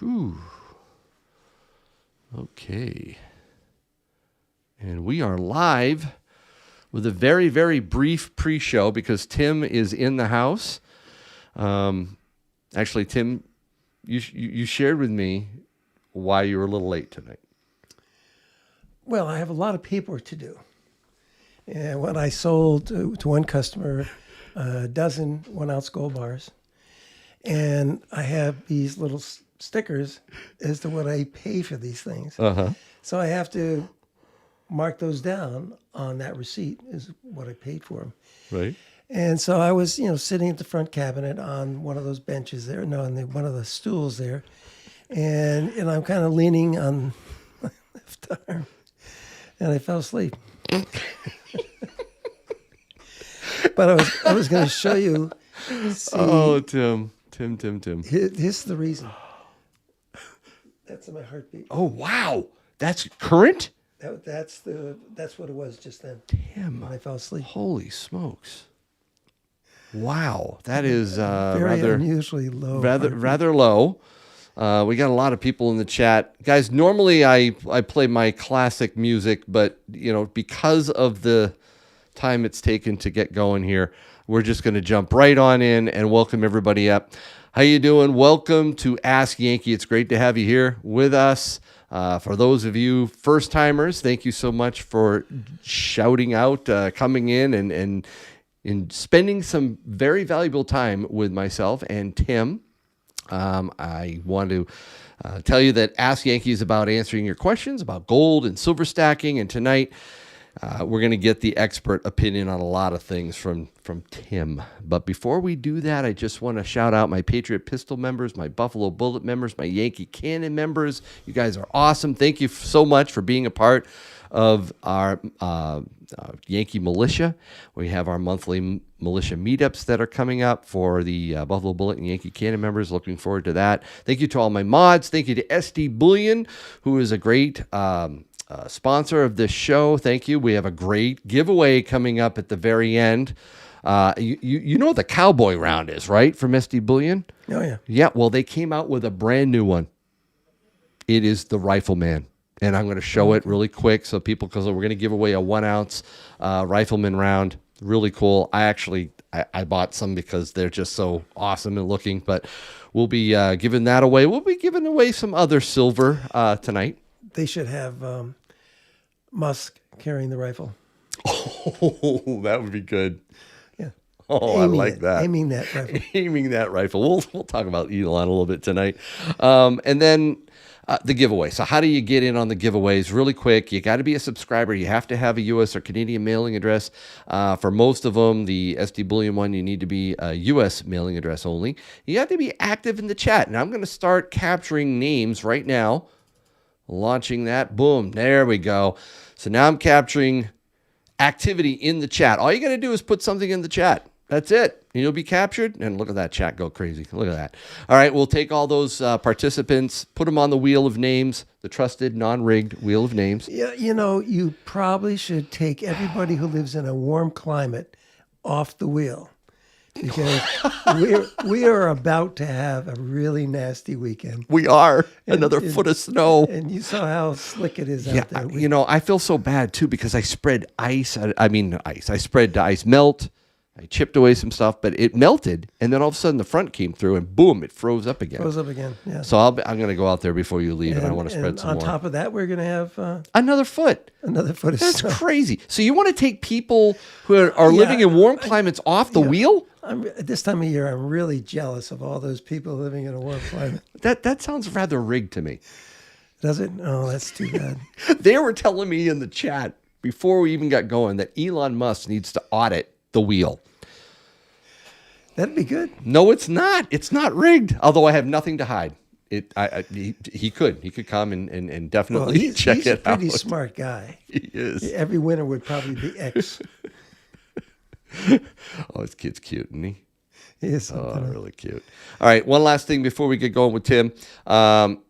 Whew. Okay. And we are live with a very, very brief pre-show because Tim is in the house. Actually, Tim, you shared with me why you were a little late tonight. Well, I have a lot of paperwork to do. And when I sold to one customer a dozen 1-ounce gold bars, and I have these little stickers as to what I pay for these things. Uh-huh. So I have to mark those down on that receipt is what I paid for them. Right. And so I was, sitting at the front cabinet on one of those benches there, one of the stools there. And I'm kind of leaning on my left arm. And I fell asleep. But I was going to show you. See, oh, Tim. Here's the reason. That's my heartbeat. Oh, wow. That's current? That's what it was just then. Tim. When I fell asleep. Holy smokes. Wow. That is very unusually low. Rather low. We got a lot of people in the chat. Guys, normally I play my classic music, but because of the time it's taken to get going here, we're just going to jump right on in and welcome everybody up. How you doing? Welcome to Ask Yankee. It's great to have you here with us. For those of you first-timers, thank you so much for shouting out, coming in and spending some very valuable time with myself and Tim. I want to tell you that Ask Yankee is about answering your questions about gold and silver stacking. And tonight, we're going to get the expert opinion on a lot of things from Tim. But before we do that, I just want to shout out my Patriot Pistol members, my Buffalo Bullet members, my Yankee Cannon members. You guys are awesome. Thank you so much for being a part of our Yankee Militia. We have our monthly militia meetups that are coming up for the Buffalo Bullet and Yankee Cannon members. Looking forward to that. Thank you to all my mods. Thank you to SD Bullion, who is a great sponsor of this show. Thank you. We have a great giveaway coming up at the very end. You know what the cowboy round is, right? From SD Bullion? Oh, yeah. Yeah, well, they came out with a brand new one. It is the Rifleman. And I'm going to show it really quick so people, because we're going to give away a 1-ounce Rifleman round. Really cool. I bought some because they're just so awesome and looking, but we'll be giving that away. We'll be giving away some other silver tonight. They should have Musk carrying the rifle. Oh, that would be good. Yeah. Oh, I like that. Aiming that rifle. Aiming that rifle. We'll talk about Elon a little bit tonight. And then the giveaway. So how do you get in on the giveaways? Really quick, you got to be a subscriber. You have to have a U.S. or Canadian mailing address. For most of them, the SD Bullion one, you need to be a U.S. mailing address only. You have to be active in the chat. And I'm going to start capturing names right now. Launching that. Boom. There we go. So now I'm capturing activity in the chat. All you got to do is put something in the chat. That's it. And you'll be captured. And look at that chat go crazy. Look at that. All right. We'll take all those participants, put them on the wheel of names, the trusted, non-rigged wheel of names. Yeah, you probably should take everybody who lives in a warm climate off the wheel. Because we are about to have a really nasty weekend. We are. Another foot of snow. And you saw how slick it is out there. I feel so bad, too, because I spread ice. I spread ice melt. I chipped away some stuff, but it melted. And then all of a sudden the front came through and boom, it froze up again. Yeah. So I'm going to go out there before you leave and I want to spread some more. On top of that, we're going to have... another foot. Another foot of That's snow. Crazy. So you want to take people who are living in warm climates off the wheel? At this time of year, I'm really jealous of all those people living in a warm climate. That sounds rather rigged to me. Does it? Oh, that's too bad. They were telling me in the chat before we even got going that Elon Musk needs to audit the wheel. That'd be good. No, it's not. It's not rigged. Although I have nothing to hide. He could come and definitely check it out. He's a pretty smart guy. He is. Every winter would probably be X. Oh, his kid's cute, isn't he? He is something. Oh, really cute. All right, one last thing before we get going with Tim. Giveaways.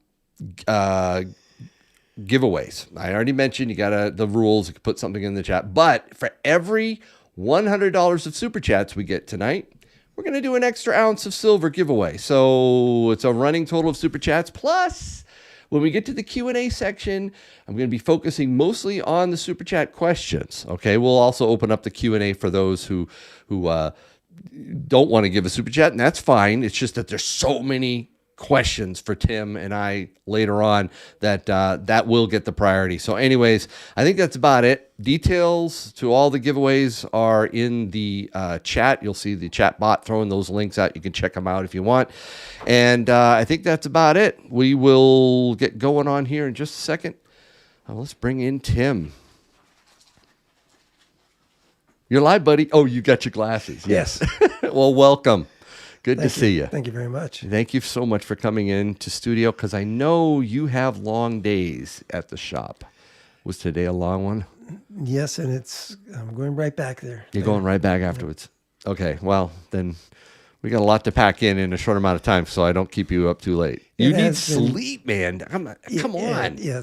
I already mentioned you got the rules. You can put something in the chat. But for every $100 of Super Chats we get tonight, we're going to do an extra ounce of silver giveaway. So it's a running total of super chats. Plus, when we get to the Q&A section, I'm going to be focusing mostly on the super chat questions. Okay, we'll also open up the Q&A for those who don't want to give a super chat, and that's fine. It's just that there's so many questions for Tim and I later on that will get the priority. So anyways, I think that's about it. Details to all the giveaways are in the chat. You'll see the chat bot throwing those links out. You can check them out if you want. And I think that's about it. We will get going on here in just a second. Let's bring in Tim. You're live, buddy. Oh, you got your glasses. Yes. Well, welcome. Good to see you. Thank you very much. Thank you so much for coming in to studio, because I know you have long days at the shop. Was today a long one? Yes, and I'm going right back there. You're going right back afterwards. Yeah. Okay, well, then we got a lot to pack in a short amount of time, so I don't keep you up too late. You need sleep, man. Come on. Yeah,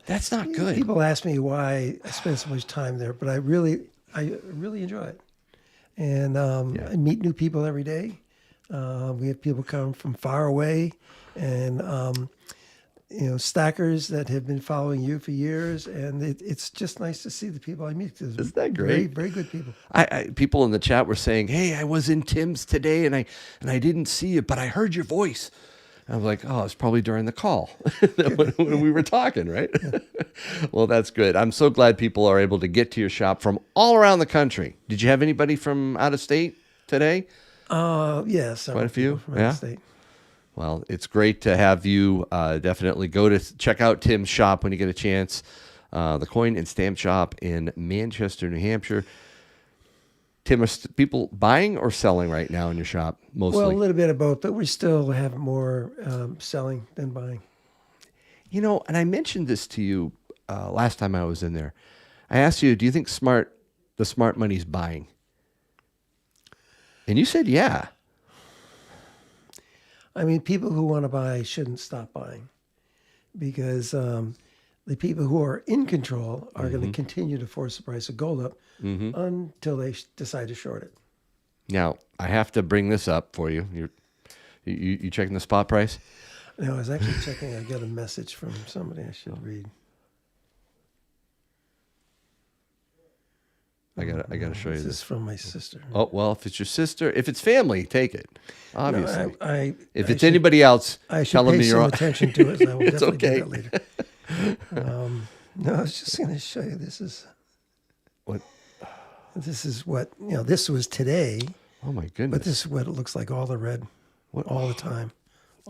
that's not good. People ask me why I spend so much time there, but I really enjoy it. And I meet new people every day. We have people come from far away, and stackers that have been following you for years, and it's just nice to see the people I meet. Isn't that great? Very, very good people. People in the chat were saying, "Hey, I was in Tim's today, and I didn't see you, but I heard your voice." And I was like, "Oh, it's probably during the call when we were talking, right?" Yeah. Well, that's good. I'm so glad people are able to get to your shop from all around the country. Did you have anybody from out of state today? Yes. Quite a few. From out of state. Well, it's great to have you. Definitely go to check out Tim's shop when you get a chance. The Coin and Stamp Shop in Manchester, New Hampshire. Tim, are people buying or selling right now in your shop mostly? Well, a little bit of both, but we still have more selling than buying. And I mentioned this to you last time I was in there. I asked you, do you think the smart money's buying? And you said, yeah. I mean, people who want to buy shouldn't stop buying, because the people who are in control are going to continue to force the price of gold up until they decide to short it. Now, I have to bring this up for you. You checking the spot price? No, I was actually checking. I got a message from somebody I should read. I gotta show you this. This is from my sister. Oh, well, if it's your sister, if it's family, take it. Obviously. No, if it's anybody else, I should tell them pay you're some attention to it. I will it's definitely okay. do that later. No, I was just going to show you. This is what. This is what This was today. Oh my goodness! But this is what it looks like. All the red, all the time,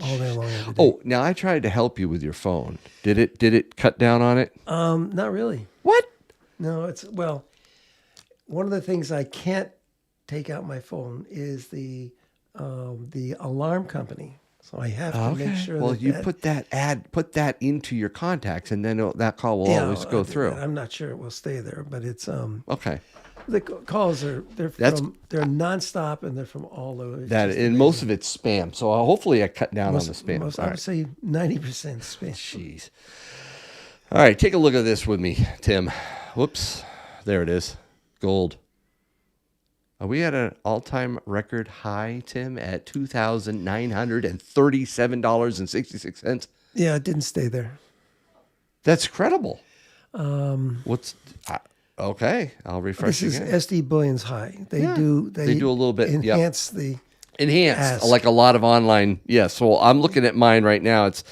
all day long. Every day. Oh, now I tried to help you with your phone. Did it cut down on it? Not really. What? No, one of the things I can't take out my phone is the alarm company. So I have to make sure. Well, you put that into your contacts, and then that call will always go through. I'm not sure it will stay there, but it's okay. The calls they're nonstop, and they're from all over. And most of it's spam. So hopefully I cut down on the spam. I would say 90% spam. Jeez. All right, take a look at this with me, Tim. Whoops, there it is. Gold. Are we at an all-time record high, Tim, at $2,937.66? Yeah, it didn't stay there. That's credible. Okay, I'll refresh this again. This is SD Bullion's high. They do a little bit. Enhance like a lot of online. Yeah, so I'm looking at mine right now. It's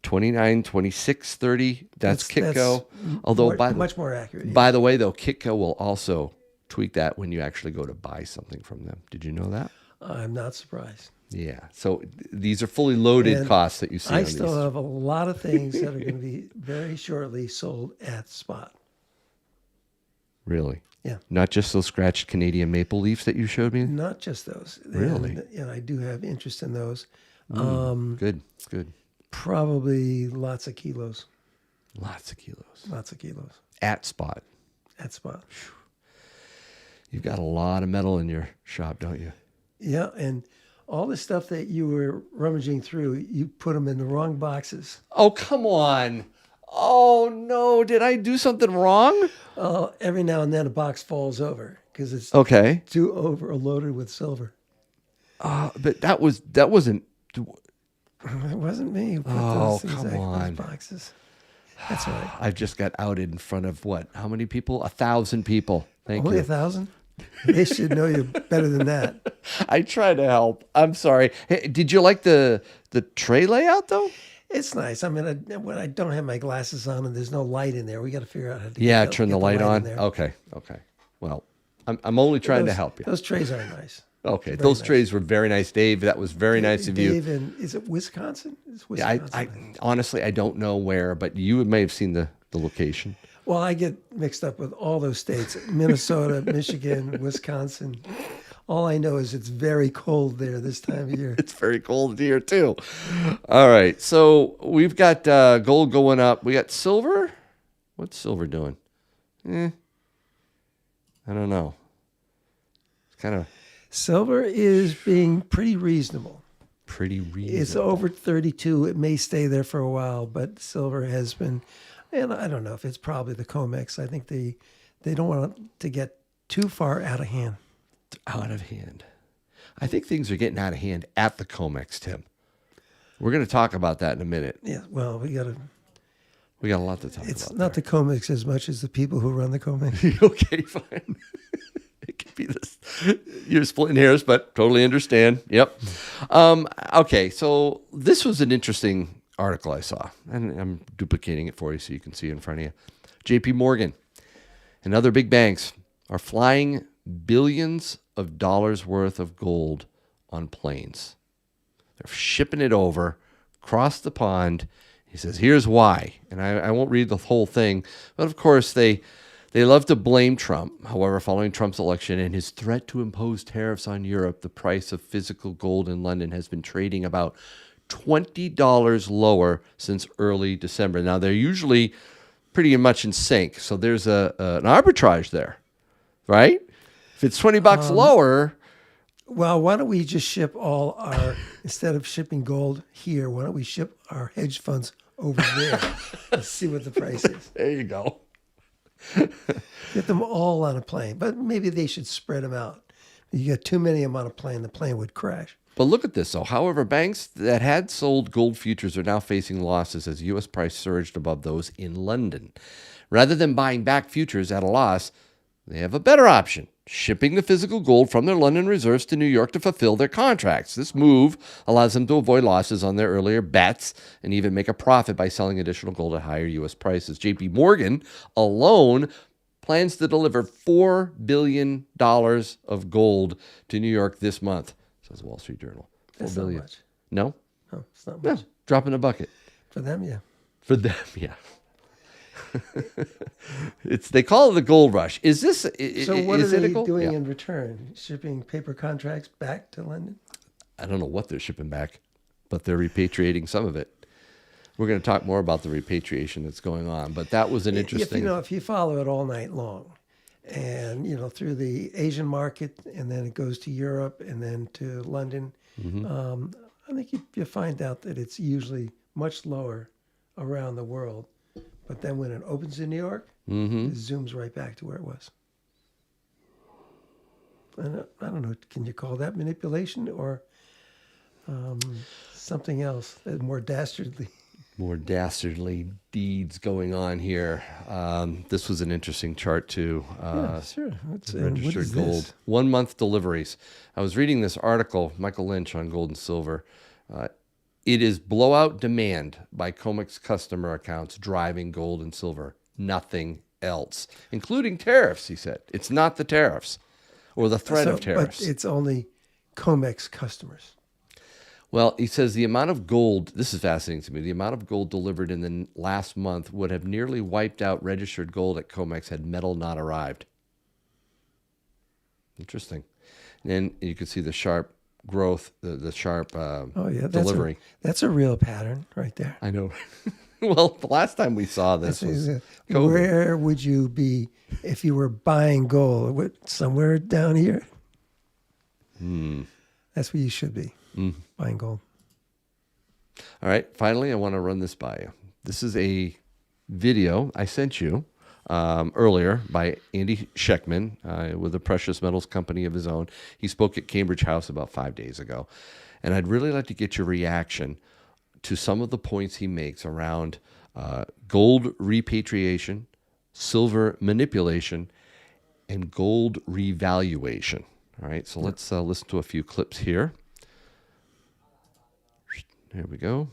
29, 26, 30. That's Kitco. Although much more accurate. By the way, though, Kitco will also tweak that when you actually go to buy something from them. Did you know that? I'm not surprised. Yeah. So these are fully loaded costs that you see. I still have a lot of things that are going to be very shortly sold at spot. Really? Yeah. Not just those scratched Canadian maple leaves that you showed me? Not just those. Really? And I do have interest in those. Good. Probably lots of kilos. Lots of kilos. At spot. You've got a lot of metal in your shop, don't you? Yeah, and all the stuff that you were rummaging through, you put them in the wrong boxes. Oh, come on. Oh, no. Did I do something wrong? Every now and then a box falls over because it's okay. too overloaded with silver. But that wasn't. It wasn't me who put Oh, those things come back in on. those boxes. That's all right. I just got outed in front of what? How many people? 1,000 people. Thank Only you. 1,000? They should know you better than that. I try to help. I'm sorry. Hey, did you like the tray layout though? It's nice. I mean, when I don't have my glasses on and there's no light in there, we got to figure out how to Yeah, get turn the get light in on. there. Okay. Well, I'm only trying to help you. Those trays are nice. Okay, Very those nice. trays were very nice, Dave. That was very nice of you. Dave, and is it Wisconsin? It's Yeah, Wisconsin. I honestly I don't know where, but you may have seen the location. Well, I get mixed up with all those states: Minnesota, Michigan, Wisconsin. All I know is it's very cold there this time of year. It's very cold here too. All right, so we've got gold going up. We got silver. What's silver doing? I don't know. It's kind of Silver is being pretty reasonable. pretty reasonable. It's over 32. It may stay there for a while, but silver has been, and I don't know if it's probably the COMEX. I think they don't want it to get too far out of hand. Out of hand. I think things are getting out of hand at the COMEX, Tim. We're going to talk about that in a minute. Yeah, well, we got a lot to talk about. It's not the COMEX as much as the people who run the COMEX. Okay, fine. It could be this. You're splitting hairs, but totally understand. Yep. Okay, so this was an interesting article I saw, and I'm duplicating it for you so you can see it in front of you. J.P. Morgan and other big banks are flying billions of dollars worth of gold on planes. They're shipping it over, across the pond. He says, here's why. And I won't read the whole thing, but of course they love to blame Trump. However, following Trump's election and his threat to impose tariffs on Europe, the price of physical gold in London has been trading about $20 lower since early December. Now, they're usually pretty much in sync, so there's an arbitrage there, right? If it's $20 lower... Well, why don't we just ship all our, instead of shipping gold here, why don't we ship our hedge funds over there and see what the price is? There you go. Get them all on a plane, but maybe they should spread them out. You get too many of them on a plane, the plane would crash. But look at this, though. However, banks that had sold gold futures are now facing losses as U.S. price surged above those in London. Rather than buying back futures at a loss, they have a better option, shipping the physical gold from their London reserves to New York to fulfill their contracts. This move allows them to avoid losses on their earlier bets and even make a profit by selling additional gold at higher U.S. prices. J.P. Morgan alone plans to deliver $4 billion of gold to New York this month, says the Wall Street Journal. That's $4 billion. not much. No? No, it's not No. much. Drop in a bucket. For them, yeah. For them, yeah. They call it the gold rush. Is this So what is are it a they gold? doing Yeah. in return? Shipping paper contracts back to London? I don't know what they're shipping back, but they're repatriating some of it. We're going to talk more about the repatriation that's going on, but that was an interesting. If you follow it all night long, and through the Asian market, and then it goes to Europe, and then to London, I think you find out that it's usually much lower around the world. But then when it opens in New York, it zooms right back to where it was. And I don't know, can you call that manipulation or something else, more dastardly? More dastardly deeds going on here. This was an interesting chart too. Yeah, sure. What Registered is gold, this? 1 month deliveries. I was reading this article, Michael Lynch on gold and silver. It is blowout demand by COMEX customer accounts driving gold and silver. Nothing else, including tariffs, he said. It's not the tariffs or the threat of tariffs. But it's only COMEX customers. Well, he says the amount of gold, this is fascinating to me, the amount of gold delivered in the last month would have nearly wiped out registered gold at COMEX had metal not arrived. Interesting. And then you can see the sharp growth, the sharp delivery. That's a real pattern right there. I know. Well, the last time we saw this was COVID. Where would you be if you were buying gold? Somewhere down here? That's where you should be, buying gold. All right. Finally, I want to run this by you. This is a video I sent you earlier by Andy Scheckman with a precious metals company of his own. He spoke at Cambridge House about 5 days ago. And I'd really like to get your reaction to some of the points he makes around gold repatriation, silver manipulation, and gold revaluation. All right, so let's listen to a few clips here. Here we go.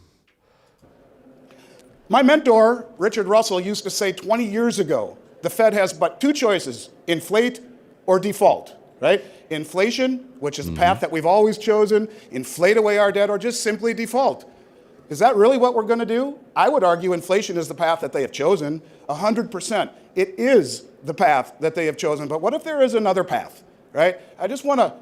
My mentor, Richard Russell, used to say 20 years ago, the Fed has but two choices, inflate or default, right? Inflation, which is the path that we've always chosen, inflate away our debt, or just simply default. Is that really what we're going to do? I would argue inflation is the path that they have chosen, 100%. It is the path that they have chosen, but what if there is another path, right? I just want to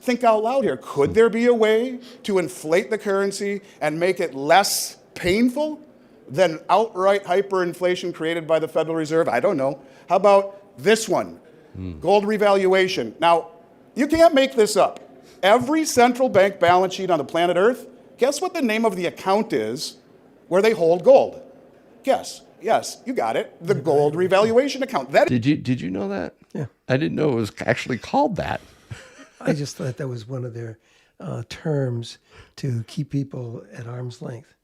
think out loud here. Could there be a way to inflate the currency and make it less painful than outright hyperinflation created by the Federal Reserve? I don't know. How about this one? Gold revaluation. Now, you can't make this up. Every central bank balance sheet on the planet Earth, guess what the name of the account is where they hold gold? Guess. Yes, you got it. The gold revaluation account. That Did you know that? Yeah. I didn't know it was actually called that. I just thought that was one of their terms to keep people at arm's length,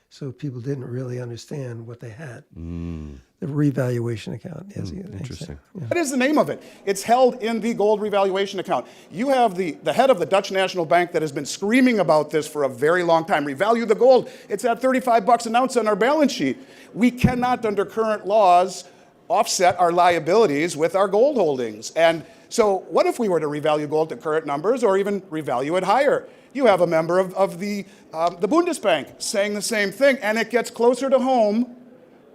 so people didn't really understand what they had. The revaluation account. Yes, Interesting. That is the name of it. It's held in the gold revaluation account. You have the head of the Dutch National Bank that has been screaming about this for a very long time. Revalue the gold. It's at $35 an ounce on our balance sheet. We cannot, under current laws, offset our liabilities with our gold holdings. And so what if we were to revalue gold to current numbers or even revalue it higher? You have a member of the Bundesbank saying the same thing, and it gets closer to home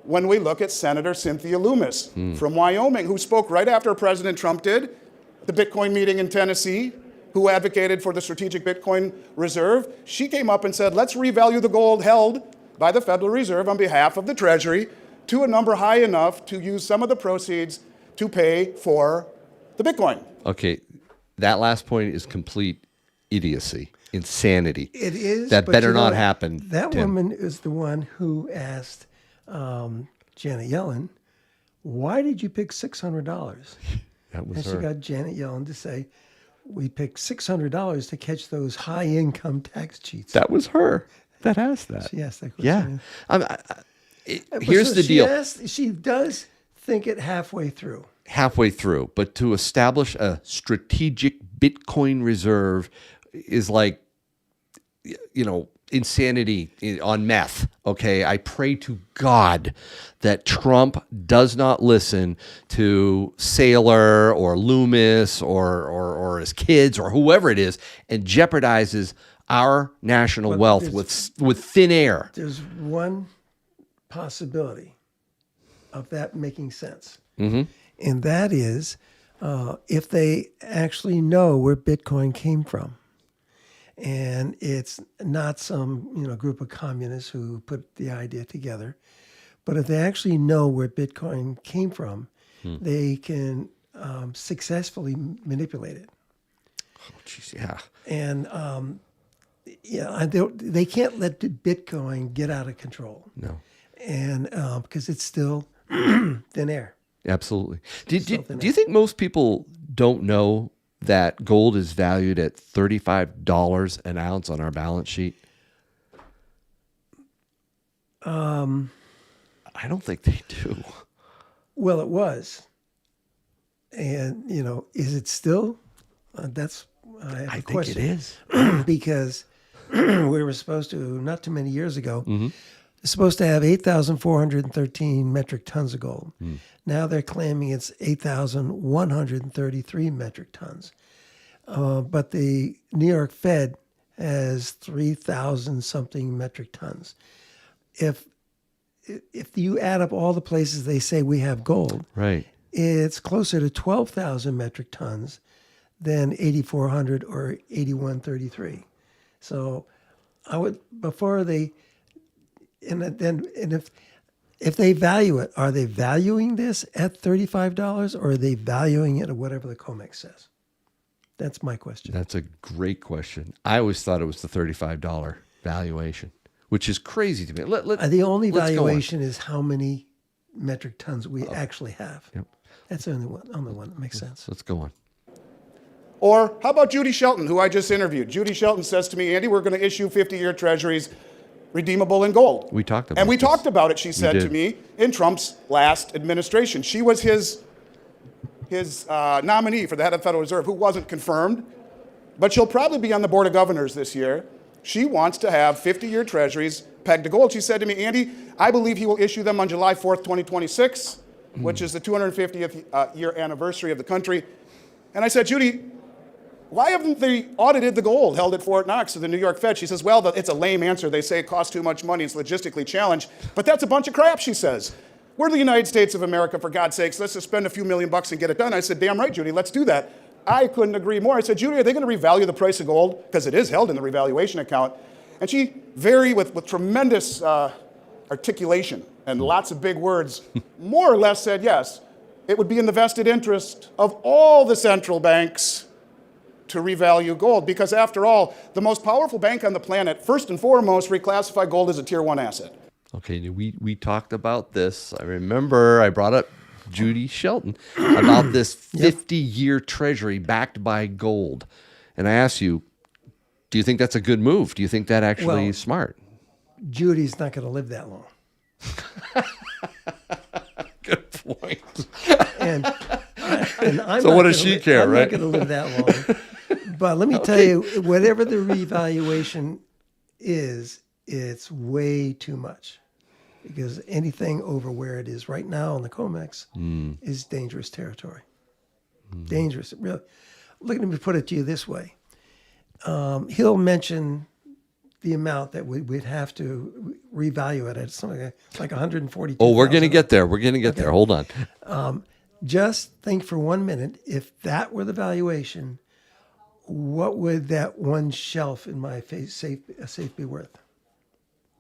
when we look at Senator Cynthia Loomis from Wyoming, who spoke right after President Trump did at the Bitcoin meeting in Tennessee, who advocated for the strategic Bitcoin reserve. She came up and said, let's revalue the gold held by the Federal Reserve on behalf of the Treasury to a number high enough to use some of the proceeds to pay for the Bitcoin. Okay, that last point is complete idiocy, insanity. It is. That but better you know, not happen. That Tim. woman is the one who asked Janet Yellen, "Why did you pick $600?" That was And her. she got Janet Yellen to say, "We picked $600 to catch those high-income tax cheats." That was her that asked that. She asked that question. Yeah. But Here's so the she deal. she does think it halfway through. Halfway through, but to establish a strategic Bitcoin reserve is like, insanity on meth. Okay. I pray to God that Trump does not listen to Saylor or Loomis or his kids or whoever it is and jeopardizes our national wealth with thin air. There's one possibility of that making sense. And that is if they actually know where Bitcoin came from. And it's not some group of communists who put the idea together. But if they actually know where Bitcoin came from, they can successfully manipulate it. Oh, geez, yeah. And they can't let the Bitcoin get out of control. No. And because it's still thin air. Absolutely. Do you think most people don't know that gold is valued at $35 an ounce on our balance sheet? I don't think they do. Well, it was. And, is it still? That's I have a question. Think it is. Because we were supposed to, not too many years ago, supposed to have 8,413 metric tons of gold. Now they're claiming it's 8,133 metric tons. But the New York Fed has 3,000 something metric tons. If you add up all the places they say we have gold, Right. it's closer to 12,000 metric tons than 8,400 or 8,133. So I would, before they, if they value it, are they valuing this at $35 or are they valuing it at whatever the COMEX says? That's my question. That's a great question. I always thought it was the $35 valuation, which is crazy to me. The only let's go on. valuation is how many metric tons we actually have. Yep. That's the only one that makes sense. Let's go on. Or how about Judy Shelton, who I just interviewed? Judy Shelton says to me, Andy, we're going to issue 50-year treasuries redeemable in gold. We talked about And we this. talked about it, she said to did. me, in Trump's last administration. She was his nominee for the head of the Federal Reserve, who wasn't confirmed, but she'll probably be on the Board of Governors this year. She wants to have 50-year treasuries pegged to gold. She said to me, Andy, I believe he will issue them on July 4th, 2026, which is the 250th year anniversary of the country. And I said, Judy, why haven't they audited the gold held at Fort Knox of the New York Fed? She says, well, it's a lame answer. They say it costs too much money. It's logistically challenged. But that's a bunch of crap, she says. We're the United States of America, for God's sakes. Let's just spend a few $million and get it done. I said, damn right, Judy, let's do that. I couldn't agree more. I said, Judy, are they going to revalue the price of gold? Because it is held in the revaluation account. And she, with tremendous articulation and lots of big words, more or less said, yes, it would be in the vested interest of all the central banks to revalue gold, because after all, the most powerful bank on the planet, first and foremost, reclassify gold as a tier 1 asset. Okay, we talked about this. I remember I brought up Judy Shelton about this 50-year treasury backed by gold. And I asked you, do you think that's a good move? Do you think that actually is smart? Judy's not going to live that long. Good point. And I'm So not what does gonna she care, I'm right? not going to live that long. But let me tell you, whatever the revaluation is, it's way too much. Because anything over where it is right now on the COMEX is dangerous territory. Dangerous, really. Let me put it to you this way. He'll mention the amount that we'd have to revalue it at something like 142. Oh, we're going to get there. We're going to get there. Hold on. Just think for 1 minute, if that were the valuation, what would that one shelf in my safe be worth?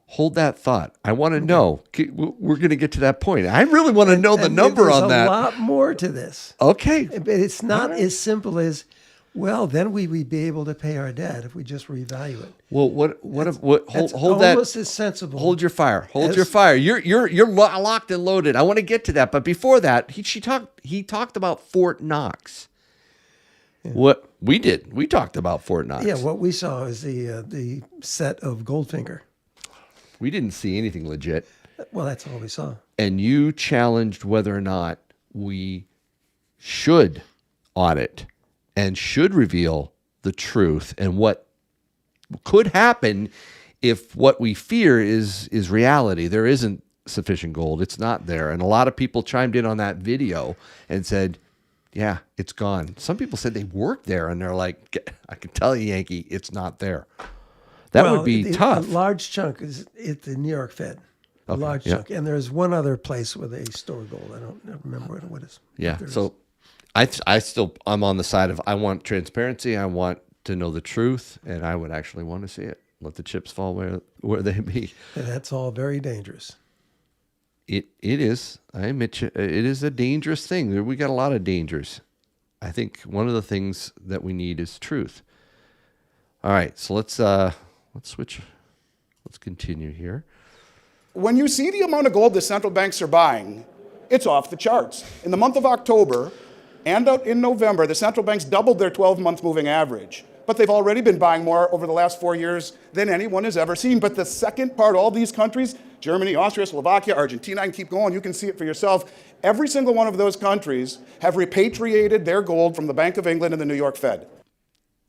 Hold that thought. I want to know. We're going to get to that point. I really want to know the And number there's on that. a lot more to this. Okay. But it's not as simple as, well, then we would be able to pay our debt if we just revalue it. Well, what It's hold that. almost as sensible. Hold your fire. Hold Yes. your fire. You're locked and loaded. I want to get to that, but before that, he talked about Fort Knox. What we did, we talked about Fort Knox. Yeah, what we saw is the set of Goldfinger. We didn't see anything legit. Well, that's all we saw. And you challenged whether or not we should audit and should reveal the truth and what could happen if what we fear is reality. There isn't sufficient gold. It's not there. And a lot of people chimed in on that video and said, yeah, it's gone. Some people said they worked there and they're like, I can tell you, Yankee, it's not there. That would be tough. A large chunk is at the New York Fed. A large chunk. And there's one other place where they store gold. I don't remember what it is. Yeah. So I'm on the side of I want transparency. I want to know the truth, and I would actually want to see it. Let the chips fall where they be. And that's all very dangerous. It is. I admit you, it is a dangerous thing. We got a lot of dangers. I think one of the things that we need is truth. All right, so let's switch. Let's continue here. When you see the amount of gold the central banks are buying, it's off the charts. In the month of October and in November, the central banks doubled their 12-month moving average. But they've already been buying more over the last 4 years than anyone has ever seen. But the second part, all these countries, Germany, Austria, Slovakia, Argentina, I can keep going, you can see it for yourself. Every single one of those countries have repatriated their gold from the Bank of England and the New York Fed.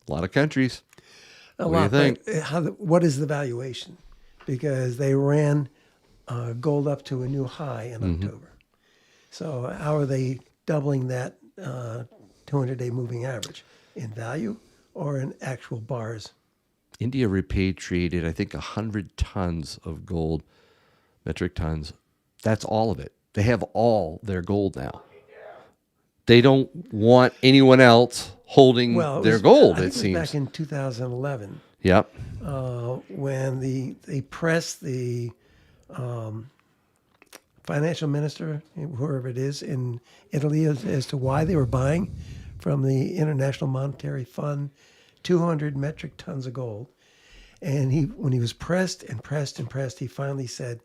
A lot of countries. A What do you lot. think? But what is the valuation? Because they ran gold up to a new high in October. So how are they doubling that 200-day moving average? In value or in actual bars? India repatriated, I think, 100 tons of gold, metric tons. That's all of it. They have all their gold now. They don't want anyone else holding their gold, it seems. Back in 2011, Yep. when they pressed the financial minister, whoever it is, in Italy as to why they were buying from the International Monetary Fund 200 metric tons of gold. And when he was pressed and pressed and pressed, he finally said,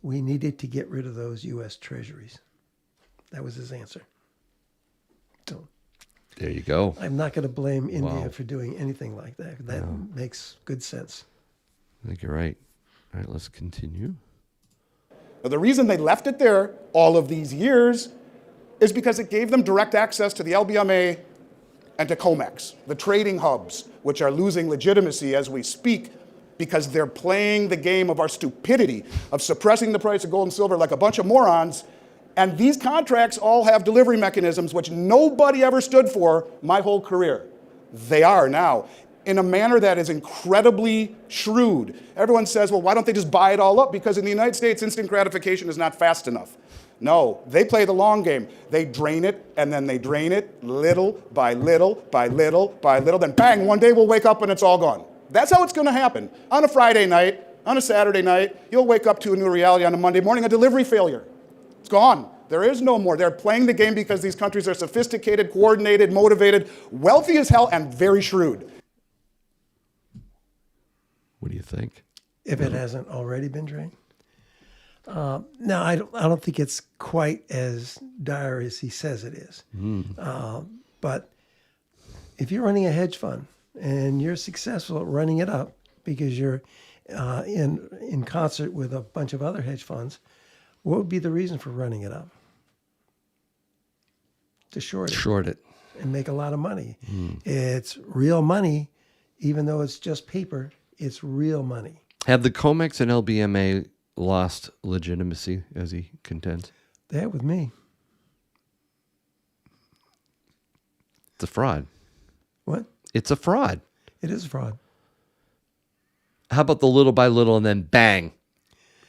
we needed to get rid of those U.S. treasuries. That was his answer. So There you go. I'm not going to blame India Wow. for doing anything like that. That makes good sense. I think you're right. All right, let's continue. Now, the reason they left it there all of these years is because it gave them direct access to the LBMA and to COMEX, the trading hubs, which are losing legitimacy as we speak because they're playing the game of our stupidity of suppressing the price of gold and silver like a bunch of morons. And these contracts all have delivery mechanisms which nobody ever stood for my whole career. They are now, in a manner that is incredibly shrewd. Everyone says, well, why don't they just buy it all up? Because in the United States, instant gratification is not fast enough. No, they play the long game. They drain it, and then they drain it little by little by little by little. Then bang, one day we'll wake up and it's all gone. That's how it's going to happen. On a Friday night, on a Saturday night, you'll wake up to a new reality on a Monday morning, a delivery failure. It's gone. There is no more. They're playing the game because these countries are sophisticated, coordinated, motivated, wealthy as hell, and very shrewd. What do you think? If it hasn't already been drained. No, I don't think it's quite as dire as he says it is. But if you're running a hedge fund and you're successful at running it up because you're in concert with a bunch of other hedge funds, what would be the reason for running it up? To short it. Short it. And make a lot of money. It's real money, even though it's just paper, it's real money. Have the COMEX and LBMA lost legitimacy, as he contends? They have with me. It's a fraud. What? It's a fraud. It is fraud. How about the little by little and then bang,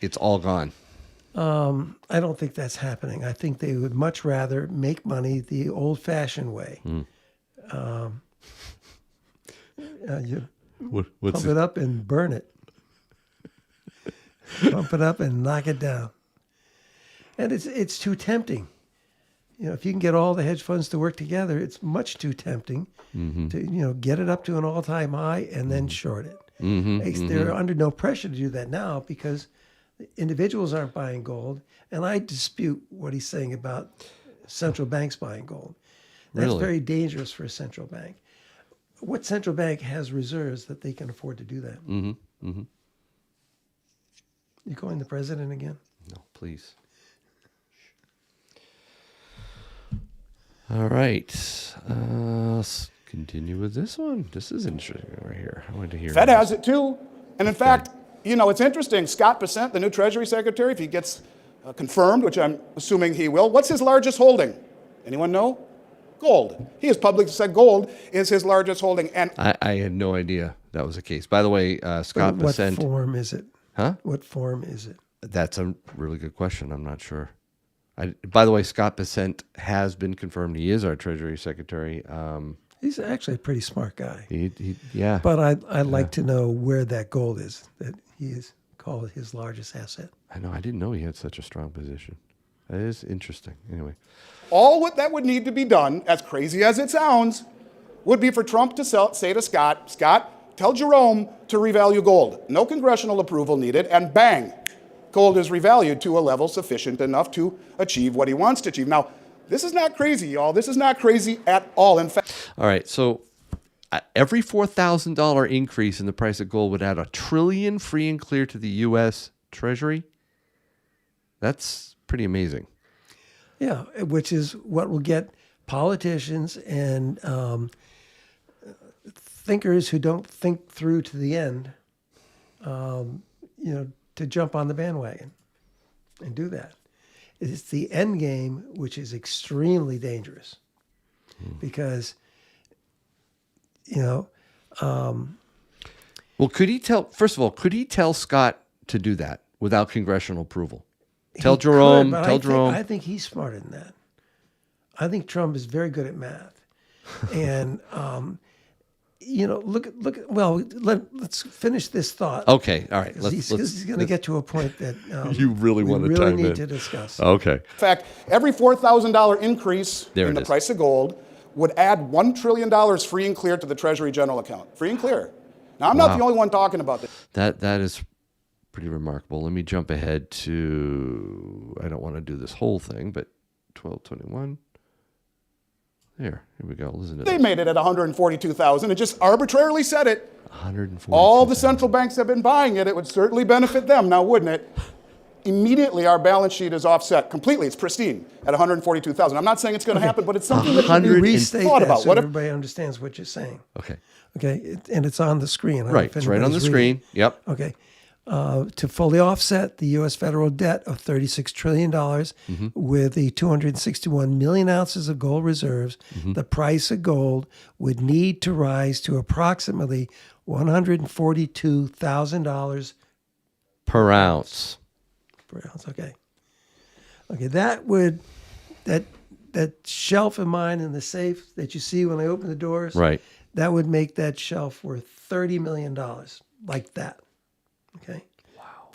it's all gone? I don't think that's happening. I think they would much rather make money the old-fashioned way. You What's pump it up and burn it. Pump it up and knock it down. And it's too tempting. You know, if you can get all the hedge funds to work together, it's much too tempting to get it up to an all-time high and then short it. They're under no pressure to do that now because individuals aren't buying gold, and I dispute what he's saying about central banks buying gold. That's Really? very dangerous for a central bank. What central bank has reserves that they can afford to do that? You calling the president again? No, please. All right. Let's continue with this one. This is interesting right here. I want to hear. Fed has it too. And in fact, it's interesting. Scott Bessent, the new Treasury Secretary, if he gets confirmed, which I'm assuming he will, what's his largest holding? Anyone know? Gold. He has publicly said gold is his largest holding. And I had no idea that was the case. By the way, Scott What Bessent. form is it? Huh? What form is it? That's a really good question. I'm not sure. By the way, Scott Bessent has been confirmed. He is our Treasury Secretary. He's actually a pretty smart guy. Yeah. But I'd like to know where that gold is that he is called his largest asset. I know. I didn't know he had such a strong position. That is interesting. Anyway. all what that would need to be done, as crazy as it sounds, would be for Trump to say to Scott, tell Jerome to revalue gold. No congressional approval needed, and bang, gold is revalued to a level sufficient enough to achieve what he wants to achieve. Now, this is not crazy, y'all. This is not crazy at all. In fact, all right, so every $4,000 increase in the price of gold would add $1 trillion free and clear to the U.S. Treasury. That's pretty amazing. Yeah, which is what will get politicians and thinkers who don't think through to the end, to jump on the bandwagon and do that. It's the end game, which is extremely dangerous because, Well, could he tell Scott to do that without congressional approval? Tell Jerome. I think he's smarter than that. I think Trump is very good at math, and let's finish this thought. Okay, all right. He's going to get to a point that you really want to we time really need in. to discuss. Okay. in fact, every $4,000 increase in the price of gold would add $1 trillion free and clear to the Treasury general account. Free and clear. Now, I'm not the only one talking about this. That is pretty remarkable. Let me jump ahead to, I don't want to do this whole thing, but 1221. Here we go. Listen to They this. made it at 142,000 and just arbitrarily said it. 140. All the central banks have been buying it. It would certainly benefit them, now wouldn't it? Immediately, our balance sheet is offset completely. It's pristine at 142,000. I'm not saying it's going to happen, but it's something that should be Restate thought that about. so What if everybody understands what you're saying. Okay. Okay, and it's on the screen. I don't know Right. if It's right on the anybody's reading. screen. Yep. Okay. To fully offset the U.S. federal debt of $36 trillion with the 261 million ounces of gold reserves, the price of gold would need to rise to approximately $142,000 Per ounce. per ounce. Okay. Okay, that shelf of mine in the safe that you see when I open the doors, Right. that would make that shelf worth $30 million, like that. Okay. Wow.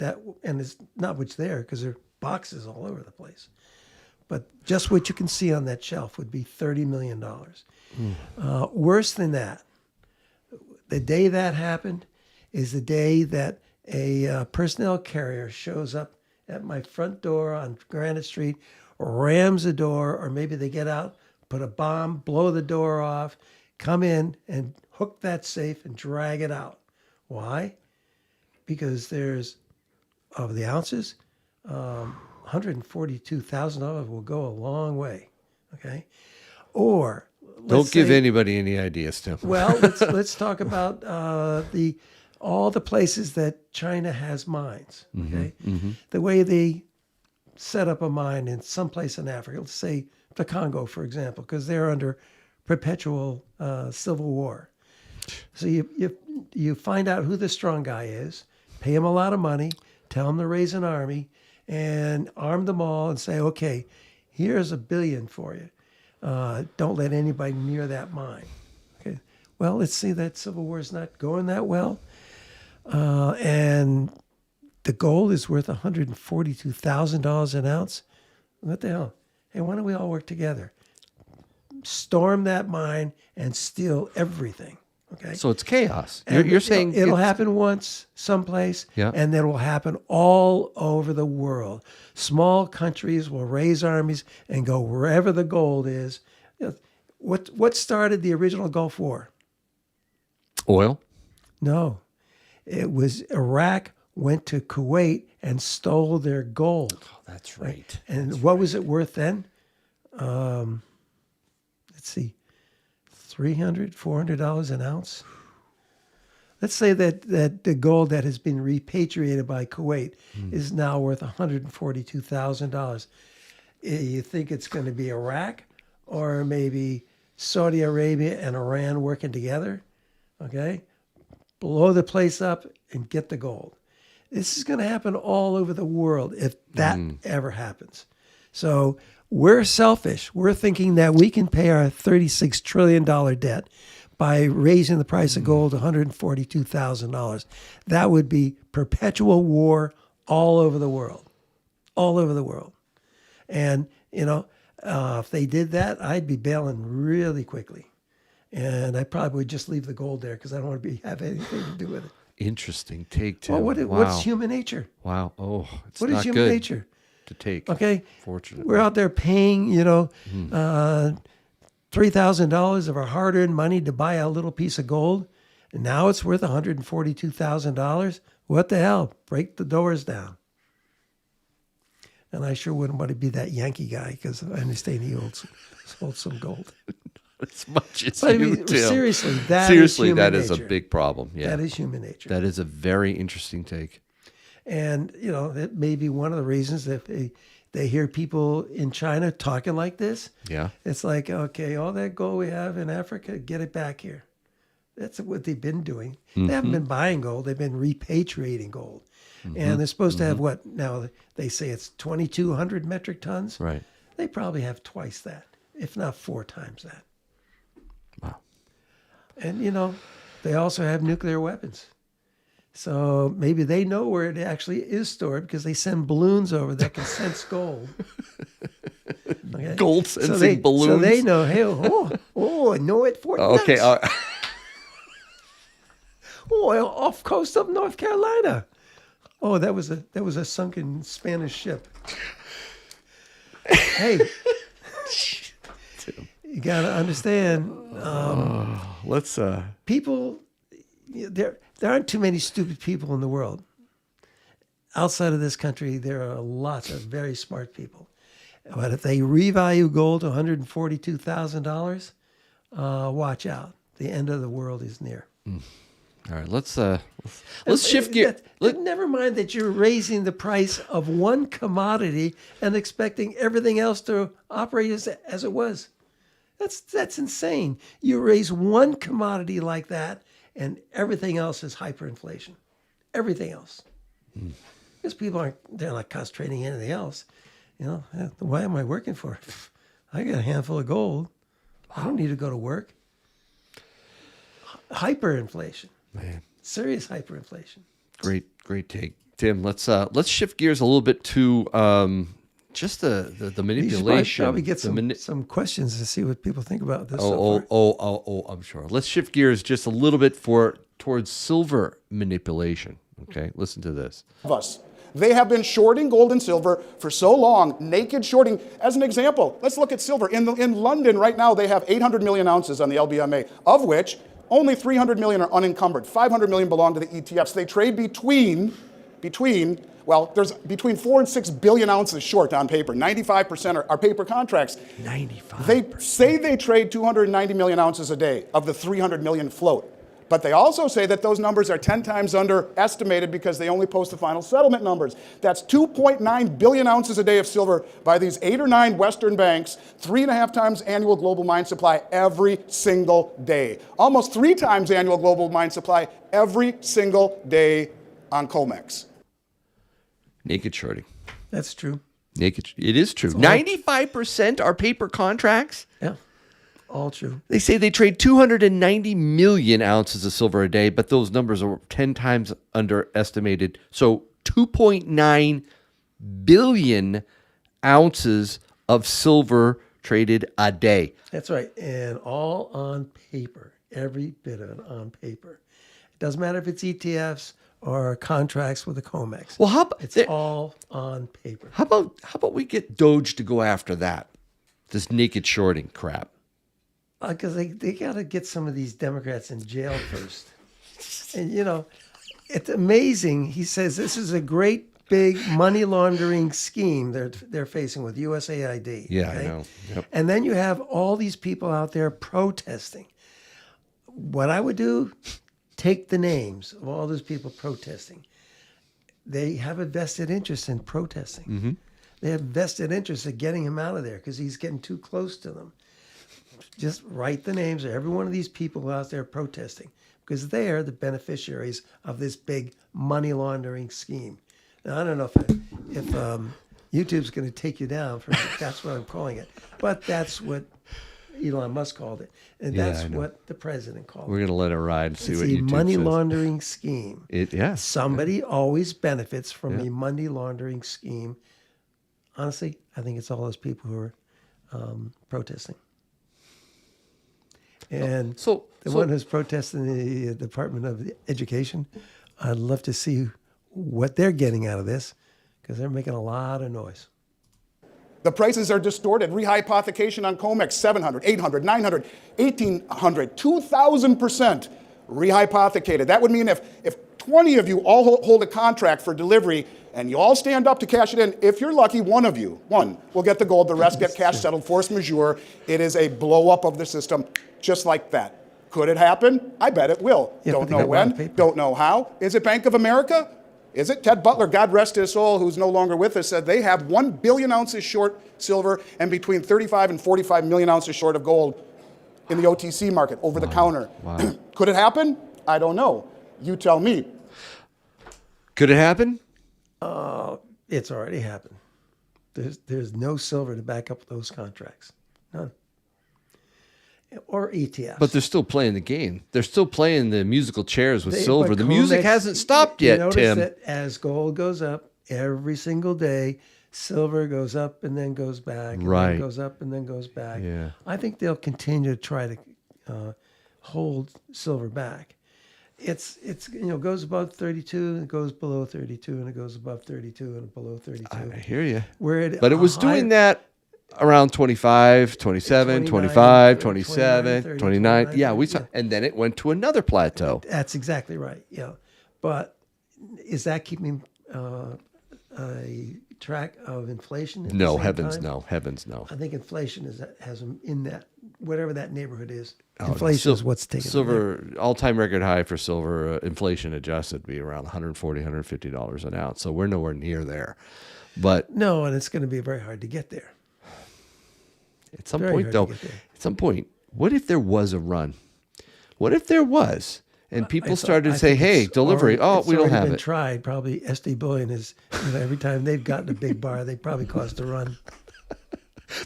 And it's not what's there because there are boxes all over the place. But just what you can see on that shelf would be $30 million. Worse than that, the day that happened is the day that a personnel carrier shows up at my front door on Granite Street, rams the door, or maybe they get out, put a bomb, blow the door off, come in and hook that safe and drag it out. Why? Because there's, of the ounces, $142,000 will go a long way. Okay, or Don't give anybody any ideas, Tim. well, let's talk about all the places that China has mines. Okay, the way they set up a mine in some place in Africa, let's say the Congo, for example, because they're under perpetual civil war. So you find out who the strong guy is, pay him a lot of money, tell him to raise an army, and arm them all and say, okay, here's $1 billion for you. Don't let anybody near that mine. Okay. Well, let's see that civil war is not going that well. And the gold is worth $142,000 an ounce. What the hell? Hey, why don't we all work together? Storm that mine and steal everything. Okay. So it's chaos. And You're saying it'll it's- happen once someplace, Yeah. and it will happen all over the world. Small countries will raise armies and go wherever the gold is. You know, what started the original Gulf War? oil. No, it was Iraq went to Kuwait and stole their gold. Oh, that's right. And what was it worth then? Let's see, $300, $400 an ounce. Let's say that the gold that has been repatriated by Kuwait is now worth $142,000. You think it's going to be Iraq or maybe Saudi Arabia and Iran working together? Okay, blow the place up and get the gold. This is going to happen all over the world if that ever happens. So we're selfish. We're thinking that we can pay our $36 trillion debt by raising the price of gold to $142,000. That would be perpetual war all over the world. All over the world. And, if they did that, I'd be bailing really quickly. And I probably would just leave the gold there because I don't want to have anything to do with it. Interesting take, Tim. Well, wow. what's human nature? Wow. Oh, it's What not is human good nature? to take. Okay, Fortunately. we're out there paying, $3,000 of our hard-earned money to buy a little piece of gold, and now it's worth $142,000. What the hell? Break the doors down. And I sure wouldn't want to be that Yankee guy because I understand he sold some gold. As much as But I you, mean, Tim. seriously, that Seriously, is a nature. big problem. Yeah. That is human nature. That is a very interesting take. And, that may be one of the reasons that they hear people in China talking like this. Yeah. It's like, okay, all that gold we have in Africa, get it back here. That's what they've been doing. They haven't been buying gold. They've been repatriating gold. And they're supposed to have what? Now they say it's 2,200 metric tons. Right. They probably have twice that, if not 4 times that. Wow. And, they also have nuclear weapons. So maybe they know where it actually is stored because they send balloons over that can sense gold. Okay? Gold sensing balloons. So they know, hey, I know it for Okay. oil off coast of North Carolina. Oh, that was a sunken Spanish ship. Hey, you gotta understand. Let's. People, there aren't too many stupid people in the world. Outside of this country, there are lots of very smart people. But if they revalue gold to $142,000, watch out. The end of the world is near. All right, let's shift gear. Never mind that you're raising the price of one commodity and expecting everything else to operate as it was. That's insane. You raise one commodity like that, and everything else is hyperinflation. Everything else, because they're not concentrating anything else. Why am I working for it? I got a handful of gold. I don't need to go to work. Hyperinflation. Man, serious hyperinflation. Great take, Tim. Let's shift gears a little bit to just the manipulation. Probably get some questions to see what people think about this. I'm sure. Let's shift gears just a little bit towards silver manipulation. Okay, listen to this. They have been shorting gold and silver for so long, naked shorting. As an example, let's look at silver. In London right now, they have 800 million ounces on the LBMA, of which only 300 million are unencumbered. 500 million belong to the ETFs. They trade between 4 and 6 billion ounces short on paper. 95% are paper contracts. 95%. They say they trade 290 million ounces a day of the 300 million float. But they also say that those numbers are 10 times underestimated because they only post the final settlement numbers. That's 2.9 billion ounces a day of silver by these 8 or 9 Western banks, 3.5 times annual global mine supply every single day. Almost 3 times annual global mine supply every single day on COMEX. Naked shorting. That's true. It is true. 95% are paper contracts. Yeah. All true. They say they trade 290 million ounces of silver a day, but those numbers are 10 times underestimated. So 2.9 billion ounces of silver traded a day. That's right. And all on paper. Every bit of it on paper. It doesn't matter if it's ETFs or contracts with the COMEX. Well, it's all on paper. How about we get Doge to go after that? This naked shorting crap. Because they got to get some of these Democrats in jail first. And, it's amazing. He says this is a great big money laundering scheme they're facing with USAID. Yeah, okay? I know. Yep. And then you have all these people out there protesting. What I would do, take the names of all those people protesting. They have a vested interest in protesting. Mm-hmm. They have vested interest in getting him out of there because he's getting too close to them. Just write the names of every one of these people out there protesting because they're the beneficiaries of this big money laundering scheme. Now, I don't know if YouTube's going to take you down for that's what I'm calling it, but that's what Elon Musk called it, and that's what the president called it. We're going to let it ride and see what YouTube says. It's a money laundering scheme. Somebody always benefits from a money laundering scheme. Honestly, I think it's all those people who are protesting. And one who's protesting the Department of Education, I'd love to see what they're getting out of this because they're making a lot of noise. The prices are distorted. Rehypothecation on COMEX, 700, 800, 900, 1,800, 2,000% rehypothecated. That would mean if 20 of you all hold a contract for delivery and you all stand up to cash it in, if you're lucky, one will get the gold, the rest get cash settled, force majeure. It is a blow up of the system. Just like that. Could it happen? I bet it will. Yeah, don't know when, don't know how. Is it Bank of America? Is it? Ted Butler, God rest his soul, who's no longer with us, said they have 1 billion ounces short silver and between 35 and 45 million ounces short of gold in the OTC market, over the counter. Wow. Could it happen? I don't know. You tell me. Could it happen? It's already happened. There's no silver to back up those contracts. None. Or ETFs. But they're still playing the game. They're still playing the musical chairs with silver. The music hasn't stopped yet, notice Tim. That as gold goes up every single day, silver goes up and then goes back. And then goes up and then goes back. Yeah. I think they'll continue to try to hold silver back. it's goes above 32 and it goes below 32 and it goes above 32 and below 32. I hear you. Where But it was doing that around 25, 27, 25, 27, 30, 29. 29, Yeah, we saw, yeah. and then it went to another plateau. That's exactly right. Yeah, but is that keeping a track of inflation? At No, the same heavens time? no, heavens no. I think inflation has them in that whatever that neighborhood is. Oh, no. Inflation is what's taking them there. Silver all-time record high for silver, inflation adjusted, would be around $140, $150 an ounce. So we're nowhere near there. But No, and it's going to be very hard to get there. at some Very point, hard though, to get there. at some point, what if there was a run? What if there was, and people I started to I say, think "Hey, it's delivery! already- Oh, it's we don't already have been it." Tried. Probably SD Bullion is every time they've gotten a big bar, they probably caused a run.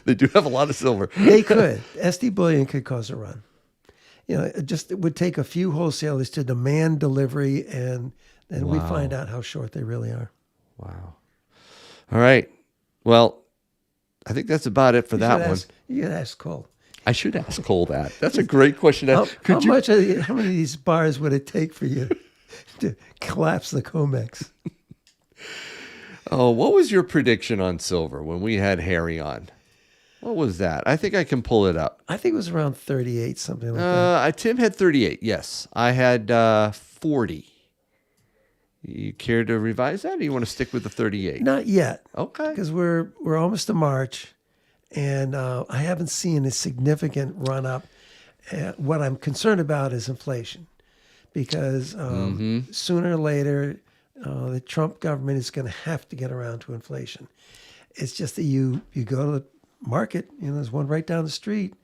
They do have a lot of silver. They could. SD Bullion could cause a run. It would take a few wholesalers to demand delivery, and then we Wow. find out how short they really are. Wow. All right. Well, I think that's about it for that one. You could ask Cole. I should ask Cole that. That's a great question. How Could you? how many of these bars would it take for you to collapse the COMEX? Oh, what was your prediction on silver when we had Harry on? What was that? I think I can pull it up. I think it was around 38, something like that. Tim had 38. Yes, I had 40. You care to revise that, or you want to stick with the 38? Not yet. Okay. Because we're almost to March, and I haven't seen a significant run up. What I'm concerned about is inflation, because sooner or later, the Trump government is going to have to get around to inflation. It's just that you go to the market, there's one right down the street,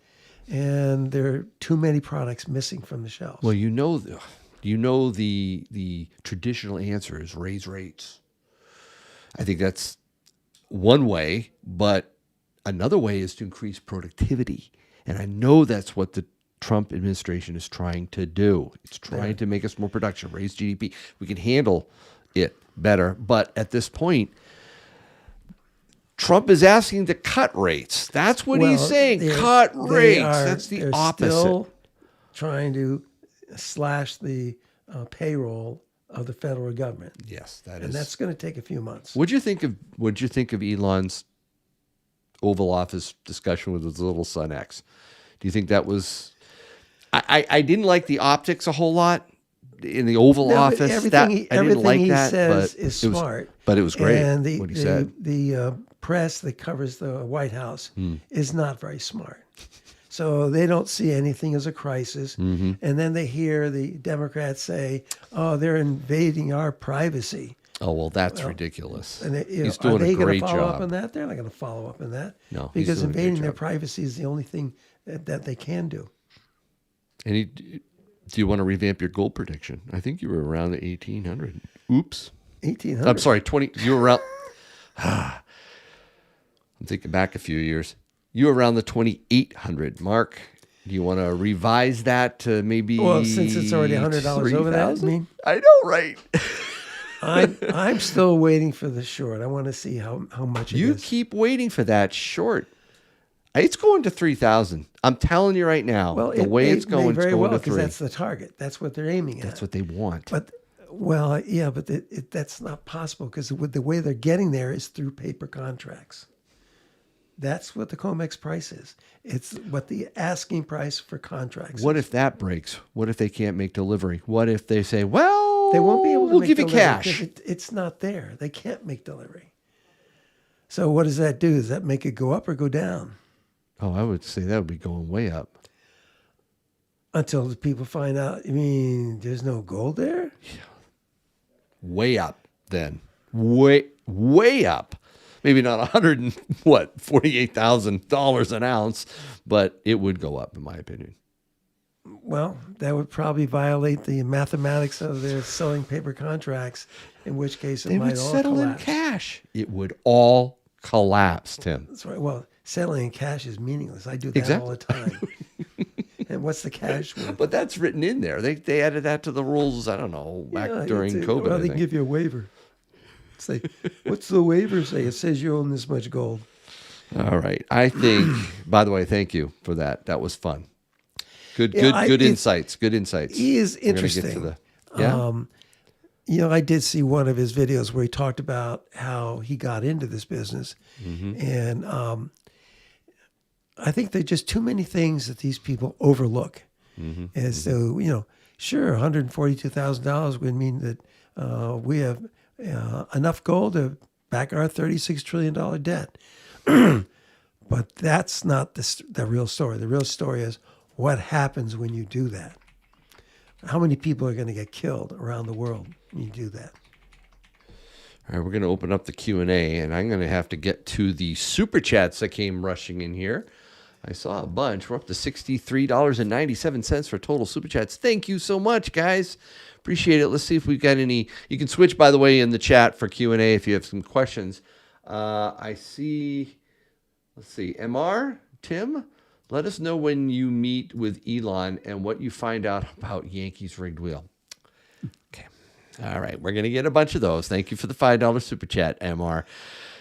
and there are too many products missing from the shelves. Well, the traditional answer is raise rates. I think that's one way, but another way is to increase productivity. And I know that's what the Trump administration is trying to do. It's trying to make us more productive, raise GDP. We can handle it better. But at this point, Trump is asking to cut rates. That's what he's saying. Cut rates. That's the opposite. Still trying to slash the payroll of the federal government. Yes, And that's going to take a few months. What'd you think of Elon's Oval Office discussion with his little son X? Do you think that was? I didn't like the optics a whole lot in the Oval Office. Everything he says but is smart. But it was great. And what he said. The press that covers the White House is not very smart. So they don't see anything as a crisis. And then they hear the Democrats say, "Oh, they're invading our privacy." Oh, well, that's ridiculous. And He's are doing they a going great to follow up job. on that? They're not going to follow up on that. No, he's because doing a great invading their job. privacy is the only thing that they can do. And do you want to revamp your gold prediction? I think you were around the 1800. Oops. 1800. I'm sorry, 20. You were around. I'm thinking back a few years. You were around the 2800 mark. Do you want to revise that to maybe? Well, since it's already $100 over that, I 3,000? mean, I know, right? I'm still waiting for the short. I want to see how much it You is. keep waiting for that short. It's going to 3,000. I'm telling you right now. Well, the way it's may going, it's very going well, to because 3. that's the target. That's what they're aiming at. That's what they want. But that's not possible, because the way they're getting there is through paper contracts. That's what the COMEX price is. It's what the asking price for contracts. What if that breaks? What if they can't make delivery? What if they say, well, They won't be able to we'll make give you delivery cash. because it's not there. They can't make delivery. So what does that do? Does that make it go up or go down? Oh, I would say that would be going way up. Until the people find out, there's no gold there? Way up then. Way up. Maybe not $48,000 an ounce, but it would go up, in my opinion. Well, that would probably violate the mathematics of their selling paper contracts, in which case They it might would all settle collapse. in cash. It would all collapse, Tim. That's right. Well, settling in cash is meaningless. I do that all the time. And what's the cash worth? But that's written in there. They added that to the rules, I don't know, back during COVID. Well, I they think. give you a waiver. Say, what's the waiver say? It says you own this much gold. All right. I think, by the way, thank you for that. That was fun. Good Yeah, insights. Good insights. He is We're gonna get to interesting. the- Yeah. I did see one of his videos where he talked about how he got into this business. And I think there are just too many things that these people overlook. And so, sure, $142,000 would mean that we have enough gold to back our $36 trillion debt. But that's not the real story. The real story is what happens when you do that. How many people are going to get killed around the world when you do that? All right, we're going to open up the Q&A, and I'm going to have to get to the Super Chats that came rushing in here. I saw a bunch. We're up to $63.97 for total Super Chats. Thank you so much, guys. Appreciate it. Let's see if we've got any. You can switch, by the way, in the chat for Q&A if you have some questions. I see, let's see, MR, Tim, let us know when you meet with Elon and what you find out about Yankees rigged wheel. Okay. All right. We're going to get a bunch of those. Thank you for the $5 Super Chat, MR.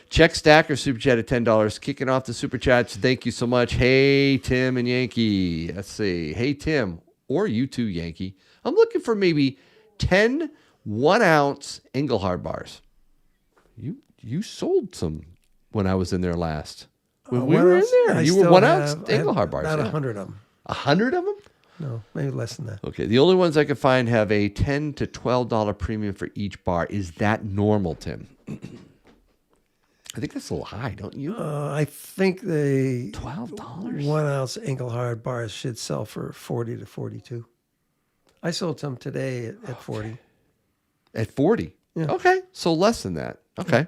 Check Stacker Super Chat at $10. Kicking off the Super Chats. Thank you so much. Hey, Tim and Yankee. Let's see. Hey, Tim, or you too, Yankee. I'm looking for maybe 10 1-ounce Engelhard bars. You sold some when I was in there last. When we were in there, you were 1-ounce Engelhard bars. About 100 of them. 100 of them? No, maybe less than that. Okay. The only ones I could find have a $10 to $12 premium for each bar. Is that normal, Tim? I think that's a little high, don't you? I think the $12? 1-ounce Engelhard bars should sell for 40 to 42. I sold some today at 40. At 40? Yeah. Okay. So less than that. Okay.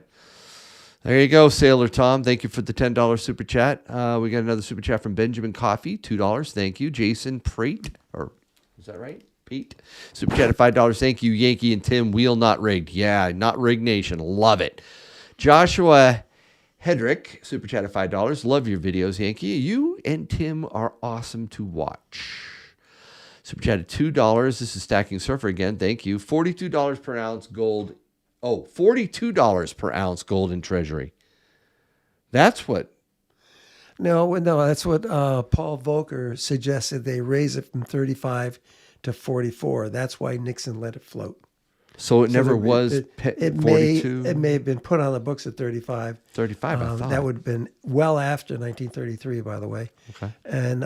There you go, Sailor Tom. Thank you for the $10 Super Chat. We got another Super Chat from Benjamin Coffee, $2. Thank you. Jason Prate, or is that right? Pete. Super Chat at $5. Thank you, Yankee and Tim. Wheel not rigged. Yeah, not rigged nation. Love it. Joshua Hedrick, Super Chat at $5. Love your videos, Yankee. You and Tim are awesome to watch. Super Chat at $2. This is Stacking Surfer again. Thank you. $42 per ounce gold. Oh, $42 per ounce gold in treasury. That's what. No, that's what Paul Volcker suggested. They raise it from 35 to 44. That's why Nixon let it float. So it never was it 42? It may have been put on the books at 35. 35, I thought. That would have been well after 1933, by the way. Okay. And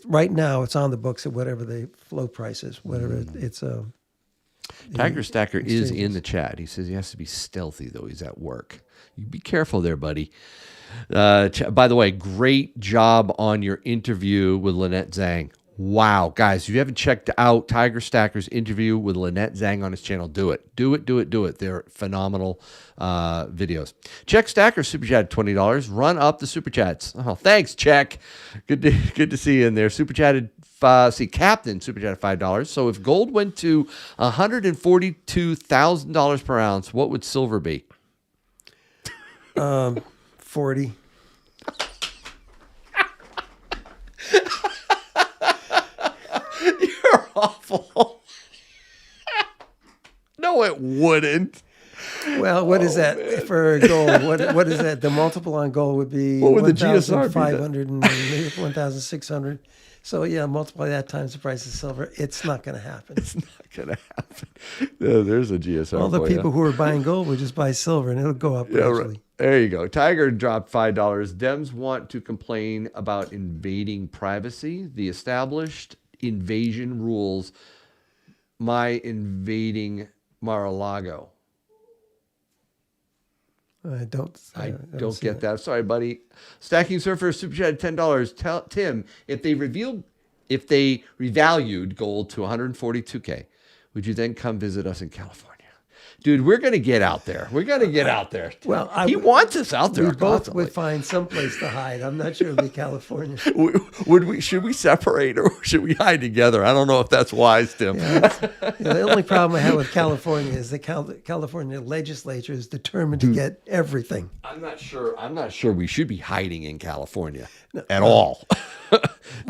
right now it's on the books at whatever the float price is, whatever it's Tiger Stacker is in the chat. He says he has to be stealthy, though. He's at work. You be careful there, buddy. By the way, great job on your interview with Lynette Zhang. Wow, guys, if you haven't checked out Tiger Stacker's interview with Lynette Zhang on his channel, do it. Do it. They're phenomenal videos. Check Stacker Super Chat $20. Run up the Super Chats. Oh, thanks, Check. Good to see you in there. Super Chatted. Captain Super Chat $5. So if gold went to $142,000 per ounce, what would silver be? 40. You're awful. No, it wouldn't. Well, what is that for gold? What is that? The multiple on gold would be what would the GSR be? 1,500 and maybe 1,600. So yeah, multiply that times the price of silver. It's not going to happen. It's not going to happen. Yeah, there's a GSR. All the people who are buying gold would just buy silver, and it'll go up gradually. Right. There you go. Tiger dropped $5. Dems want to complain about invading privacy. The established invasion rules. My invading Mar-a-Lago. I don't get that. Sorry, buddy. Stacking Surfer Super Chat $10. Tell Tim, if they revalued gold to $142K, would you then come visit us in California? Dude, we're going to get out there. We're going to get out there. Well, he wants us out there. We both would find some place to hide. I'm not sure it'd be California. Should we separate or should we hide together? I don't know if that's wise, Tim. The only problem I have with California is the California legislature is determined to get everything. I'm not sure we should be hiding in California at all.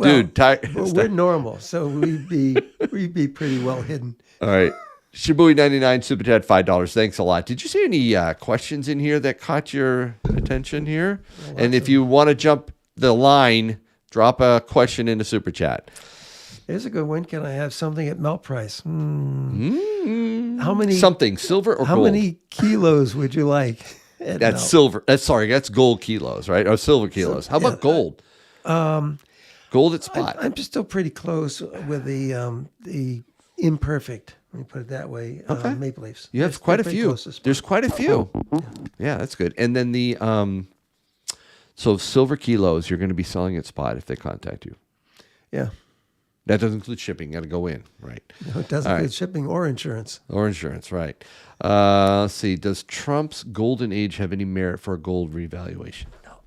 Dude, we're normal, so we'd be pretty well hidden. All right. Shibui99 Super Chat $5. Thanks a lot. Did you see any questions in here that caught your attention here? And if you want to jump the line, drop a question in the Super Chat. Here's a good one. Can I have something at melt price? How many Something silver or How gold? many kilos would you like at That's melt? silver. That's gold kilos, right? Or silver kilos. How about gold? Gold at spot. I'm just still pretty close with the imperfect. Let me put it that way. Maple leaves. You have They're quite a pretty few. close to spot. There's quite a few. Yeah, that's good. And then the so silver kilos, you're going to be selling at spot if they contact you. Yeah. That doesn't include shipping. Got to go in, right? No, it doesn't include shipping or insurance. Or insurance, right? Let's see. Does Trump's golden age have any merit for a gold revaluation? No.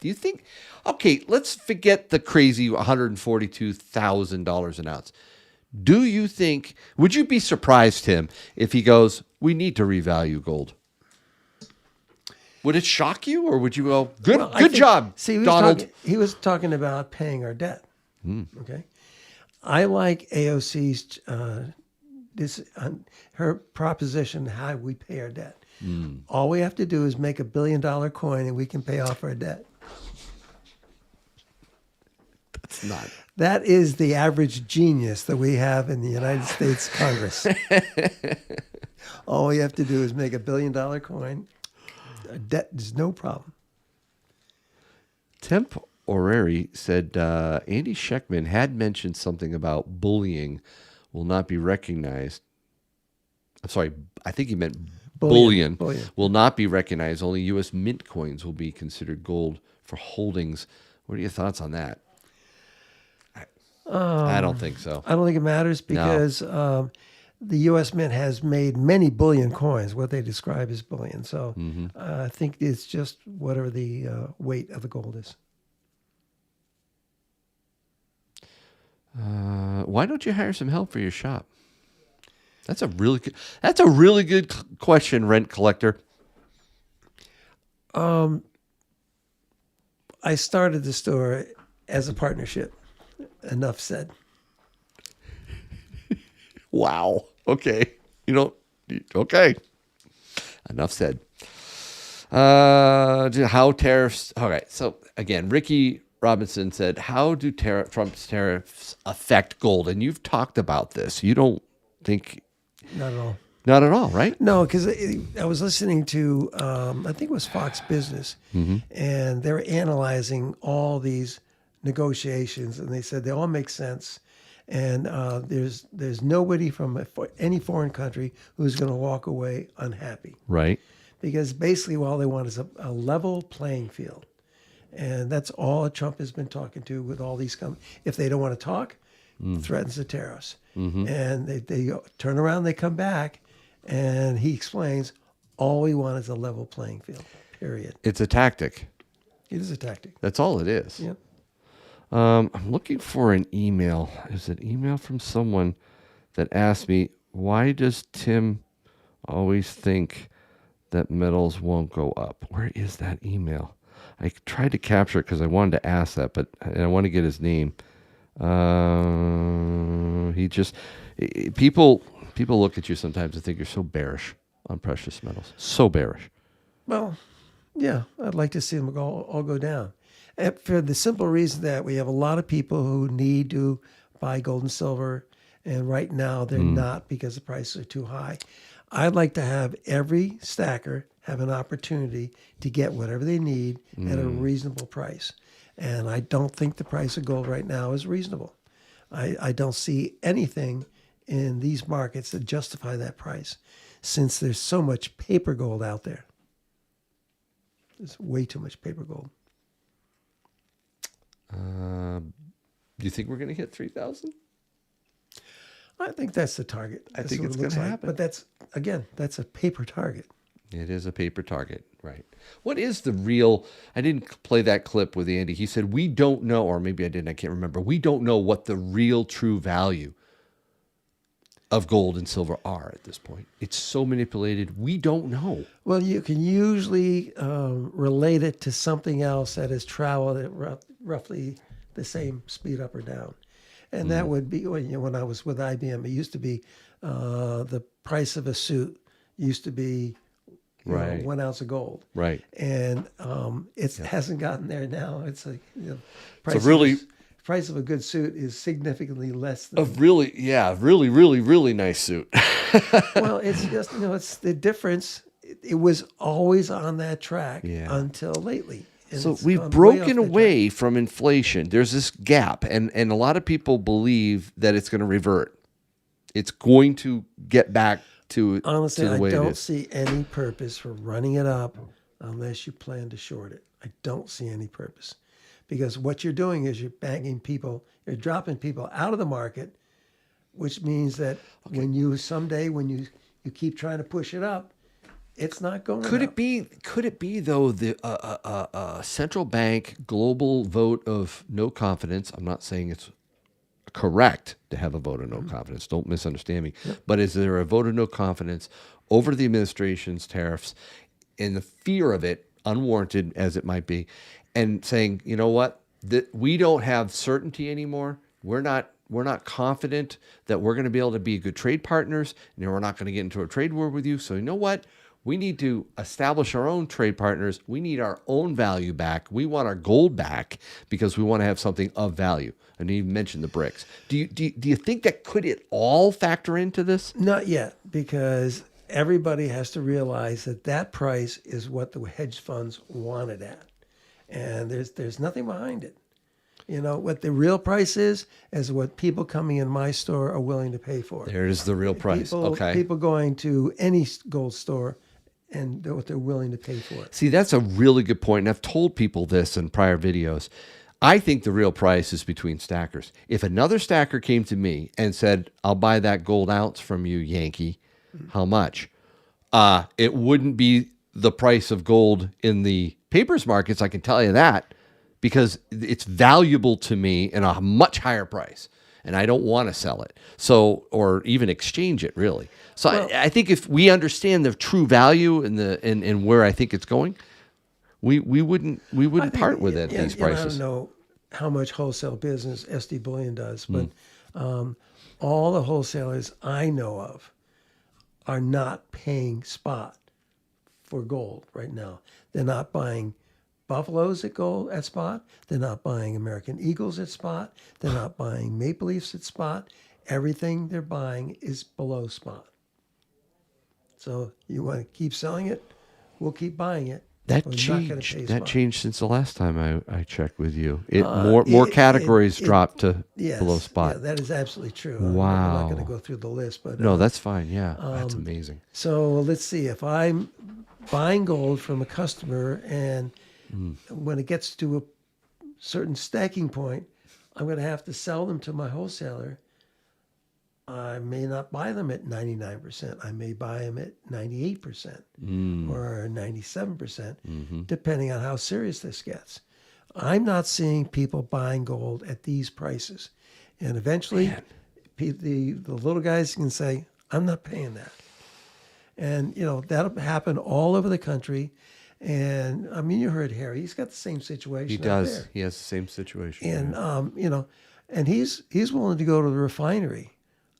Do you think? Okay, let's forget the crazy $142,000 an ounce. Do you think? Would you be surprised, Tim, if he goes, "We need to revalue gold"? Would it shock you, or would you go, "Good, Well, I good think- job, See, Donald"? he was talking about paying our debt. Okay. I like AOC's her proposition how we pay our debt. All we have to do is make $1 billion coin and we can pay off our debt. That's not. That is the average genius that we have in the United States Congress. All we have to do is make $1 billion coin. Our debt is no problem. Temp Oreri said Andy Scheckman had mentioned something about bullying will not be recognized. I'm sorry, I think he meant bullion. Will not be recognized. Only U.S. mint coins will be considered gold for holdings. What are your thoughts on that? I don't think so. I don't think it matters because the U.S. Mint has made many bullion coins, what they describe as bullion. So I think it's just whatever the weight of the gold is. Why don't you hire some help for your shop? That's a really good question, rent collector. I started the store as a partnership. Enough said. Wow. Okay. Okay. Enough said. How tariffs. All right. So again, Ricky Robinson said, how do Trump's tariffs affect gold? And you've talked about this. You don't think. Not at all. Not at all, right? No, because I was listening to, I think it was Fox Business, and they were analyzing all these negotiations, and they said they all make sense. And there's nobody from any foreign country who's going to walk away unhappy. Right. Because basically all they want is a level playing field. And that's all Trump has been talking to with all these companies. If they don't want to talk, threatens the tariffs. And they turn around, they come back, and he explains, all we want is a level playing field, period. It's a tactic. It is a tactic. That's all it is. Yep. I'm looking for an email. Is it email from someone that asked me, why does Tim always think that metals won't go up? Where is that email? I tried to capture it because I wanted to ask that, but I want to get his name. People look at you sometimes and think you're so bearish on precious metals. So bearish. Well, yeah, I'd like to see them all go down. And for the simple reason that we have a lot of people who need to buy gold and silver, and right now they're not because the prices are too high. I'd like to have every stacker have an opportunity to get whatever they need at a reasonable price. And I don't think the price of gold right now is reasonable. I don't see anything in these markets that justify that price, since there's so much paper gold out there. There's way too much paper gold. Do you think we're going to hit 3,000? I think that's the target. I think what it's it looks gonna like. happen. But that's a paper target. It is a paper target, right? What is the real? I didn't play that clip with Andy. He said, we don't know, or maybe I didn't, I can't remember. We don't know what the real true value of gold and silver are at this point. It's so manipulated. We don't know. Well, you can usually relate it to something else that has traveled at roughly the same speed up or down. And that would be, when I was with IBM, it used to be the price of a suit used to be Right. 1 ounce of gold. Right. And it hasn't gotten there now. It's like, So really, price of a good suit is significantly less than. Of really, yeah, really, really, really nice suit. Well, it's just, it's the difference. It was always on that track until lately. And So it's we've gone way broken off that away from inflation. There's this gap, and a lot of people believe that it's going to revert. It's going to get back to, Honestly, to the I way it don't is. see any purpose for running it up unless you plan to short it. I don't see any purpose. Because what you're doing is you're banging people, you're dropping people out of the market, which means that when you keep trying to push it up, it's not going Could up. it be though the central bank global vote of no confidence? I'm not saying it's correct to have a vote of no confidence. Don't misunderstand me. But is there a vote of no confidence over the administration's tariffs and the fear of it, unwarranted as it might be, and saying, you know what, that we don't have certainty anymore. We're not confident that we're going to be able to be good trade partners, and we're not going to get into a trade war with you. So you know what? We need to establish our own trade partners. We need our own value back. We want our gold back because we want to have something of value. And you mentioned the BRICS. Do you think that could it all factor into this? Not yet, because everybody has to realize that price is what the hedge funds want it at. And there's nothing behind it. What the real price is what people coming in my store are willing to pay for. There's the real price. People going to any gold store and what they're willing to pay for it. See, that's a really good point. And I've told people this in prior videos. I think the real price is between stackers. If another stacker came to me and said, I'll buy that gold ounce from you, Yankee, how much? It wouldn't be the price of gold in the papers markets, I can tell you that, because it's valuable to me in a much higher price. And I don't want to sell it. So, or even exchange it, really. So I think if we understand the true value and where I think it's going, we wouldn't part with it at these prices. I don't know how much wholesale business SD Bullion does, but all the wholesalers I know of are not paying spot for gold right now. They're not buying Buffaloes at spot. They're not buying American Eagles at spot. They're not buying Maple Leafs at spot. Everything they're buying is below spot. So you want to keep selling it? We'll keep buying it. That changed. That changed since the last time I checked with you. More categories dropped to below spot. Yeah, that is absolutely true. Wow. I'm not going to go through the list, but no, that's fine. Yeah, that's amazing. So let's see. If I'm buying gold from a customer and when it gets to a certain stacking point, I'm going to have to sell them to my wholesaler. I may not buy them at 99%. I may buy them at 98% or 97%, depending on how serious this gets. I'm not seeing people buying gold at these prices. And eventually, the little guys can say, I'm not paying that. And, that'll happen all over the country. And, I mean, you heard Harry. He's got the same situation. He does. There. He has the same situation. And, and he's willing to go to the refinery.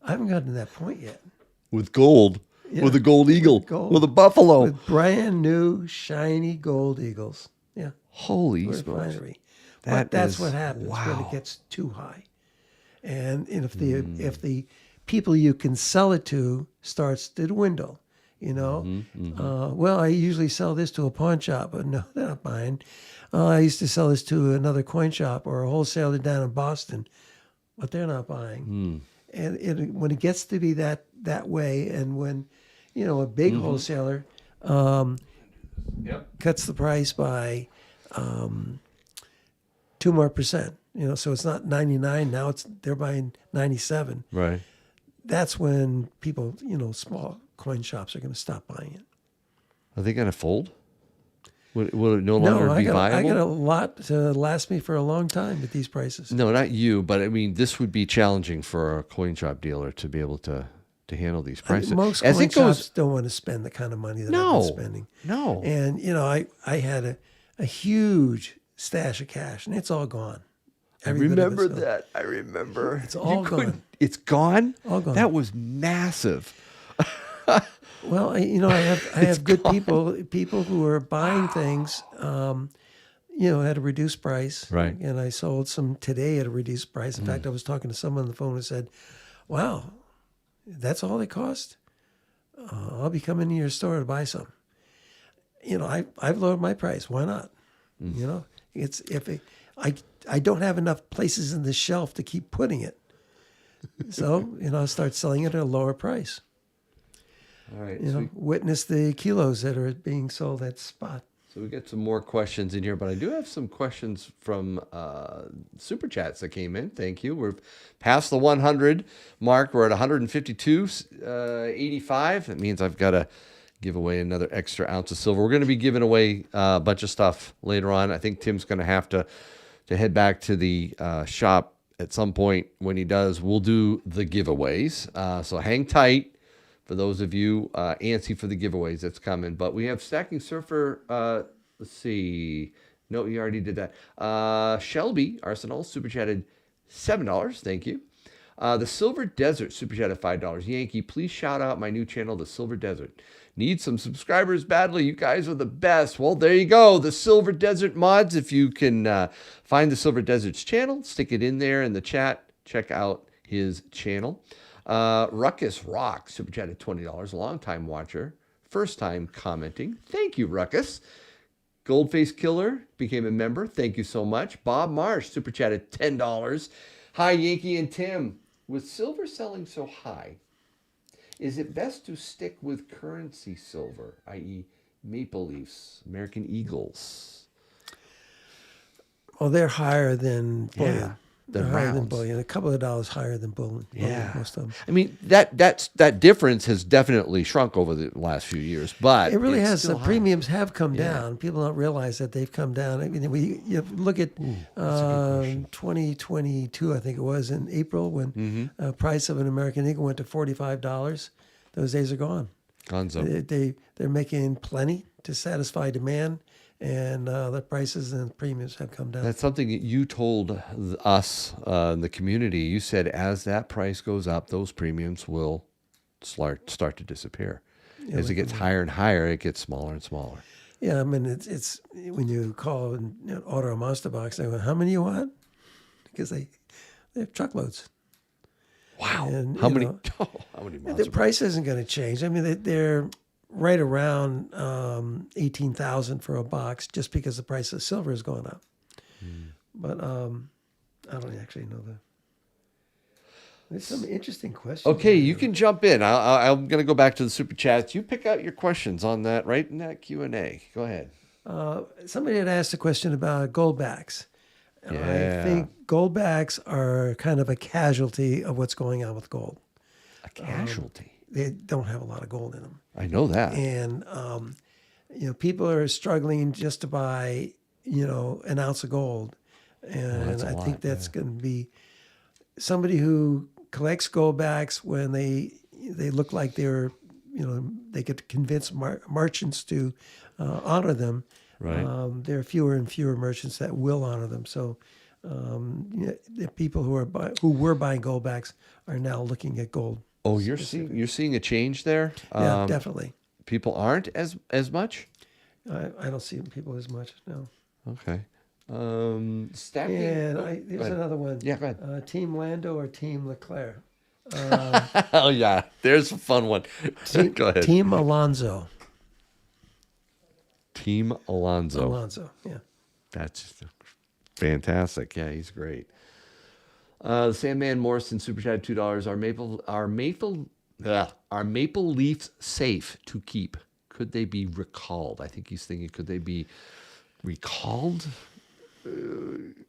I haven't gotten to that point yet. With gold. Yeah. With a gold eagle. With a buffalo. With brand new, shiny gold eagles. Yeah. Holy smokes. That's what happens when it gets too high. And if the people you can sell it to starts to dwindle, well, I usually sell this to a pawn shop, but no, they're not buying. I used to sell this to another coin shop or a wholesaler down in Boston, but they're not buying. And when it gets to be that way, and when, a big wholesaler cuts the price by 2% more, so it's not 99 now; they're buying 97. Right. That's when people, small coin shops are going to stop buying it. Are they going to fold? Will it no longer be viable? I got a lot to last me for a long time at these prices. No, not you, but I mean, this would be challenging for a coin shop dealer to be able to handle these prices. Most coin shops don't want to spend the kind of money that I've been spending. No. And, I had a huge stash of cash, and it's all gone. I remember that. I remember. It's all gone. It's gone? All gone. That was massive. Well, I have good people who are buying things, at a reduced price. Right. And I sold some today at a reduced price. In fact, I was talking to someone on the phone who said, "Wow, that's all they cost? I'll be coming to your store to buy some." I've lowered my price. Why not? It's I don't have enough places in the shelf to keep putting it. So, I'll start selling it at a lower price. All right. Witness the kilos that are being sold at spot. So we get some more questions in here, but I do have some questions from super chats that came in. Thank you. We're past the 100 mark. We're at 152.85. That means I've got to give away another extra ounce of silver. We're going to be giving away a bunch of stuff later on. I think Tim's going to have to head back to the shop at some point. When he does, we'll do the giveaways. So hang tight. For those of you antsy for the giveaways that's coming. But we have Stacking Surfer, let's see. No, you already did that. Shelby Arsenal super chatted $7. Thank you. The Silver Desert super chatted $5. Yankee, please shout out my new channel, The Silver Desert. Need some subscribers badly. You guys are the best. Well, there you go. The Silver Desert mods. If you can find the Silver Desert's channel, stick it in there in the chat. Check out his channel. Ruckus Rock super chatted $20, long-time watcher, first time commenting. Thank you, Ruckus. Goldface Killer became a member. Thank you so much. Bob Marsh super chatted $10. Hi, Yankee and Tim. With silver selling so high, is it best to stick with currency silver, i.e. Maple Leafs, American Eagles? Well, they're higher than bullion. Yeah. They're higher than bullion. A couple of dollars higher than bullion. Yeah, most of them. I mean that difference has definitely shrunk over the last few years, but it really it's has. still The high. premiums have come down. People don't realize that they've come down. I mean, you look at 2022, I think it was in April when price of an American Eagle went to $45. Those days are gone. Gonzo. They're making plenty to satisfy demand. And the prices and premiums have come down. That's something that you told us in the community. You said as that price goes up, those premiums will start to disappear. As it gets higher and higher, it gets smaller and smaller. Yeah, I mean, it's when you call and order a Monster Box, they go, "How many you want?" Because they have truckloads. Wow. And, How many the months? price isn't going to change. I mean, they're right around $18,000 for a box just because the price of silver is going up. But I don't actually know that. There's some interesting questions. Okay, you can jump in. I'm going to go back to the super chats. You pick out your questions on that right in that Q&A. Go ahead. Somebody had asked a question about goldbacks. Yeah. I think goldbacks are kind of a casualty of what's going on with gold. A casualty. They don't have a lot of gold in them. I know that. And, people are struggling just to buy, an ounce of gold. And I think that's going to be somebody who collects goldbacks when they look like they're, they could convince merchants to honor them. Right. There are fewer and fewer merchants that will honor them. So the people who were buying goldbacks are now looking at gold. Oh, you're seeing a change there? Yeah, definitely. People aren't as much? I don't see people as much, no. Okay. Stacking. And there's another one. Yeah, go ahead. Team Lando or Team Leclerc? Oh, yeah. There's a fun one. Go ahead. Team Alonso. Team Alonso. Alonso, yeah. That's fantastic. Yeah, he's great. Sandman Morrison super chat $2. Are maple leafs safe to keep? Could they be recalled? I think he's thinking, could they be recalled?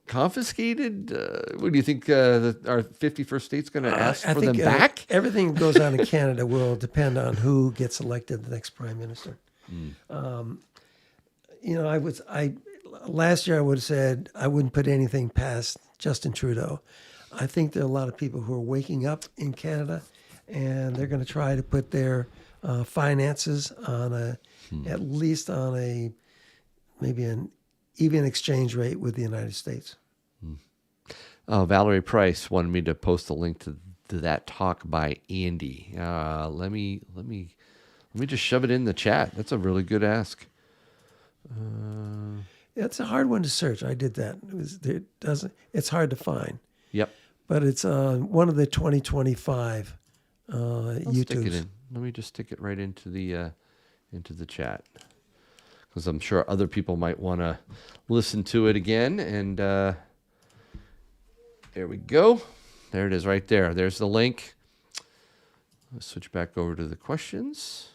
Confiscated? What do you think? Our 51st state's going to ask for them back? Everything that goes on in Canada will depend on who gets elected the next prime minister. Last year I would have said I wouldn't put anything past Justin Trudeau. I think there are a lot of people who are waking up in Canada, and they're going to try to put their finances on at least on maybe an even exchange rate with the United States. Valerie Price wanted me to post a link to that talk by Andy. Let me just shove it in the chat. That's a really good ask. It's a hard one to search. I did that. It's hard to find, Yep. but it's one of the 2025 I'll stick it YouTubes. in. Let me just stick it right into the chat, because I'm sure other people might want to listen to it again. And there we go. There it is right there. There's the link. Let's switch back over to the questions.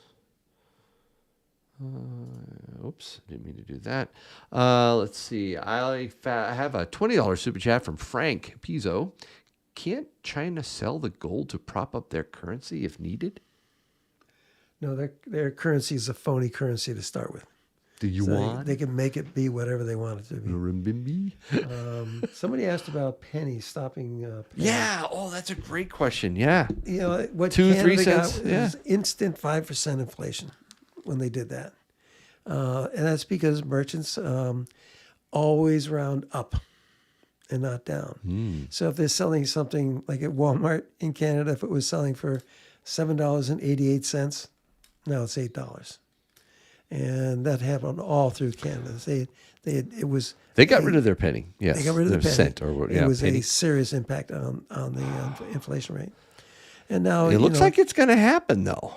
Oops, didn't mean to do that. Let's see. I have a $20 super chat from Frank Pizzo. Can't China sell the gold to prop up their currency if needed? No, their currency is a phony currency to start with. Do you So want they can make it be whatever they want it to be. renminbi? Somebody asked about pennies stopping. Pennies. Yeah. Oh, that's a great question. Yeah. You know what? 2, 3 Canada cents, got yeah. was instant 5% inflation when they did that, and that's because merchants always round up and not down. So if they're selling something like at Walmart in Canada, if it was selling for $7.88, now it's $8. And that happened all through Canada. They got rid of their penny. Yes. They got rid of the their penny. cent or It was penny. a serious impact on the inflation rate. And now It looks like it's going to happen, though.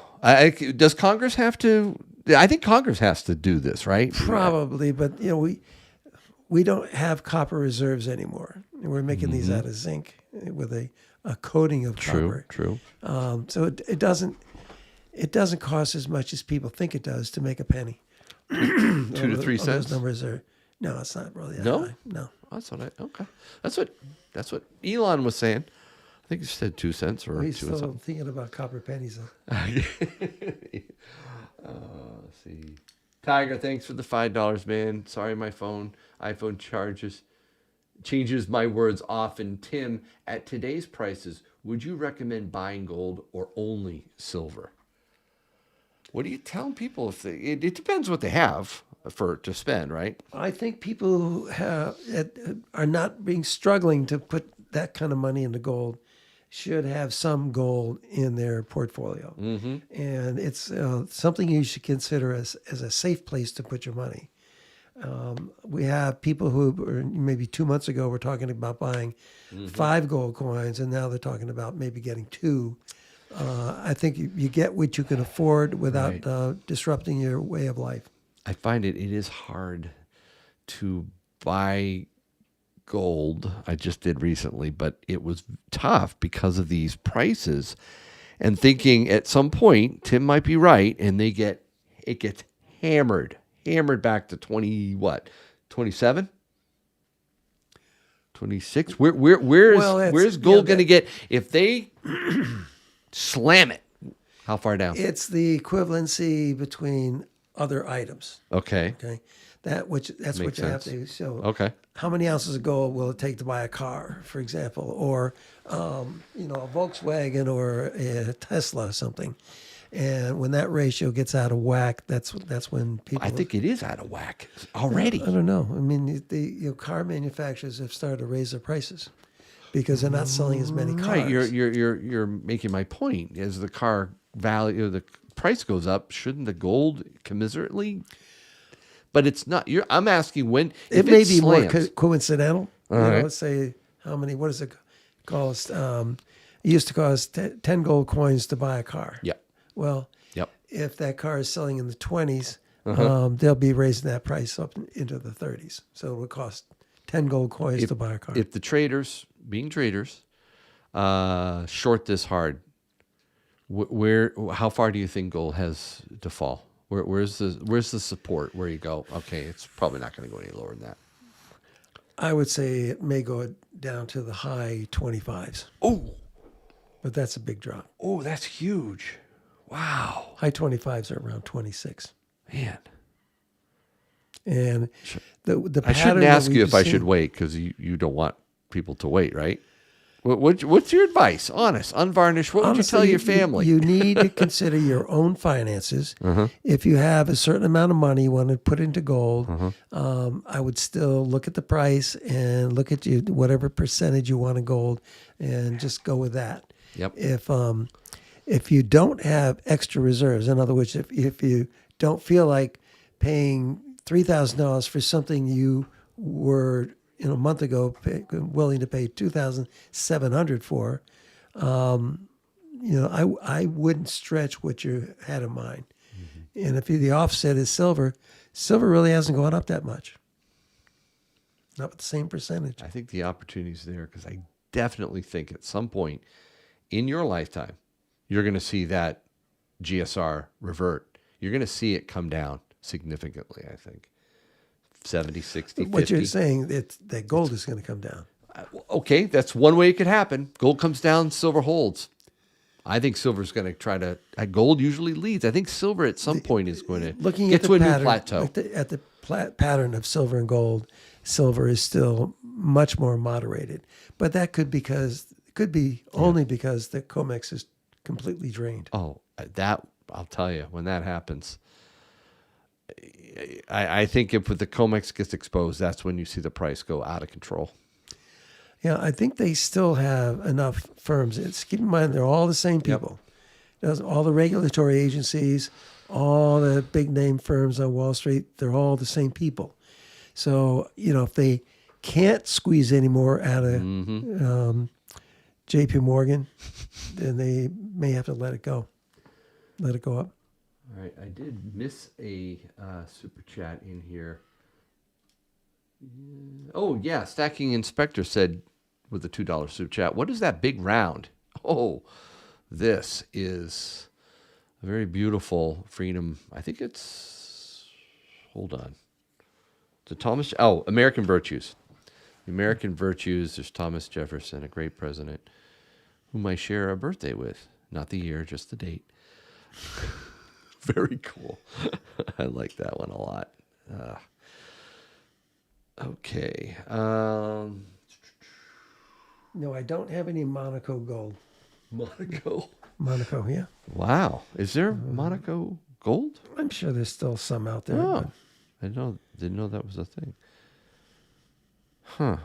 Does Congress have to? I think Congress has to do this, right? probably, but we don't have copper reserves anymore. We're making these out of zinc with a coating of copper. True. So it doesn't cost as much as people think it does to make a penny. 2 to 3 Those cents. numbers are it's not really that No? high. No. Okay. That's what Elon was saying. I think he said 2 cents or He's 2 and still something. thinking about copper pennies. Let's see. Tiger, thanks for the $5, man. Sorry, my iPhone changes my words often. Tim, at today's prices, would you recommend buying gold or only silver? What do you tell people if it depends what they have to spend, right? I think people who are not struggling to put that kind of money into gold should have some gold in their portfolio. Mm-hmm. And it's something you should consider as a safe place to put your money. We have people who maybe 2 months ago were talking about buying 5 gold coins, and now they're talking about maybe getting 2. I think you get what you can afford without disrupting your way of life. I find it is hard to buy gold. I just did recently, but it was tough because of these prices. And thinking at some point, Tim might be right, and it gets hammered back to 27? 26? Where's gold going to get if they slam it? How far down? It's the equivalency between other items. Okay. Okay, that's what Makes you have sense. to show. Okay. How many ounces of gold will it take to buy a car, for example, or a Volkswagen or a Tesla or something? And when that ratio gets out of whack, that's when people. I think it is out of whack already. I don't know. I mean, the car manufacturers have started to raise their prices because they're not selling as many cars. Right, you're making my point. As the car value, the price goes up, shouldn't the gold commiserately? But it's not. I'm asking when It may be more coincidental. right. Let's say how many? What does it cost? It used to cost 10 gold coins to buy a car. Yep. Well, Yep. if that car is selling in the 20s, they'll be raising that price up into the 30s. So it would cost 10 gold coins to buy a car. If the traders, being traders, short this hard, how far do you think gold has to fall? Where's the support? Where you go? Okay, it's probably not going to go any lower than that. I would say it may go down to the high 25s. Oh, But that's a big drop. oh, that's huge. Wow, High 25s are around 26. man. And the I pattern shouldn't that ask you we've if I seen- should wait because you don't want people to wait, right? What's your advice? Honest, unvarnished. What would you tell Honestly, your family? You need to consider your own finances. If you have a certain amount of money you want to put into gold, I would still look at the price and look at whatever percentage you want in gold and just go with that. Yep. If you don't have extra reserves, in other words, if you don't feel like paying $3,000 for something you were a month ago willing to pay $2,700 for, I wouldn't stretch what you had in mind. Mm-hmm. And if the offset is silver really hasn't gone up that much. Not with the same percentage. I think the opportunity is there because I definitely think at some point in your lifetime, you're going to see that GSR revert. You're going to see it come down significantly, I think. 70, 60, 50. What you're saying, that gold is going to come down. Okay, that's one way it could happen. Gold comes down, silver holds. I think silver's going to try to... gold usually leads. I think silver at some point is going to get to a new plateau. At the pattern of silver and gold, silver is still much more moderated. But that could be only because the COMEX is completely drained. Oh, that I'll tell you, when that happens, I think if the COMEX gets exposed, that's when you see the price go out of control. Yeah, I think they still have enough firms. Keep in mind, they're all the same people. Yep. All the regulatory agencies, all the big name firms on Wall Street, they're all the same people. So, if they can't squeeze any more out of JP Morgan, then they may have to let it go. Let it go up. All right, I did miss a super chat in here. Oh, yeah, Stacking Inspector said with the $2 super chat, what is that big round? Oh, this is a very beautiful Freedom. I think it's, hold on. American Virtues. The American Virtues, there's Thomas Jefferson, a great president, whom I share a birthday with. Not the year, just the date. Very cool. I like that one a lot. Okay. No, I don't have any Monaco gold. Monaco, yeah. Wow. Is there Monaco gold? I'm sure there's still some out there. Oh, I didn't know that was a thing. Huh.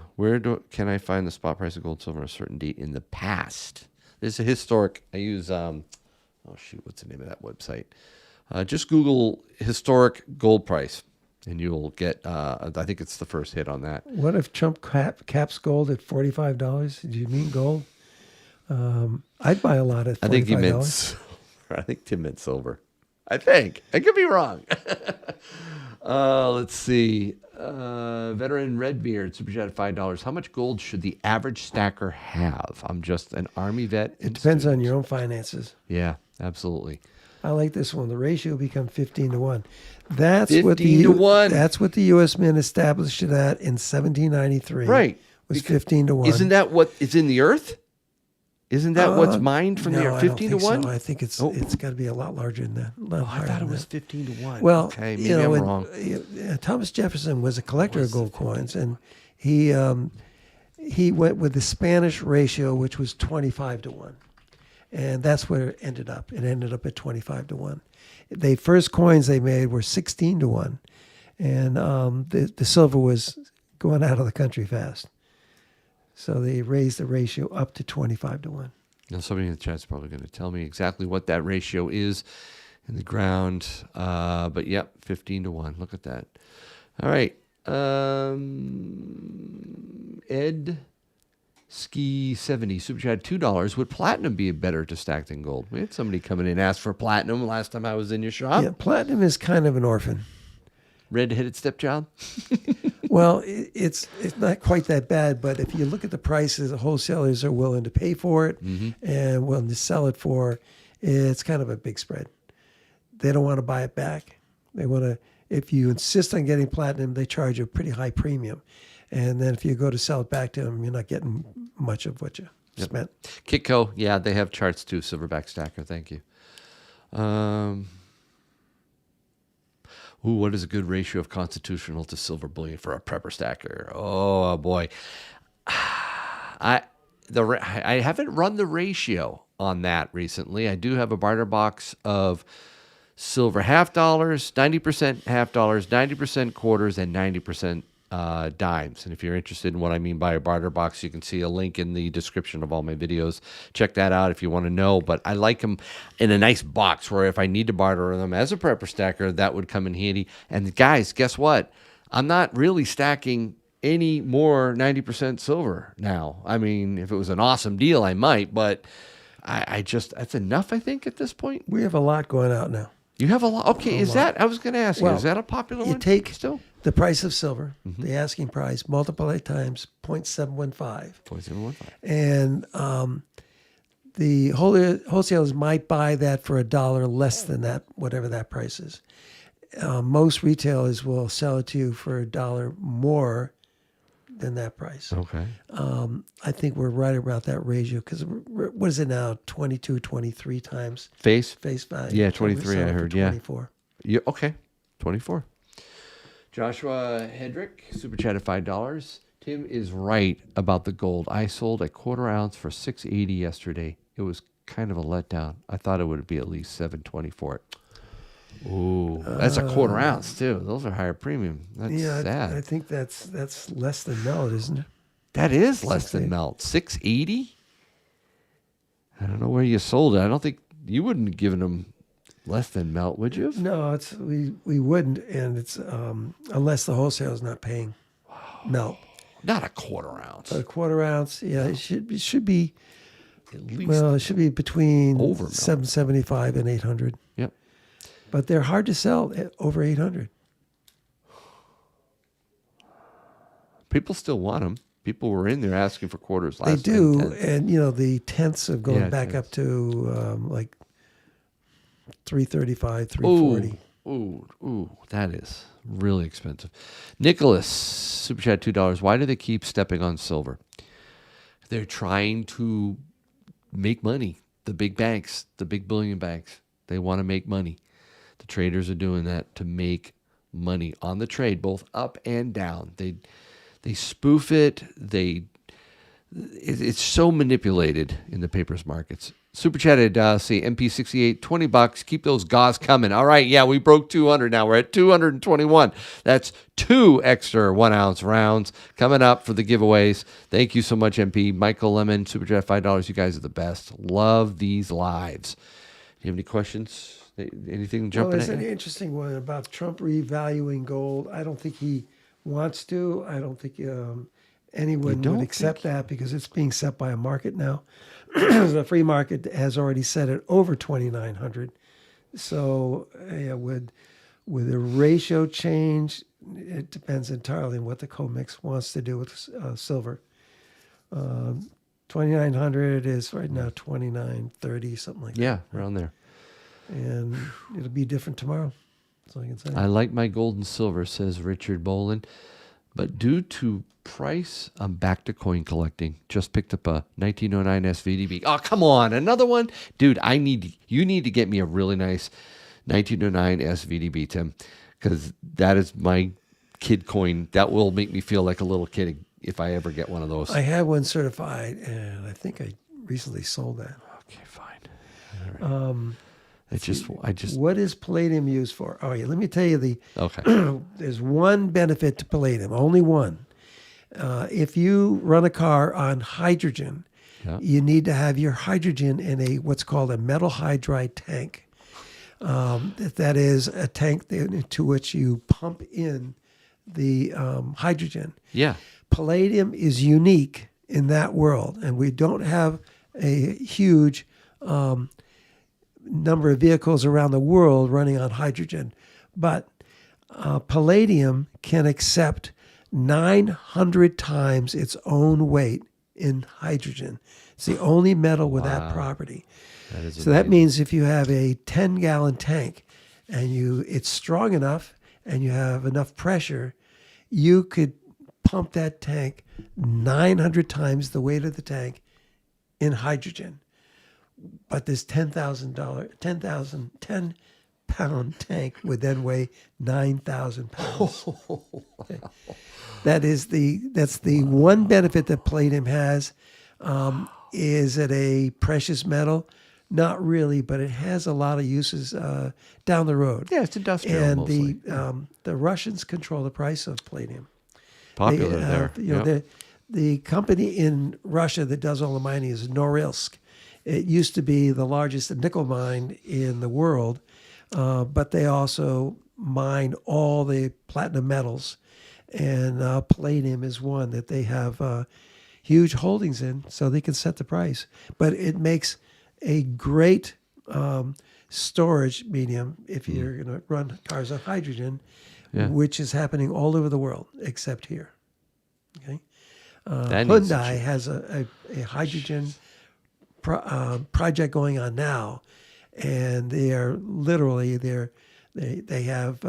Can I find the spot price of gold, silver on a certain date in the past? There's a historic. I use what's the name of that website? Just Google historic gold price, and you'll get. I think it's the first hit on that. What if Trump caps gold at $45? Do you mean gold? I'd buy a lot at $45. I think he meant. I think Tim meant silver. I think I could be wrong. Let's see. Veteran Redbeard, super chat at $5. How much gold should the average stacker have? I'm just an Army vet. It depends on your own finances. Yeah, absolutely. I like this one. The ratio become 15-1. That's 15-1. That's what the U.S. Mint established it at in 1793. Right. Was 15-1. Isn't that what is in the earth? Isn't that what's mined from the earth? 15-1? So. I think it's got to be a lot larger than that. I thought it was 15-1. Well, okay, maybe I'm wrong. Thomas Jefferson was a collector of gold coins, and he went with the Spanish ratio, which was 25-1. And that's where it ended up. It ended up at 25-1. The first coins they made were 16-1. And the silver was going out of the country fast. So they raised the ratio up to 25-1. Now, somebody in the chat is probably going to tell me exactly what that ratio is in the ground. But, yep, 15-1. Look at that. All right. Ed Ski 70 super chat $2. Would platinum be better to stack than gold? We had somebody come in and ask for platinum last time I was in your shop. Yeah, platinum is kind of an orphan. Red-headed stepchild? Well, it's not quite that bad, but if you look at the prices the wholesalers are willing to pay for it and willing to sell it for, it's kind of a big spread. They don't want to buy it back. They want to, if you insist on getting platinum, they charge a pretty high premium. And then if you go to sell it back to them, you're not getting much of what you spent. Kitco, yeah, they have charts too, Silverback Stacker. Thank you. What is a good ratio of constitutional to silver bullion for a prepper stacker? Oh boy, I haven't run the ratio on that recently. I do have a barter box of silver $50, 90% $50, 90% quarters, and 90% dimes. And if you're interested in what I mean by a barter box, you can see a link in the description of all my videos. Check that out if you want to know. But I like them in a nice box where if I need to barter them as a prepper stacker, that would come in handy. And guys, guess what? I'm not really stacking any more 90% silver now. I mean, if it was an awesome deal, I might, but I just, that's enough, I think, at this point. We have a lot going out now. You have a lot. Okay, I was going to ask you, Well, is that a popular one? You take still? the price of silver, Mm-hmm. the asking price, multiply it times 0.715. 0.715. And the wholesalers might buy that for $1 less than that, whatever that price is. Most retailers will sell it to you for $1 more than that price. Okay. I think we're right about that ratio because what is it now? 22, 23 times Face value. Yeah, 23, I heard, yeah. 24. Yeah, okay. 24. Joshua Hedrick, super chat at $5. Tim is right about the gold. I sold a quarter ounce for $6.80 yesterday. It was kind of a letdown. I thought it would be at least $7.20 for it. Ooh, that's a quarter ounce too. Those are higher premium. That's sad. I think that's less than melt, isn't it? That is less than melt. $6.80. I don't know where you sold it. I don't think you wouldn't have given them less than melt, would you? No, we wouldn't, and it's unless the wholesale is not paying melt. Not a quarter ounce. But a quarter ounce, yeah, it should be. At least. Well, it should be between Over melt. 775 and 800. Yep. But they're hard to sell at over 800. People still want them. People were in there asking for quarters last They time, do, tenths. and the tenths of going back tenths. up to like 335, 340. Ooh, that is really expensive. Nicholas, super chat $2. Why do they keep stepping on silver? They're trying to make money. The big banks, the big bullion banks, they want to make money. The traders are doing that to make money on the trade, both up and down. They spoof it. It's so manipulated in the papers markets. Super chatted, say MP68, $20. Keep those gauze coming. All right, yeah, we broke 200 now. We're at 221. That's 2 extra 1 ounce rounds coming up for the giveaways. Thank you so much, MP. Michael Lemon, super chat $5. You guys are the best. Love these lives. Do you have any questions? Anything Well, jumping there's at an you? interesting one about Trump revaluing gold. I don't think he wants to. I don't think anyone don't would accept that because it's being set by a market now. The free market has already set it over 2,900. So would the ratio change? It depends entirely on what the COMEX wants to do with silver. 2,900 is right now 2,930, something like that. Yeah, around there. And it'll be different tomorrow. That's all I can say. I like my gold and silver, says Richard Boland. But due to price, I'm back to coin collecting. Just picked up a 1909 SVDB. Oh, come on. Another one? Dude, you need to get me a really nice 1909 SVDB, Tim, because that is my kid coin. That will make me feel like a little kid if I ever get one of those. I had one certified, and I think I recently sold that. Okay, fine. All right. I just What is palladium used for? Oh, yeah, let me tell you okay. there's one benefit to palladium, only one. If you run a car on hydrogen, Yeah. you need to have your hydrogen in what's called a metal hydride tank. That is a tank to which you pump in the hydrogen. Yeah. Palladium is unique in that world, and we don't have a huge number of vehicles around the world running on hydrogen. But palladium can accept 900 times its own weight in hydrogen. It's the only metal with that property. So that means if you have a 10-gallon tank and it's strong enough and you have enough pressure, you could pump that tank 900 times the weight of the tank in hydrogen. But this 10-pound tank would then weigh 9,000 pounds. Okay. That's the one benefit that palladium has. Is it a precious metal? Not really, but it has a lot of uses down the road. Yeah, it's industrial And mostly. the Russians control the price of palladium. Popular there. You know, the company in Russia that does all the mining is Norilsk. It used to be the largest nickel mine in the world, but they also mine all the platinum metals, and palladium is one that they have huge holdings in, so they can set the price. But it makes a great storage medium if you're going to run cars on hydrogen, which is happening all over the world except here. Okay, Hyundai has a hydrogen project going on now, and they are literally they have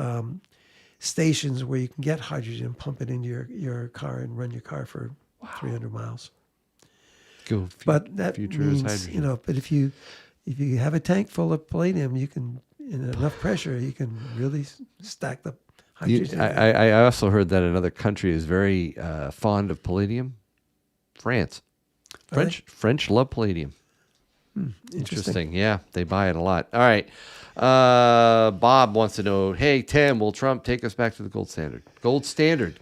stations where you can get hydrogen, pump it into your car, and run your car for 300 miles. But that means, you know, but if you have a tank full of palladium, you can, in enough pressure, you can really stack the hydrogen. I also heard that another country is very fond of palladium. France. French love palladium. Interesting. Yeah, they buy it a lot. All right. Bob wants to know, hey, Tim, will Trump take us back to the gold standard? Gold standard.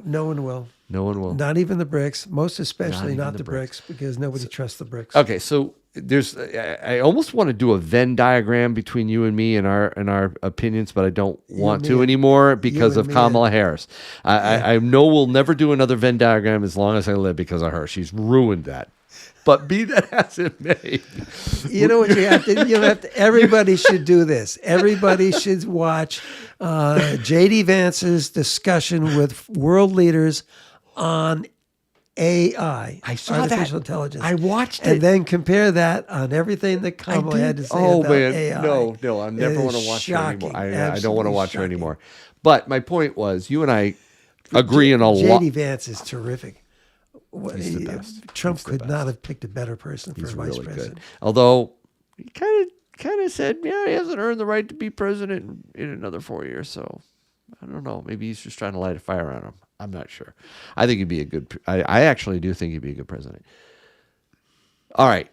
No one will. No one will. Not even the BRICS, most especially not the BRICS, because nobody trusts the BRICS. Okay, so I almost want to do a Venn diagram between you and me and our opinions, but I don't want to anymore because of Kamala Harris. I know we'll never do another Venn diagram as long as I live because of her. She's ruined that. But be that as it may, you know what you have to. Everybody should do this. Everybody should watch J.D. Vance's discussion with world leaders on AI. I saw artificial intelligence. I watched it, and then compare that on everything that Kamala had to say about AI. No, I never want to watch her anymore. I don't want to watch her anymore. But my point was, you and I agree on a lot. J.D. Vance is terrific. He's the best. Trump could not have picked a better person for vice president. Good. Although he kind of said, he hasn't earned the right to be president in another 4 years. So I don't know. Maybe he's just trying to light a fire on him. I'm not sure. I think he'd be a good. I actually do think he'd be a good president. All right.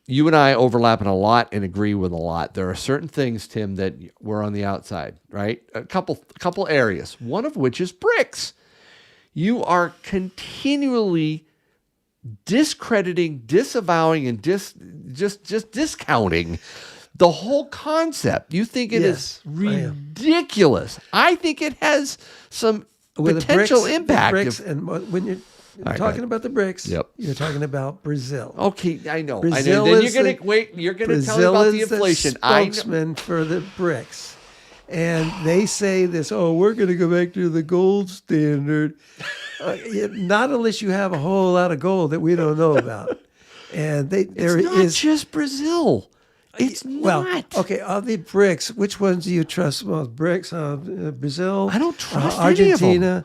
You and I overlap in a lot and agree with a lot. There are certain things, Tim, that we're on the outside, right? A couple areas. One of which is BRICS. You are continually discrediting, disavowing, and just discounting the whole concept. You think it is ridiculous. I think it has some potential impact. And when you're talking about the BRICS, you're talking about Brazil. Okay, I know. Brazil Then you're going to wait. You're going to tell me about the inflation. The spokesman for the BRICS. And they say this, we're going to go back to the gold standard. Not unless you have a whole lot of gold that we don't know about. And there is just Brazil. It's not. Well, okay, of the BRICS, which ones do you trust most? BRICS, Brazil? I don't trust Argentina,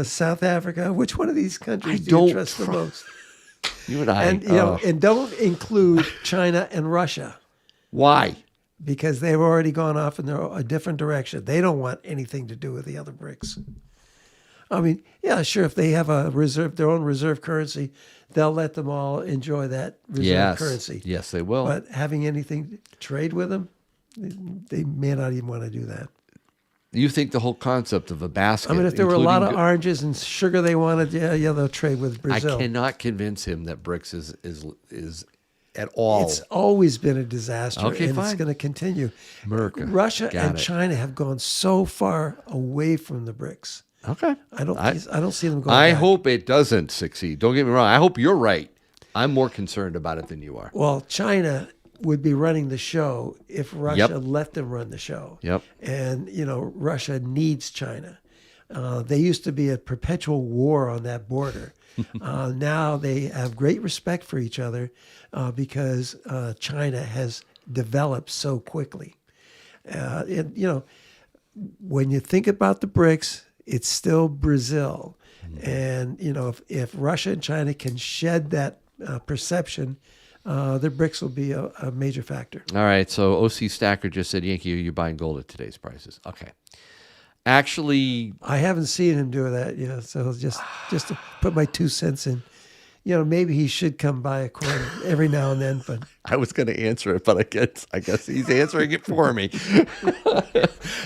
South Africa. Which one of these countries do you trust the most? You and I. And, and don't include China and Russia. Why? Because they've already gone off in a different direction. They don't want anything to do with the other BRICS. I mean, yeah, sure, if they have their own reserve currency, they'll let them all enjoy that reserve currency. Yes, they will. But having anything to trade with them, they may not even want to do that. You think the whole concept of a basket... I mean, if there were a lot of oranges and sugar they wanted, they'll trade with Brazil. I cannot convince him that BRICS is at all. It's always been a disaster, okay, and fine. it's going to continue. America. Russia and China have gone so far away from the BRICS. Okay. I don't see them going I back. hope it doesn't succeed. Don't get me wrong. I hope you're right. I'm more concerned about it than you are. Well, China would be running the show if Russia let them run the show. Yep. And, Russia needs China. They used to be a perpetual war on that border. Now they have great respect for each other because China has developed so quickly. When you think about the BRICS, it's still Brazil. And, if Russia and China can shed that perception, the BRICS will be a major factor. All right. So OC Stacker just said, Yankee, you're buying gold at today's prices. Okay. Actually, I haven't seen him do that, so just to put my 2 cents in. maybe he should come buy a coin every now and then. But I was going to answer it, but I guess he's answering it for me.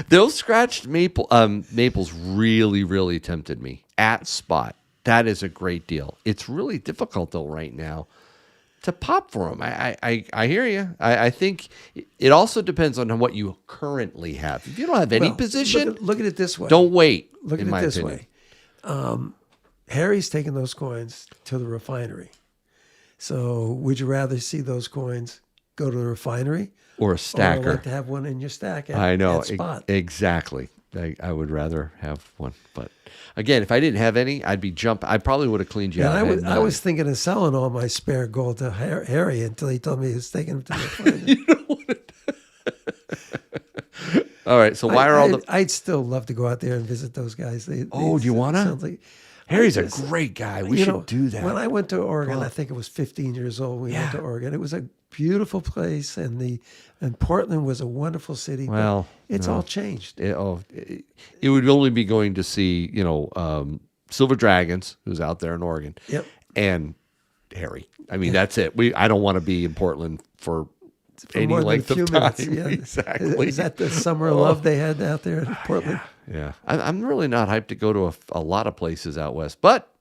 Those scratched maples really, really tempted me at spot. That is a great deal. It's really difficult though right now to pop for them. I hear you. I think it also depends on what you currently have. If you don't have any position, look at it this way. don't wait. Look at in it my this opinion. way. Harry's taking those coins to the refinery. So would you rather see those coins go to the refinery Or a or stacker. like to have one in your stack I know at spot? exactly. I would rather have one, but again, if I didn't have any, I'd be I probably would have cleaned you And out. I was thinking of selling all my spare gold to Harry until he told me he was taking them to the refinery. All right. So why are all the? I'd still love to go out there and visit those guys. Do you wanna? Sounds like Harry's a great guy. We should do that. When I went to Oregon, I think it was 15 years old. We went to Oregon. It was a beautiful place, and Portland was a wonderful city. but Well, it's all changed. It would only be going to see Silver Dragons, who's out there in Oregon. Yep. And Harry. I mean, that's it. I don't want to be in Portland for any more than a length few of time. minutes, yeah. Exactly. Is that the summer of love they had out there in Portland? Yeah, I'm really not hyped to go to a lot of places out west. But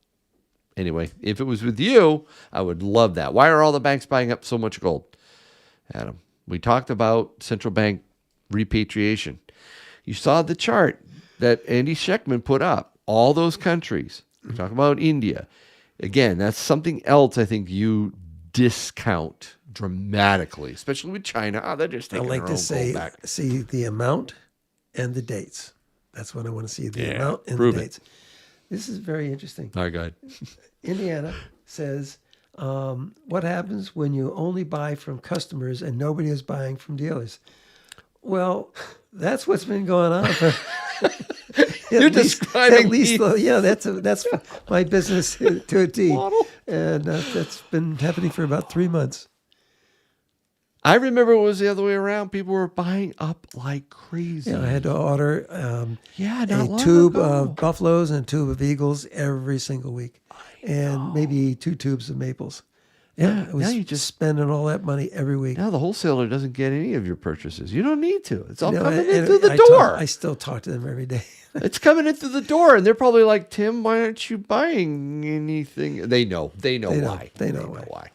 anyway, if it was with you, I would love that. Why are all the banks buying up so much gold? Adam, we talked about central bank repatriation. You saw the chart that Andy Scheckman put up. All those countries. We talk about India. Again, that's something else I think you discount dramatically, especially with China. Oh, they're just I taking like their to own gold back. see the amount and the dates. That's what I want to see, the amount and prove the it. dates. This is very interesting. All right, go ahead. Indiana says, what happens when you only buy from customers and nobody is buying from dealers? Well, that's what's been going on. You're describing at least, me. yeah. That's my business to a T, Model. and that's been happening for about 3 months. I remember it was the other way around. People were buying up like crazy. Yeah, I had to order not a long tube ago. of buffaloes and a tube of eagles every single week, and maybe 2 tubes of maples. Yeah, I was now you just- spending all that money every week. Now the wholesaler doesn't get any of your purchases. You don't need to. It's all You know, coming in and through the I door. I still talk to them every day. It's coming in through the door, and they're probably like, "Tim, why aren't you buying anything?" They know. They know why. They know why.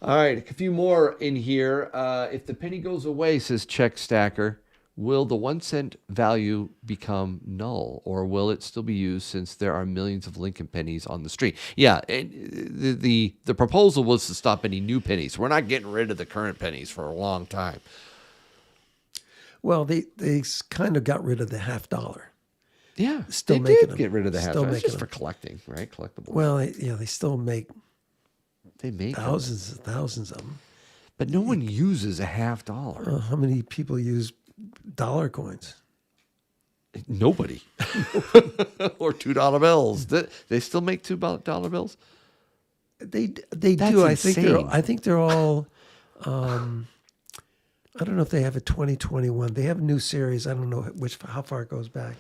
All right, a few more in here. If the penny goes away, says Check Stacker, will the 1 cent value become null, or will it still be used since there are millions of Lincoln pennies on the street? Yeah, the proposal was to stop any new pennies. We're not getting rid of the current pennies for a long time. Well, they kind of got rid of the $50. Yeah, Still they making did them. get rid of the half. Still It's making just for them. collecting, right? Collectibles. Well, they still make they make them, thousands and thousands of them. but no one uses a $50. How many people use dollar coins? Nobody. Or $2 bills. They still make $2 bills. They That's do. insane. I think they're all. I don't know if they have a 2021. They have a new series. I don't know how far it goes back.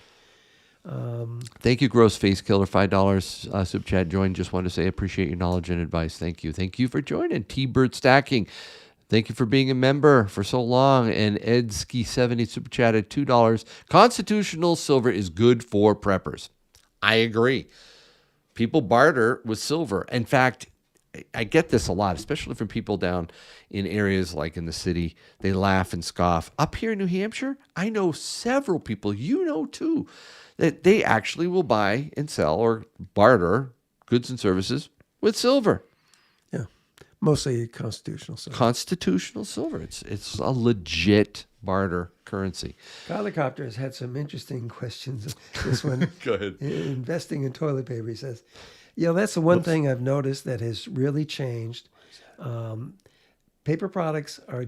Thank you, Gross Face Killer. $5 super chat join. Just wanted to say appreciate your knowledge and advice. Thank you. Thank you for joining. T-Bird Stacking. Thank you for being a member for so long. And Ed Ski 70 super chat at $2. Constitutional silver is good for preppers. I agree. People barter with silver. In fact, I get this a lot, especially from people down in areas like in the city. They laugh and scoff. Up here in New Hampshire, I know several people, you know too, that they actually will buy and sell or barter goods and services with silver. Yeah, mostly constitutional. So. Constitutional silver. It's a legit barter currency. Helicopter has had some interesting questions. This one, Go ahead. Investing in toilet paper, he says. Yeah, that's the one thing I've noticed that has really changed. Paper products are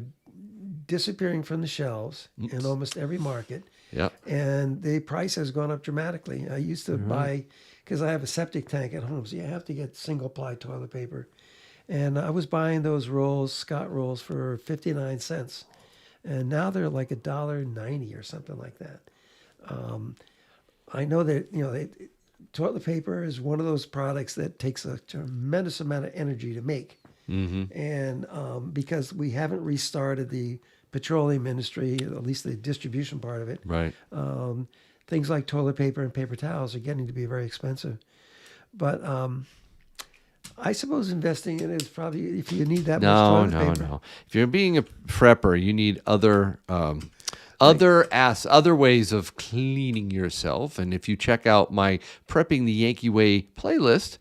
disappearing from the shelves in almost every market. Yeah. And the price has gone up dramatically. I used to buy, because I have a septic tank at home, so you have to get single-ply toilet paper. And I was buying those rolls, Scott rolls, for 59 cents. And now they're like $1.90 or something like that. I know that, toilet paper is one of those products that takes a tremendous amount of energy to make. And because we haven't restarted the petroleum industry, at least the distribution part of it, Right. things like toilet paper and paper towels are getting to be very expensive. But I suppose investing in it is probably, if you need that much toilet paper. No. If you're being a prepper, you need other ways of cleaning yourself. And if you check out my Prepping the Yankee Way playlist,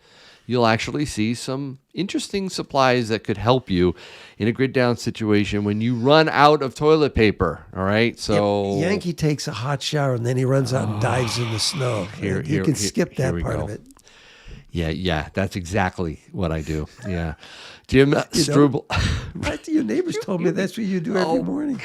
you'll actually see some interesting supplies that could help you in a grid down situation when you run out of toilet paper. All right. So Yankee takes a hot shower and then he runs out and dives in the snow. You can skip that part of it. Yeah, that's exactly what I do. Yeah. Jim Struble. Right, your neighbors told me that's what you do every morning.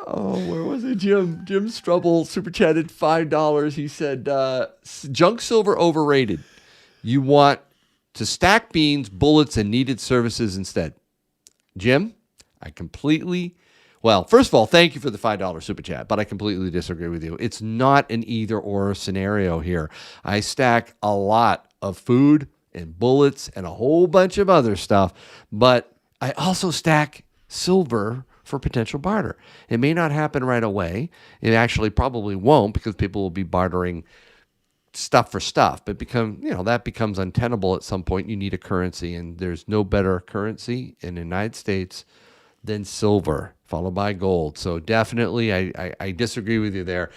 Oh, where was it? Jim Strubble super chatted $5. He said, junk silver overrated. You want to stack beans, bullets, and needed services instead. Jim, first of all, thank you for the $5 super chat, but I completely disagree with you. It's not an either or scenario here. I stack a lot of food and bullets and a whole bunch of other stuff, but I also stack silver for potential barter. It may not happen right away. It actually probably won't, because people will be bartering stuff for stuff, but that becomes untenable at some point. You need a currency, and there's no better currency in the United States than silver, followed by gold. So definitely, I disagree with you there.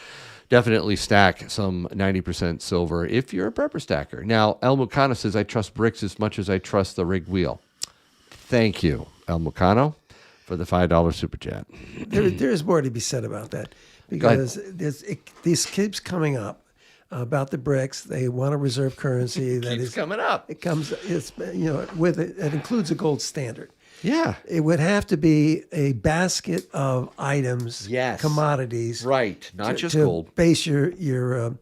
Definitely stack some 90% silver if you're a prepper stacker. Now, El Mucano says, I trust bricks as much as I trust the rigged wheel. Thank you, El Mucano, for the $5 super chat. There is more to be said about that, because this keeps coming up about the bricks. They want to reserve currency. It keeps coming up. It comes. It's with it. It includes a gold standard. Yeah. It would have to be a basket of items, Yes. commodities, Right, not just to gold. base your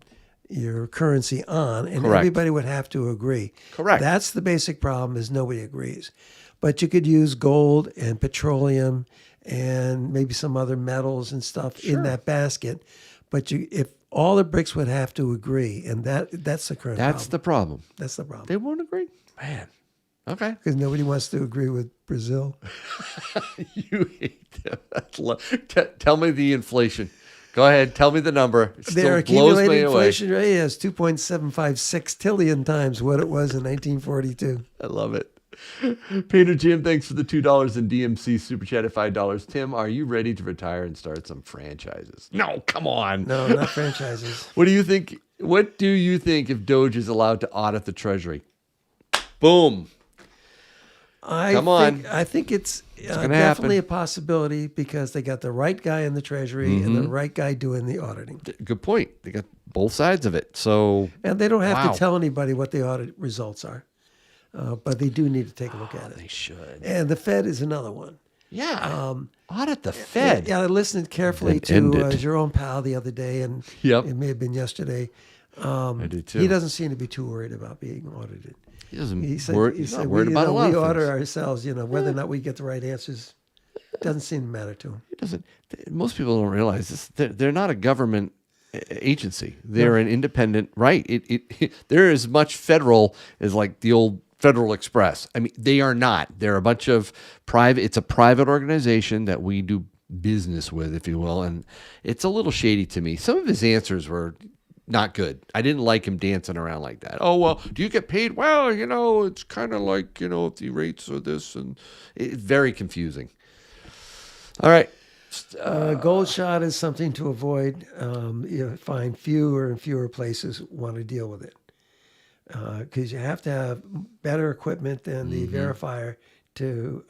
currency on, and Correct. everybody would have to agree. Correct. That's the basic problem, is nobody agrees. But you could use gold and petroleum and maybe some other metals and stuff in that basket. But if all the bricks would have to agree, and that's the current That's problem. the problem. That's the problem. They won't agree? Man. Okay. Because nobody wants to agree with Brazil. You hate them. Tell me the inflation. Go ahead. Tell me the number. It still Their blows me accumulated away. inflation rate is 2.756 trillion times what it was in 1942. I love it. Peter Jim, thanks for the $2 in DMC super chat at $5. Tim, are you ready to retire and start some franchises? No, come on. No, not franchises. What do you think? What do you think if Doge is allowed to audit the Treasury? Boom. I think it's gonna definitely happen. a possibility, because they got the right guy in the Treasury and the right guy doing the auditing. Good point. They got both sides of it. So, And they don't have Wow. to tell anybody what the audit results are. But they do need to take a look at it. they should. And the Fed is another one. Yeah. Audit the Fed. Yeah, I listened carefully Then to end it. Jerome Powell the other day, and Yep. it may have been yesterday. I do too. He doesn't seem to be too worried about being audited. He doesn't He's not worried about a lot we of audit things. ourselves, whether or not we get the right answers. Doesn't seem to matter to him. It doesn't. Most people don't realize this. They're not a government agency. They're an independent. Right. They're as much federal as like the old Federal Express. I mean, they are not. They're a bunch of private. It's a private organization that we do business with, if you will, and it's a little shady to me. Some of his answers were not good. I didn't like him dancing around like that. Oh, well, do you get paid? Well, it's kind of like, if the rates are this, and it's very confusing. All right. Gold shot is something to avoid. You find fewer and fewer places want to deal with it, because you have to have better equipment than the verifier to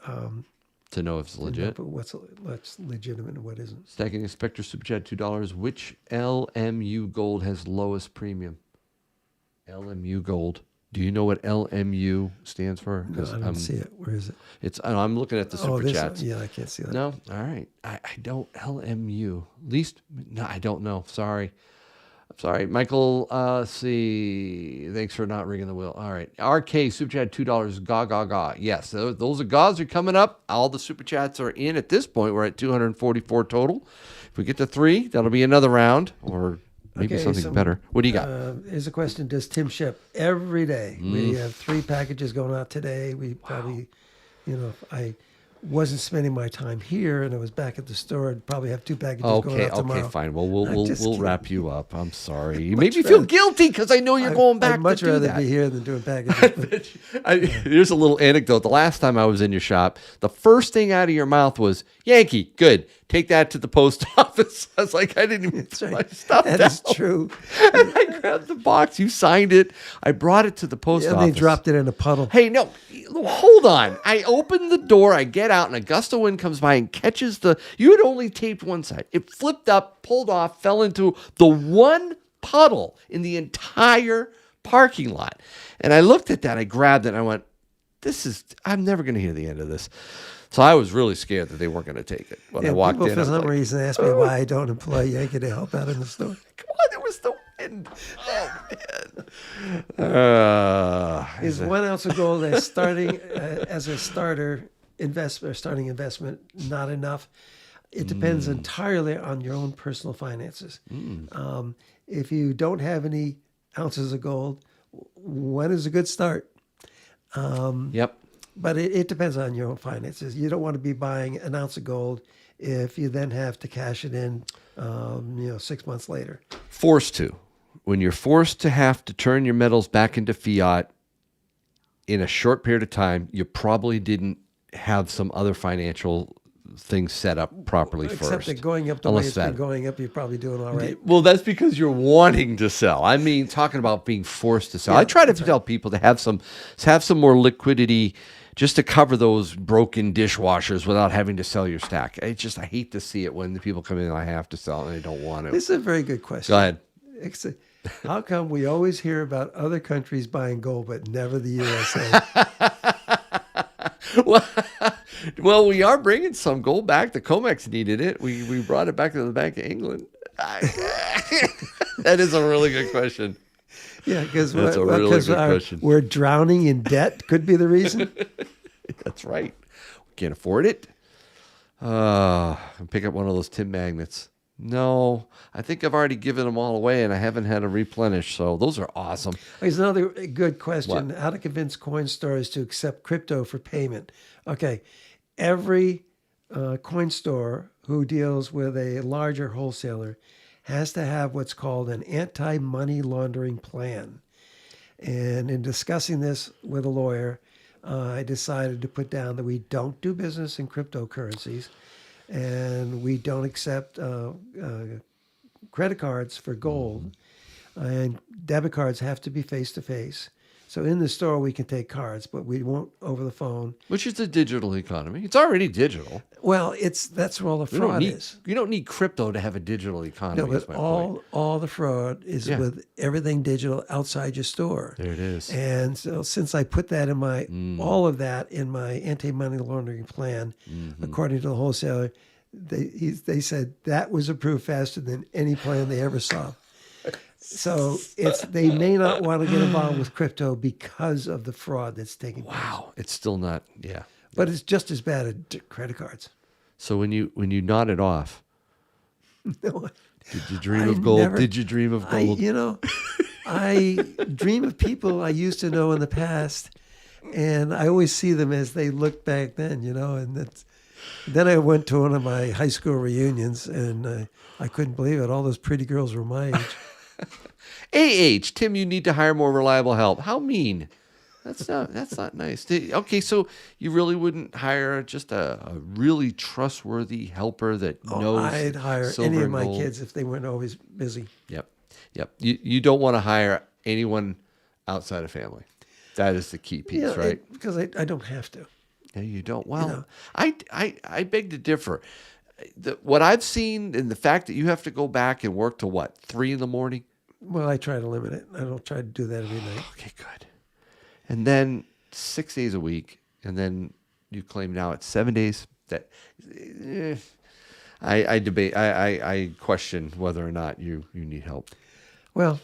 know if it's legit. what's legitimate and what isn't. Stacking Inspector Super Chat $2. Which LMU gold has lowest premium? LMU gold. Do you know what LMU stands for? No, I don't see it. Where is it? I'm looking at the super this chats. Yeah, I can't see that. No, all right. I don't LMU. At least no, I don't know. Sorry. sorry. Michael, let's see. Thanks for not ringing the wheel. All right. RK, Super Chat, $2. Ga, ga, ga. Yes, those are gaws are coming up. All the Super Chats are in at this point. We're at 244 total. If we get to 3, that'll be another round or maybe something better. What do you got? Here's a question. Does Tim ship every day? We have 3 packages going out today. We probably, if I wasn't spending my time here and I was back at the store, I'd probably have 2 packages going out tomorrow. Okay, fine. Well, we'll wrap you up. I'm sorry. You made me feel guilty because I know you're going back I'd much to do rather that. be here than doing packages. Here's a little anecdote. The last time I was in your shop, the first thing out of your mouth was, Yankee, good. Take that to the post office. I was like, I didn't even put my stuff down. That is true. And I grabbed the box. You signed it. I brought it to the post office. And they dropped it in a puddle. Hey, no, hold on. I opened the door. I get out, and a gust of wind comes by and catches you had only taped one side. It flipped up, pulled off, fell into the one puddle in the entire parking lot. And I looked at that. I grabbed it, and I went, I'm never going to hear the end of this. So I was really scared that they weren't going to take it. When I walked people in, for some reason ask me why I don't employ Yankee to help out in the store. Come on, there was the wind. Oh, man. Is 1 ounce of gold as starting as a starting investment not enough? It depends entirely on your own personal finances. If you don't have any ounces of gold, 1 is a good start. Yep. But it depends on your own finances. You don't want to be buying an ounce of gold if you then have to cash it in, 6 months later. Forced to. When you're forced to have to turn your metals back into fiat in a short period of time, you probably didn't have some other financial things set up properly first. Except that going up the way it's been going up, you're probably doing all right. Well, that's because you're wanting to sell. I mean, talking about being forced to sell. Yeah, I try to tell people to have some more liquidity just to cover those broken dishwashers without having to sell your stack. I hate to see it when the people come in and I have to sell and they don't want to. This is a very good question. Go ahead. How come we always hear about other countries buying gold, but never the USA? Well, we are bringing some gold back. The COMEX needed it. We brought it back to the Bank of England. That is a really good question. Yeah, because question. We're drowning in debt could be the reason. That's right. We can't afford it. Pick up one of those tin magnets. No, I think I've already given them all away, and I haven't had to replenish. So those are awesome. Here's another good question: What? How to convince coin stores to accept crypto for payment? Okay, every coin store who deals with a larger wholesaler has to have what's called an anti-money laundering plan. And in discussing this with a lawyer, I decided to put down that we don't do business in cryptocurrencies, and we don't accept credit cards for gold, and debit cards have to be face-to-face. So in the store, we can take cards, but we won't over the phone. Which is the digital economy. It's already digital. Well, that's where all the fraud is. You don't need crypto to have a digital economy. No, but all the fraud is with everything digital outside your store. There it is. And so since I put that in all of that in my anti-money laundering plan, according to the wholesaler, they said that was approved faster than any plan they ever saw. So they may not want to get involved with crypto because of the fraud that's taking place. Wow, it's still not. Yeah, but it's just as bad as credit cards. So when you nod it off, No, did you dream of gold? Did you dream of gold? I dream of people I used to know in the past, and I always see them as they looked back then. And then I went to one of my high school reunions, and I couldn't believe it. All those pretty girls were my age. Tim, you need to hire more reliable help. How mean? That's not nice. Okay, so you really wouldn't hire just a really trustworthy helper that knows. I'd hire any of my kids if they weren't always busy. Yep. You don't want to hire anyone outside of family. That is the key piece, right? Because I don't have to. Yeah, you don't. Well, I beg to differ. What I've seen and the fact that you have to go back and work till 3 a.m? Well, I try to limit it. I don't try to do that every night. Okay, good. And then 6 days a week, and then you claim now it's 7 days. That I debate. I question whether or not you need help. Well,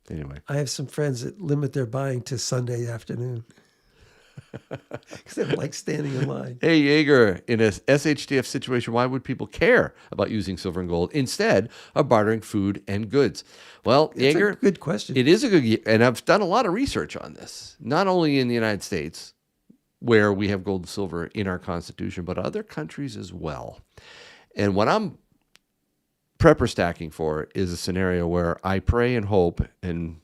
Anyway. I have some friends that limit their buying to Sunday afternoon because they don't like standing in line. Hey, Jaeger, in a SHTF situation, why would people care about using silver and gold instead of bartering food and goods? Well, It's Jaeger, a good question. it is a good, and I've done a lot of research on this, not only in the United States, where we have gold and silver in our Constitution, but other countries as well. And what I'm prepper stacking for is a scenario where I pray and hope and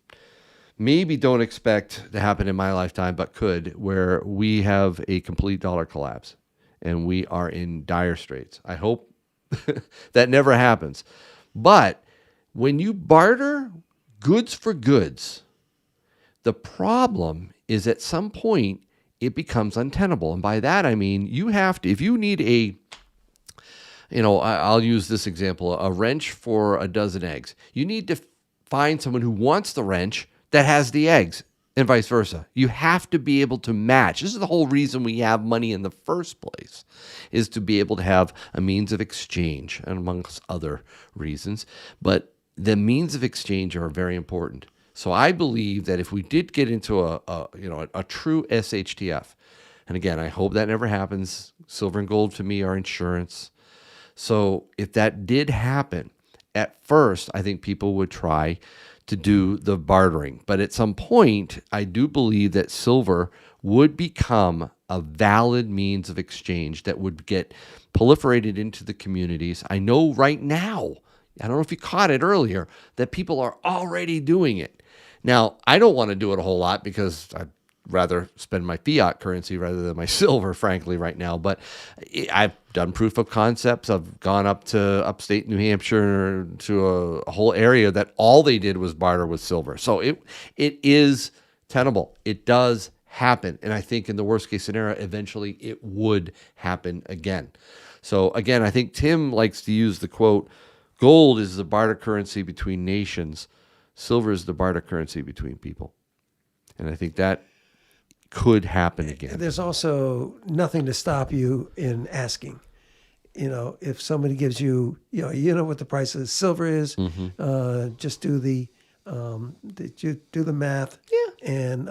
maybe don't expect to happen in my lifetime, but could, where we have a complete dollar collapse and we are in dire straits. I hope that never happens. But when you barter goods for goods, the problem is at some point it becomes untenable. And by that, I mean, you have to, if you need I'll use this example, a wrench for a dozen eggs. You need to find someone who wants the wrench that has the eggs and vice versa. You have to be able to match. This is the whole reason we have money in the first place, is to be able to have a means of exchange, and amongst other reasons. But the means of exchange are very important. So I believe that if we did get into a true SHTF, and again, I hope that never happens. Silver and gold to me are insurance. So if that did happen, at first, I think people would try to do the bartering. But at some point, I do believe that silver would become a valid means of exchange that would get proliferated into the communities. I know right now, I don't know if you caught it earlier, that people are already doing it. Now, I don't want to do it a whole lot because I'd rather spend my fiat currency rather than my silver, frankly, right now. But I've done proof of concepts. I've gone up to upstate New Hampshire to a whole area that all they did was barter with silver. So it is tenable. It does happen. And I think in the worst case scenario, eventually it would happen again. So again, I think Tim likes to use the quote, gold is the barter currency between nations. Silver is the barter currency between people. And I think that could happen again. There's also nothing to stop you in asking. If somebody gives you, what the price of silver is, just do the math. Yeah. And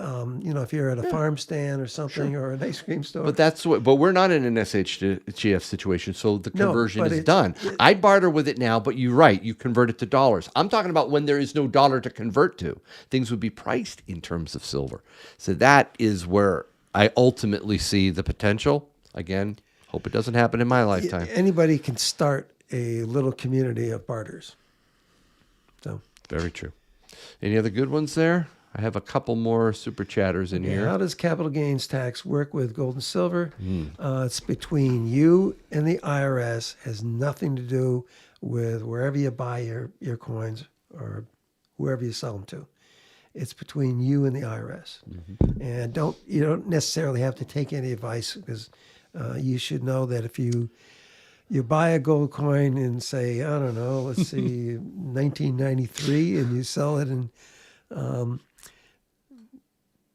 if you're at a farm stand or something, or an ice cream store. But we're not in an SHGF situation, so the conversion is done. I barter with it now, but you're right, you convert it to dollars. I'm talking about when there is no dollar to convert to. Things would be priced in terms of silver. So that is where I ultimately see the potential. Again, hope it doesn't happen in my lifetime. Anybody can start a little community of barters. So very true. Any other good ones there? I have a couple more super chatters in here. How does capital gains tax work with gold and silver? It's between you and the IRS. Has nothing to do with wherever you buy your coins or whoever you sell them to. It's between you and the IRS. And you don't necessarily have to take any advice, because you should know that if you buy a gold coin in, say, I don't know, let's see, 1993, and you sell it in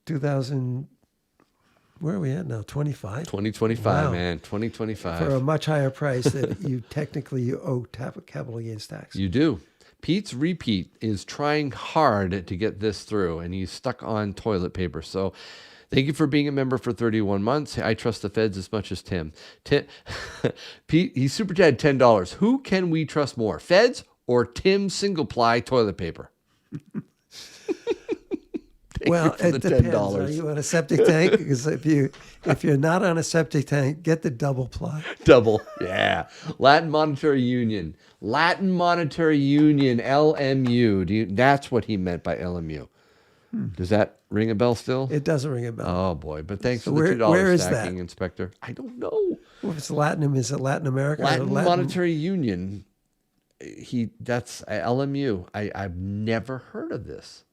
2000, where are we at now? 25? 2025, Wow. man. 2025. For a much higher price that you owe capital gains tax. You do. Pete's Repeat is trying hard to get this through, and he's stuck on toilet paper. So thank you for being a member for 31 months. I trust the feds as much as Tim. Pete, he super chatted $10. Who can we trust more, feds or Tim single ply toilet paper? Well, it depends. Are you on a septic tank? Because if you're not on a septic tank, get the double ply. Double, yeah. Latin Monetary Union, LMU. That's what he meant by LMU. Does that ring a bell still? It doesn't ring a bell. Oh boy! But thanks So for the $2 where is stacking, that? Inspector. I don't know. Well, if it's Latin, is it Latin America? Latin Monetary Union. That's LMU. I've never heard of this.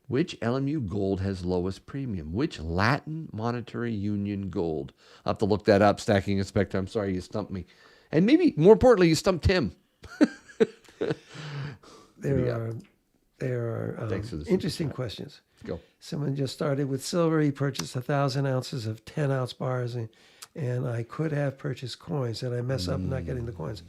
Which LMU gold has lowest premium? Which Latin Monetary Union gold? I'll have to look that up, Stacking Inspector. I'm sorry, you stumped me. And maybe, more importantly, you stumped Tim. There are interesting questions. Go. Someone just started with silver. He purchased 1,000 ounces of 10-ounce bars, and I could have purchased coins. Did I mess up not getting the coins?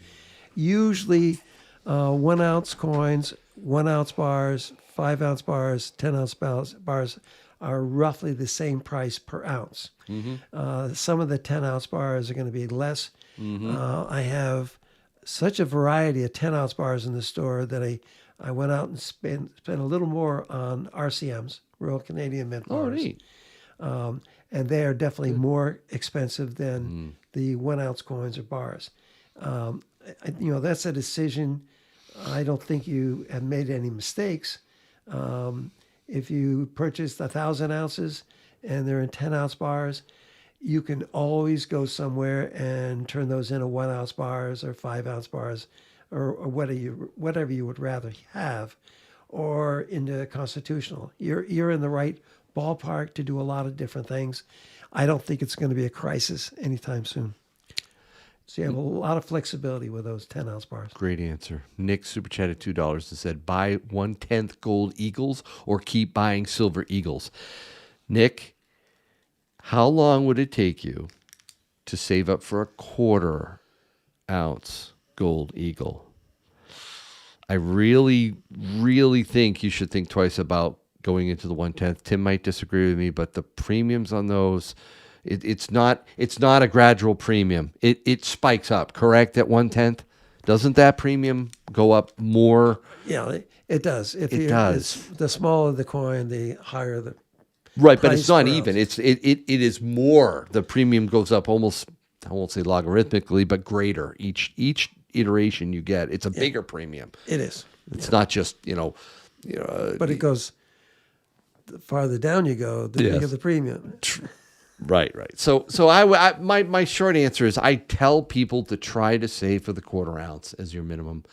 Usually, 1 ounce coins, 1 ounce bars, 5 ounce bars, 10 ounce bars are roughly the same price per ounce. Some of the 10 ounce bars are going to be less. I have such a variety of 10 ounce bars in the store that I went out and spent a little more on RCMs, Royal Canadian Mint Oh, bars. neat. And they are definitely more expensive than the 1 ounce coins or bars. That's a decision. I don't think you have made any mistakes. If you purchased 1,000 ounces and they're in 10 ounce bars, you can always go somewhere and turn those into 1 ounce bars or 5 ounce bars or whatever you would rather have, or into constitutional. You're in the right ballpark to do a lot of different things. I don't think it's going to be a crisis anytime soon. So you have a lot of flexibility with those 10 ounce bars. Great answer. Nick super chatted $2 and said, buy 1/10 gold Eagles or keep buying silver Eagles. Nick, how long would it take you to save up for a 1/4 ounce gold Eagle? I really, really think you should think twice about going into the 1/10. Tim might disagree with me, but the premiums on those, it's not a gradual premium. It spikes up, correct, at 1/10? Doesn't that premium go up more? Yeah, it does. It does. The smaller the coin, the higher the Right, but price it's not per even. ounce. It is more. The premium goes up almost, I won't say logarithmically, but greater each iteration you get. It's a bigger premium. It is. It's not just, But it goes, the farther down you go, the Yes. bigger the premium. Right. So my short answer is I tell people to try to save for the 1/4 ounce as your minimum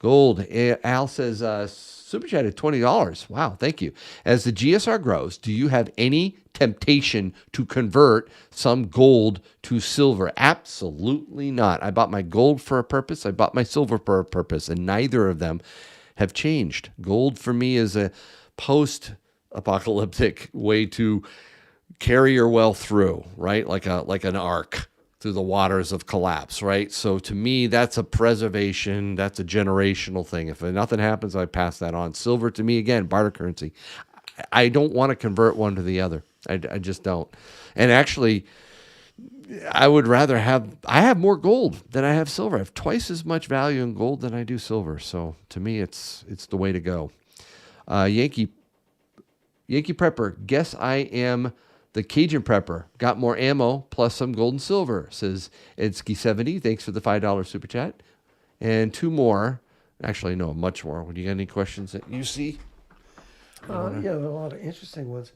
gold. Al says, super chat at $20. Wow, thank you. As the GSR grows, do you have any temptation to convert some gold to silver? Absolutely not. I bought my gold for a purpose. I bought my silver for a purpose, and neither of them have changed. Gold for me is a post-apocalyptic way to carry your wealth through, right? Like an ark through the waters of collapse, right? So to me, that's a preservation. That's a generational thing. If nothing happens, I pass that on. Silver to me, again, barter currency. I don't want to convert one to the other. I just don't. And actually, I would rather I have more gold than I have silver. I have twice as much value in gold than I do silver. So to me, it's the way to go. Yankee Prepper, guess I am the Cajun Prepper. Got more ammo plus some gold and silver, says Edski70. Thanks for the $5 super chat. And 2 more. Actually, no, much more. Do you got any questions that you see? Yeah, there are a lot of interesting ones.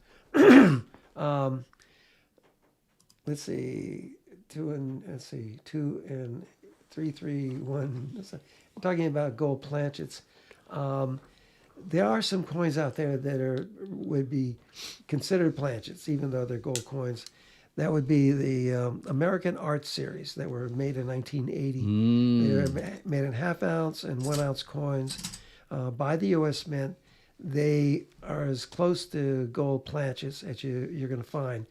Let's see, 2 and 3, 3, 1. I'm talking about gold planchets. There are some coins out there that would be considered planchets, even though they're gold coins. That would be the American Art Series that were made in 1980. They're made in 1/2 ounce and 1 ounce coins by the U.S. Mint. They are as close to gold planchets as you're going to find.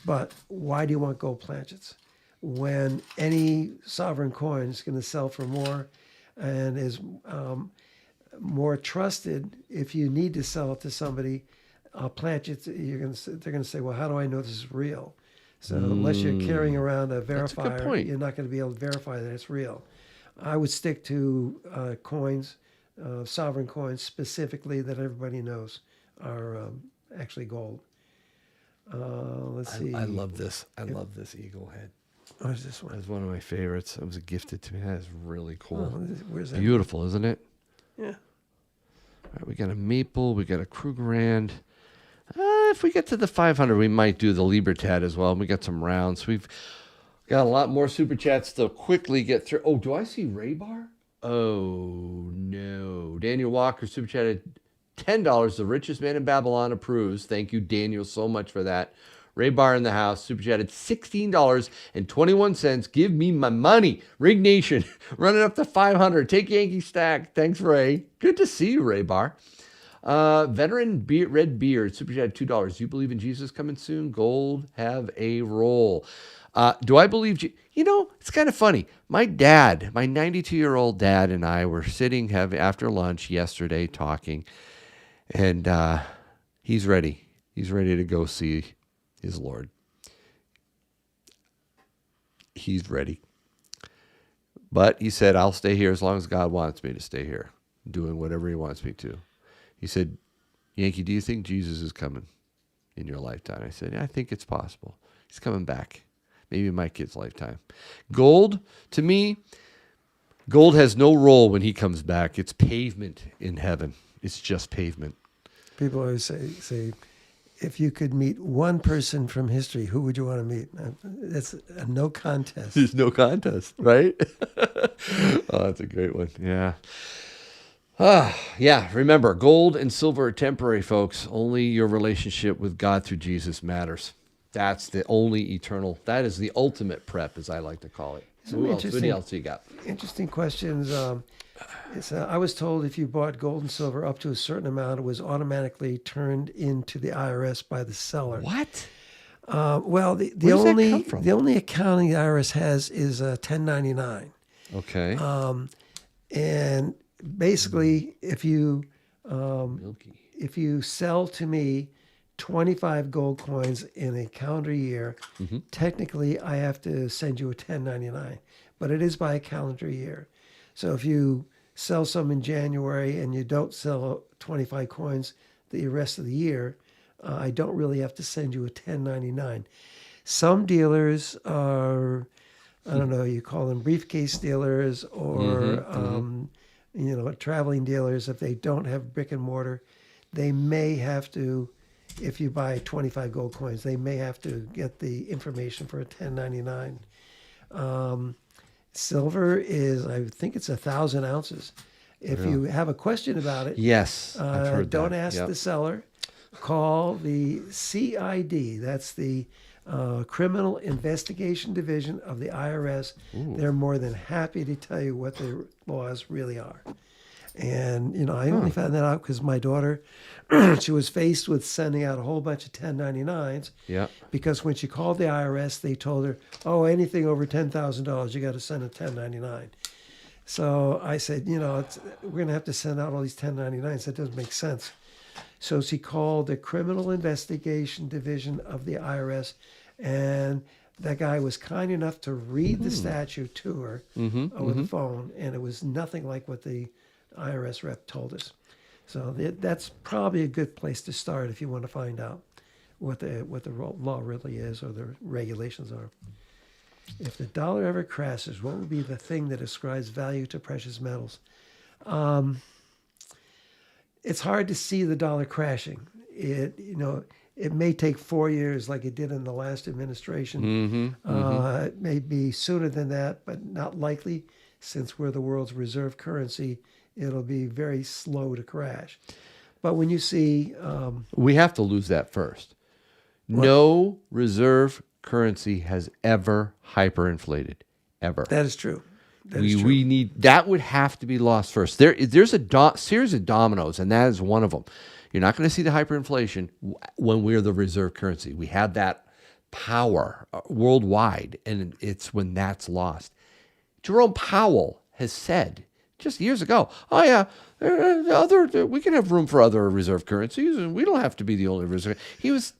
But why do you want gold planchets when any sovereign coin is going to sell for more and is more trusted? If you need to sell it to somebody, planchets, they're going to say, well, how do I know this is real? So unless you're carrying around a That's a good verifier, point. you're not going to be able to verify that it's real. I would stick to coins, sovereign coins specifically that everybody knows are actually gold. Let's see. I love this. I love this eagle head. What is this one? That's one of my favorites. It was gifted to me. That is really cool. Where's that? Beautiful, isn't it? Yeah. All right, we got a maple. We got a Krugerrand. If we get to the 500, we might do the Libertad as well. We got some rounds. We've got a lot more super chats to quickly get through. Oh, do I see Raybar? Oh, no. Daniel Walker super chatted $10. The richest man in Babylon approves. Thank you, Daniel, so much for that. Raybar in the house super chatted $16.21. Give me my money. Rig Nation running up to 500. Take Yankee Stack. Thanks, Ray. Good to see you, Raybar. Veteran Red Beard super chatted $2. You believe in Jesus coming soon? Gold have a roll. Do I believe you? You know, it's kind of funny. My dad, my 92-year-old dad, and I were sitting after lunch yesterday talking, and he's ready. He's ready to go see his Lord. He's ready. But he said, I'll stay here as long as God wants me to stay here, doing whatever he wants me to. He said, Yankee, do you think Jesus is coming in your lifetime? I said, yeah, I think it's possible. He's coming back. Maybe in my kid's lifetime. Gold, to me, gold has no role when he comes back. It's pavement in heaven. It's just pavement. People always say, if you could meet one person from history, who would you want to meet? That's a no contest. There's no contest, right? Oh, that's a great one. Yeah. Yeah. Remember, gold and silver are temporary, folks. Only your relationship with God through Jesus matters. That's the only eternal. That is the ultimate prep, as I like to call it. Some What else you got? Interesting questions. I was told if you bought gold and silver up to a certain amount, it was automatically turned into the IRS by the seller. What? Well, the Where does that only come from? the only accounting the IRS has is 1099, Okay. and basically, if you Milky. sell to me 25 gold coins in a calendar year, technically I have to send you a 1099, but it is by a calendar year. So if you sell some in January and you don't sell 25 coins the rest of the year, I don't really have to send you a 1099. Some dealers are, I don't know, you call them briefcase dealers or, traveling dealers. If they don't have brick and mortar, they may have to, if you buy 25 gold coins, they may have to get the information for a 1099. Silver is, I think it's 1,000 ounces. If you have a question about it, Yes, I've heard don't that. ask Yep. the seller. Call the CID. That's the Criminal Investigation Division of the IRS. They're more than happy to tell you what the laws really are. And, I only found that out because my daughter, she was faced with sending out a whole bunch of 1099s. Yeah. Because when she called the IRS, they told her, oh, anything over $10,000, you got to send a 1099. So I said, we're going to have to send out all these 1099s. That doesn't make sense. So she called the Criminal Investigation Division of the IRS, and that guy was kind enough to read the statute to her over the phone, and it was nothing like what the IRS rep told us. So that's probably a good place to start if you want to find out what the law really is or the regulations are. If the dollar ever crashes, what would be the thing that ascribes value to precious metals? It's hard to see the dollar crashing. It may take 4 years like it did in the last administration. It may be sooner than that, but not likely. Since we're the world's reserve currency, it'll be very slow to crash. But when you see... We have to lose that first. No reserve currency has ever hyperinflated, ever. That is true. We need that would have to be lost first. There's a series of dominoes, and that is one of them. You're not going to see the hyperinflation when we're the reserve currency. We have that power worldwide, and it's when that's lost. Jerome Powell has said just years ago, "Oh yeah, we can have room for other reserve currencies, and we don't have to be the only reserve." He was.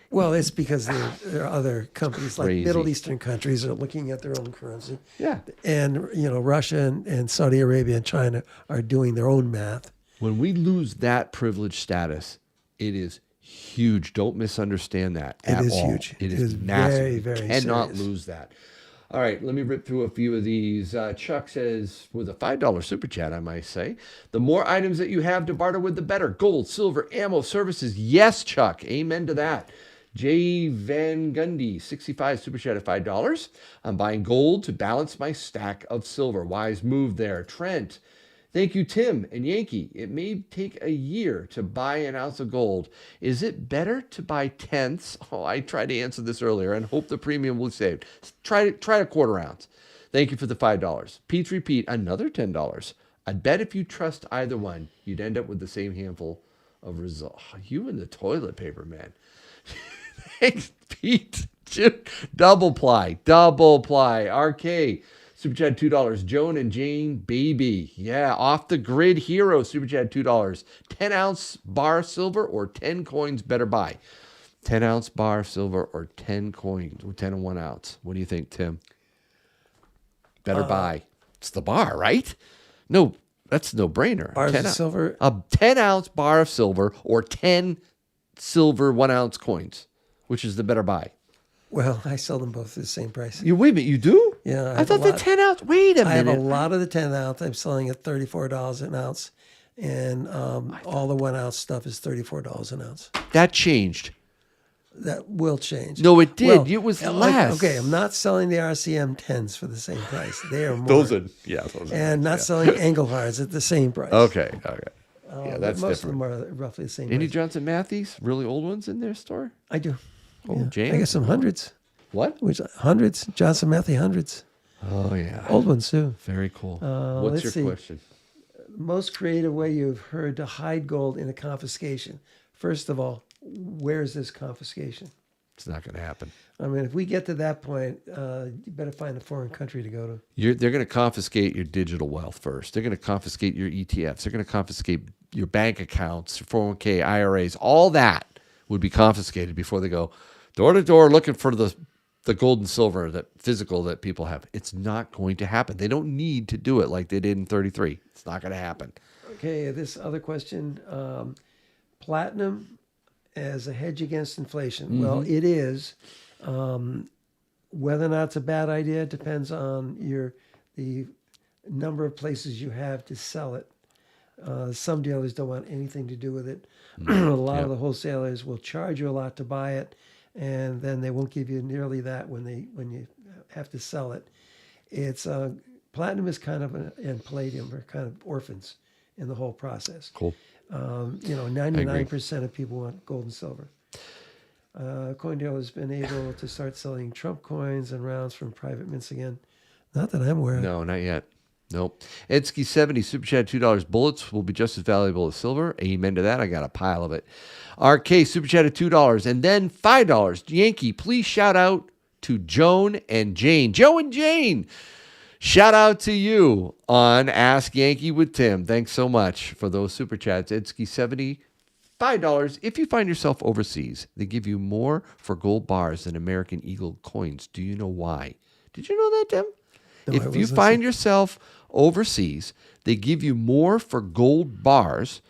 Well, it's because there are other companies like Crazy. Middle Eastern countries are looking at their own currency. Yeah. And, Russia and Saudi Arabia and China are doing their own math. When we lose that privileged status, it is huge. Don't misunderstand that It at is all. huge. It It is is massive. very, You very cannot serious. lose that. All right, let me rip through a few of these. Chuck says, with a $5 super chat, I might say, the more items that you have to barter with, the better. Gold, silver, ammo, services. Yes, Chuck. Amen to that. J. Van Gundy, 65 super chat at $5. I'm buying gold to balance my stack of silver. Wise move there. Trent, thank you, Tim and Yankee. It may take a year to buy an ounce of gold. Is it better to buy tenths? Oh, I tried to answer this earlier and hope the premium will be saved. Try a quarter ounce. Thank you for the $5. Pete's Repeat, another $10. I'd bet if you trust either one, you'd end up with the same handful of results. You and the toilet paper, man. Thanks, Pete. Double ply. RK. Super chat $2. Joan and Jane Baby. Yeah. Off the Grid Hero. Super chat $2. 10-ounce bar silver or 10 coins better buy. 10-ounce bar silver or 10 coins. 10 and 1 ounce. What do you think, Tim? Better buy. It's the bar, right? No, that's no brainer. Bars of silver. A 10-ounce bar of silver or 10 silver 1-ounce coins. Which is the better buy? Well, I sell them both at the same price. Wait a minute, you do? Yeah. I thought the 10-ounce. Wait a minute. I have a lot of the 10 ounce. I'm selling at $34 an ounce. And all the 1 ounce stuff is $34 an ounce. That changed. That will change. No, it did. Well, It was less. Okay, I'm not selling the RCM 10s for the same price. They are more. Those are And not selling Englehards at the same price. Okay. But That's most different. of them are roughly the same Any price. Johnson Mattheys, really old ones in their store? I do. Oh, James. I got some hundreds. What? Hundreds. Johnson Matthey hundreds. Oh, yeah. Old ones, too. Very cool. What's your let's see. question? Most creative way you've heard to hide gold in a confiscation. First of all, where's this confiscation? It's not going to happen. I mean, if we get to that point, you better find a foreign country to go to. They're going to confiscate your digital wealth first. They're going to confiscate your ETFs. They're going to confiscate your bank accounts, your 401k, IRAs. All that would be confiscated before they go door to door looking for the gold and silver, that physical that people have. It's not going to happen. They don't need to do it like they did in 33. It's not going to happen. Okay, this other question. Platinum as a hedge against inflation. Well, it is. Whether or not it's a bad idea depends on the number of places you have to sell it. Some dealers don't want anything to do with it. A lot of the wholesalers will charge you a lot to buy it, and then they won't give you nearly that when you have to sell it. It's platinum is kind of and palladium are kind of orphans in the whole process. Cool. 99% of people want gold and silver. CoinDeal has been able to start selling Trump coins and rounds from private mints again. Not that I'm aware of. No, not yet. Nope. Edsky70, Super Chat $2. Bullets will be just as valuable as silver. Amen to that. I got a pile of it. RK, Super Chat at $2. And then $5. Yankee, please shout out to Joan and Jane. Joe and Jane, shout out to you on Ask Yankee with Tim. Thanks so much for those Super Chats. Edsky70, $5. If you find yourself overseas, they give you more for gold bars than American Eagle coins. Do you know why? Did you know that, Tim? No, If you find yourself overseas, they give you more for gold bars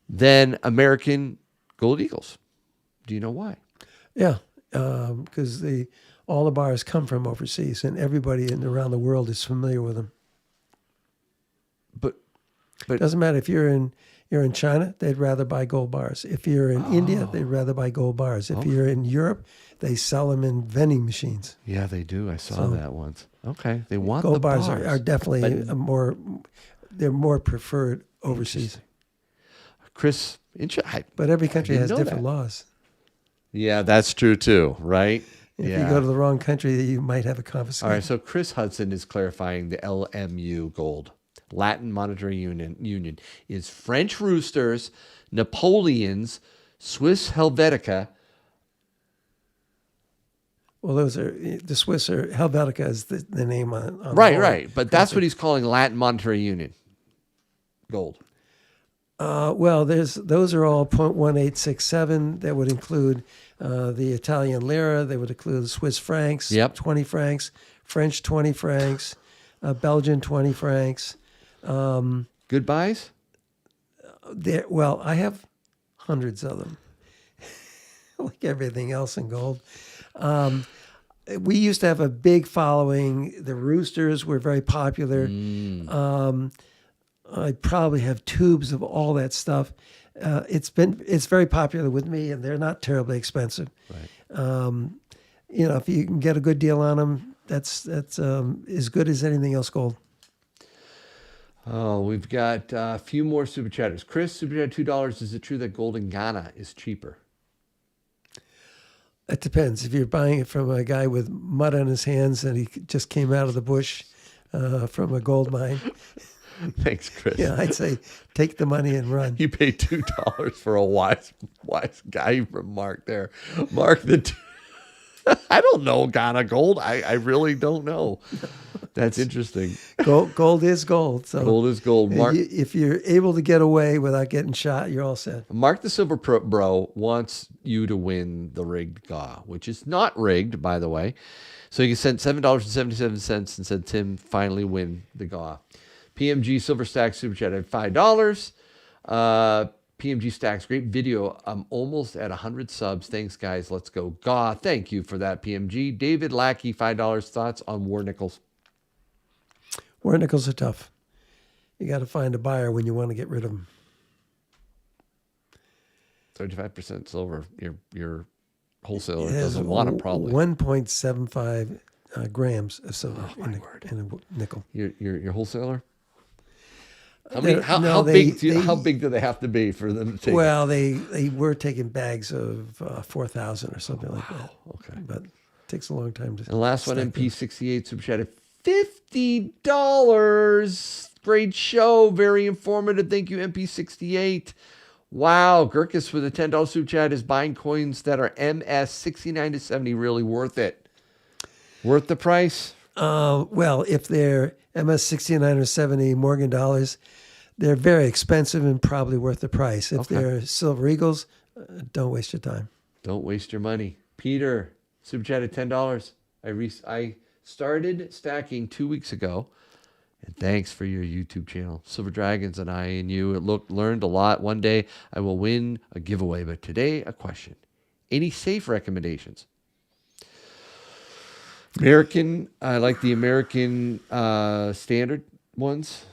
than American Gold Eagles. Do you know why? Yeah, because all the bars come from overseas, and everybody around the world is familiar with them. But Doesn't matter if you're in China, they'd rather buy gold bars. If you're in India, they'd rather buy gold bars. If you're in Europe, they sell them in vending machines. yeah, they do. I saw that once. Okay, they want Gold the bars are definitely they're more preferred overseas. Chris. But every country didn't has know different that. laws. Yeah, that's true too, right? If you go to the wrong country, you might have a confiscation. All right, so Chris Hudson is clarifying the LMU gold. Latin Monetary Union is French roosters, Napoleons, Swiss Helvetica. Well, those are the Swiss are Helvetica is the name on Right. But that's what he's calling Latin Monetary Union gold. Well, those are all 0.1867. That would include the Italian lira. They would include the Swiss francs, 20 francs, French 20 francs, Belgian 20 francs. Good buys? Well, I have hundreds of them, like everything else in gold. We used to have a big following. The roosters were very popular. I probably have tubes of all that stuff. It's very popular with me, and they're not terribly expensive. Right. If you can get a good deal on them, that's as good as anything else gold. Oh, we've got a few more super chatters. Chris, super chat $2. Is it true that gold in Ghana is cheaper? It depends. If you're buying it from a guy with mud on his hands and he just came out of the bush from a gold mine. Thanks, Chris. Yeah, I'd say take the money and run. You paid $2 for a wise guy from Mark there. Mark the I don't know Ghana gold. I really don't know. That's interesting. Gold is gold. So Gold is gold. Mark, if you're able to get away without getting shot, you're all set. Mark the Silver Bro wants you to win the rigged GA, which is not rigged, by the way. So you sent $7.77 and said, Tim, finally win the GA. PMG Silver Stack Super Chat at $5. PMG Stacks, great video. I'm almost at 100 subs. Thanks, guys. Let's go. GA. Thank you for that, PMG. David Lackey, $5. Thoughts on war nickels? War nickels are tough. You got to find a buyer when you want to get rid of them. 35% silver. Your wholesaler doesn't want them, probably. 1.75 grams of silver in a nickel. Your wholesaler? How big do they have to be for them to take? Well, they were taking bags of 4,000 or something like that. Okay. But it takes a long time to. And the last one, MP68 Super Chat at $50. Great show. Very informative. Thank you, MP68. Wow. Gurkus with a $10 Super Chat is buying coins that are MS 69 to 70 really worth it. Worth the price? Well, if they're MS 69 or 70 Morgan dollars, they're very expensive and probably worth the price. If they're Silver Eagles, don't waste your time. Don't waste your money. Peter, Super Chat at $10. I started stacking 2 weeks ago. And thanks for your YouTube channel. Silver Dragons and I and you learned a lot. One day I will win a giveaway, but today a question. Any safe recommendations? American, I like the American standard ones.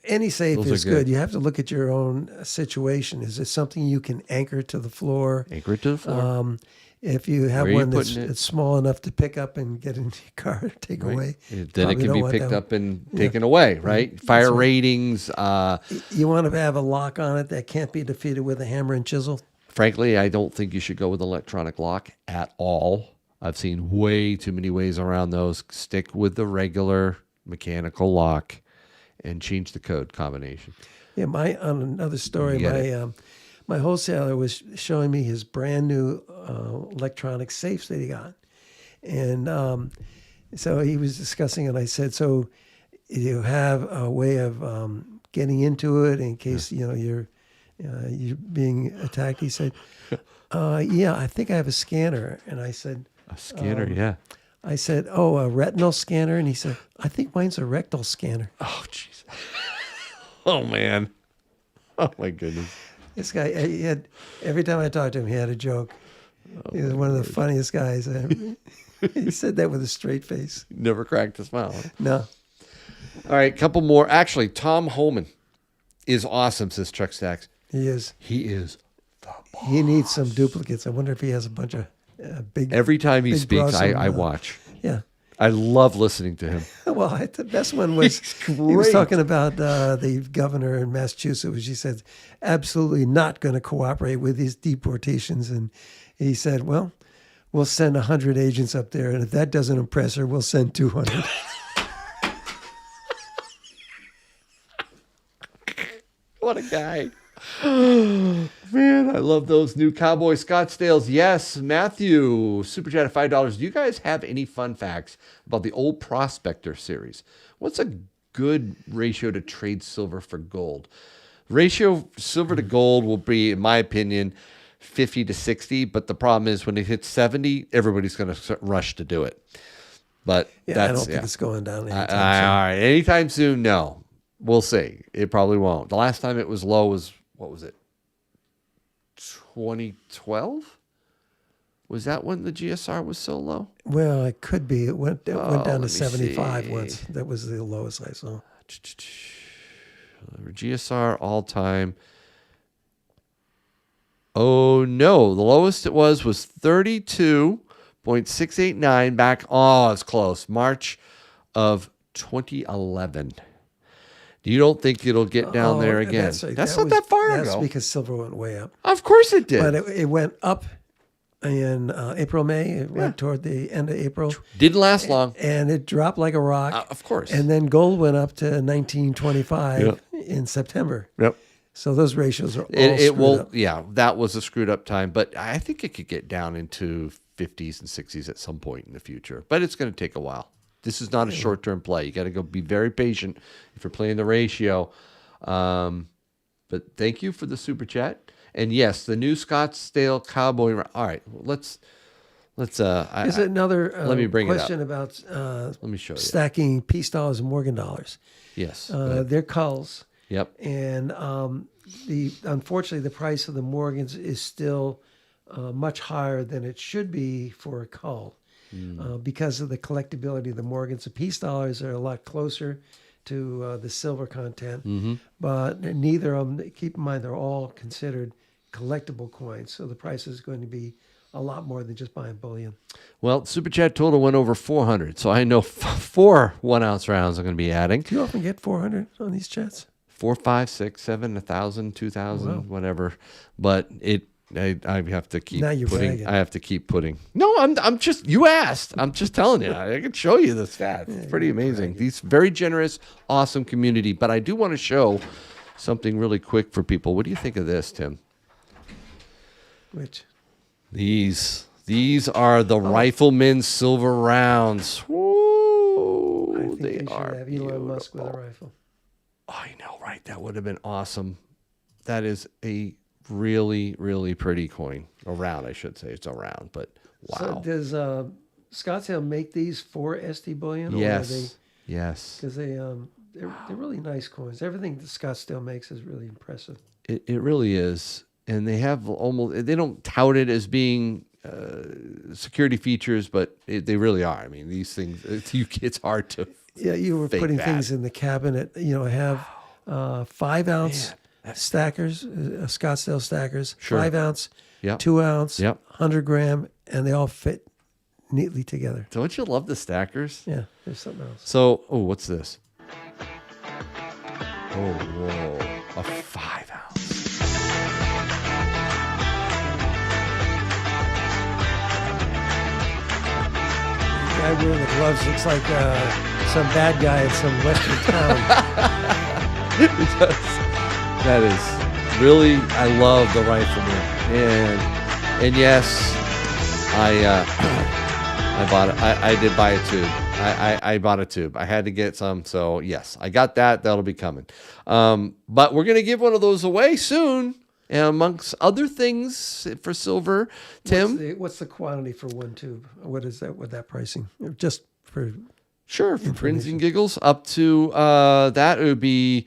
Any safe Those is are good. good. You have to look at your own situation. Is it something you can anchor to the floor? Anchor it to the floor. If you have Where are you one that's putting it? it's small enough to pick up and get into your car and take away, Then it probably can don't be want picked that up and taken away, right? Fire ratings. You want to have a lock on it that can't be defeated with a hammer and chisel. Frankly, I don't think you should go with electronic lock at all. I've seen way too many ways around those. Stick with the regular mechanical lock and change the code combination. Yeah, on another story, Get my wholesaler was showing me his brand new electronic safes that he got, and so he was discussing it. I said, "So you have a way of getting into it in case you're being attacked?" He said, "Yeah, I think I have a scanner." And I said, A scanner, yeah. I said, "Oh, a retinal scanner?" And he said, "I think mine's a rectal scanner." Oh, jeez. Oh, man. Oh, my goodness. This guy, every time I talked to him, he had a joke. He was one of the funniest guys ever. He said that with a straight face. Never cracked a smile. Huh? No. All right, couple more. Actually, Tom Holman is awesome, says Chuck Stacks. He is. He is. He needs some duplicates. I wonder if he has a bunch of big. Every time he big speaks, bras I and, watch. Yeah. I love listening to him. Well, the best one was he was talking about the governor in Massachusetts. He said, absolutely not going to cooperate with these deportations. And he said, well, we'll send 100 agents up there. And if that doesn't impress her, we'll send 200. What a guy. Man, I love those new Cowboy Scottsdales. Yes, Matthew, Super Chat at $5. Do you guys have any fun facts about the old Prospector series? What's a good ratio to trade silver for gold? Ratio silver to gold will be, in my opinion, 50 to 60. But the problem is when it hits 70, everybody's going to rush to do it. But I don't think it's going down anytime soon. All right, anytime soon, no. We'll see. It probably won't. The last time it was low was, what was it? 2012? Was that when the GSR was so low? Well, it could be. It went down let to me 75 see. once. That was the lowest I saw. GSR all time. Oh no, the lowest it was 32.689 back. Oh, it's close. March of 2011. You don't think it'll get down there again? That's not that far ago. That's because silver went way up. Of course it did. But it went up in April, May. It went toward the end of April. Didn't last long. And it dropped like a rock. Of course. And then gold went up to 1925 in September. Yep. So those ratios are all It screwed will, up. yeah, that was a screwed up time, but I think it could get down into 50s and 60s at some point in the future, but it's going to take a while. This is not a short-term play. You got to go be very patient if you're playing the ratio. But thank you for the super chat. And yes, the new Scottsdale Cowboy. All right, let's. Is another let me bring question it up. about Let me show you. stacking peace dollars and Morgan dollars. Yes. They're culls. Yep. And unfortunately, the price of the Morgans is still much higher than it should be for a cull because of the collectability of the Morgans. The peace dollars are a lot closer to the silver content, but neither of them, keep in mind, they're all considered collectible coins. So the price is going to be a lot more than just buying bullion. Well, super chat total went over 400, so I know 4 1-ounce rounds I'm going to be adding. Do you often get 400 on these chats? 4, 5, 6, 7, 1,000, 2,000, whatever. But I have to keep Now you're putting. bragging. I have to keep putting. No, I'm just. You asked. I'm just telling you. I can show you the stats. It's pretty amazing. These very generous, awesome community. But I do want to show something really quick for people. What do you think of this, Tim? Which? These are the Rifleman silver rounds. Woo! I think They they should are have Elon Musk with a beautiful. rifle. I know, right? That would have been awesome. That is a really, really pretty coin. A round, I should say. It's a round, but wow. So does Scottsdale make these for SD bullion? Yes. Yes. Because they're really nice coins. Everything that Scottsdale makes is really impressive. It really is. And they have they don't tout it as being security feetures, but they really are. I mean, these things, it's hard to. Yeah, you were fake putting that. things in the cabinet. I have 5-ounce stackers, Scottsdale stackers, Sure. 5-ounce, Yep. 2-ounce, Yep. 100-gram, and they all fit neatly together. Don't you love the stackers? Yeah, there's something else. So, what's this? Oh, whoa. A 5-ounce. The guy wearing the gloves looks like some bad guy in some western town. That is really, I love the Rifleman. And yes, I bought it. I did buy a tube. I bought a tube. I had to get some. So yes, I got that. That'll be coming. But we're going to give one of those away soon. And amongst other things for silver, Tim. What's the quantity for one tube? What is that? What that pricing? Just for Sure, for grins and giggles, up to that it would be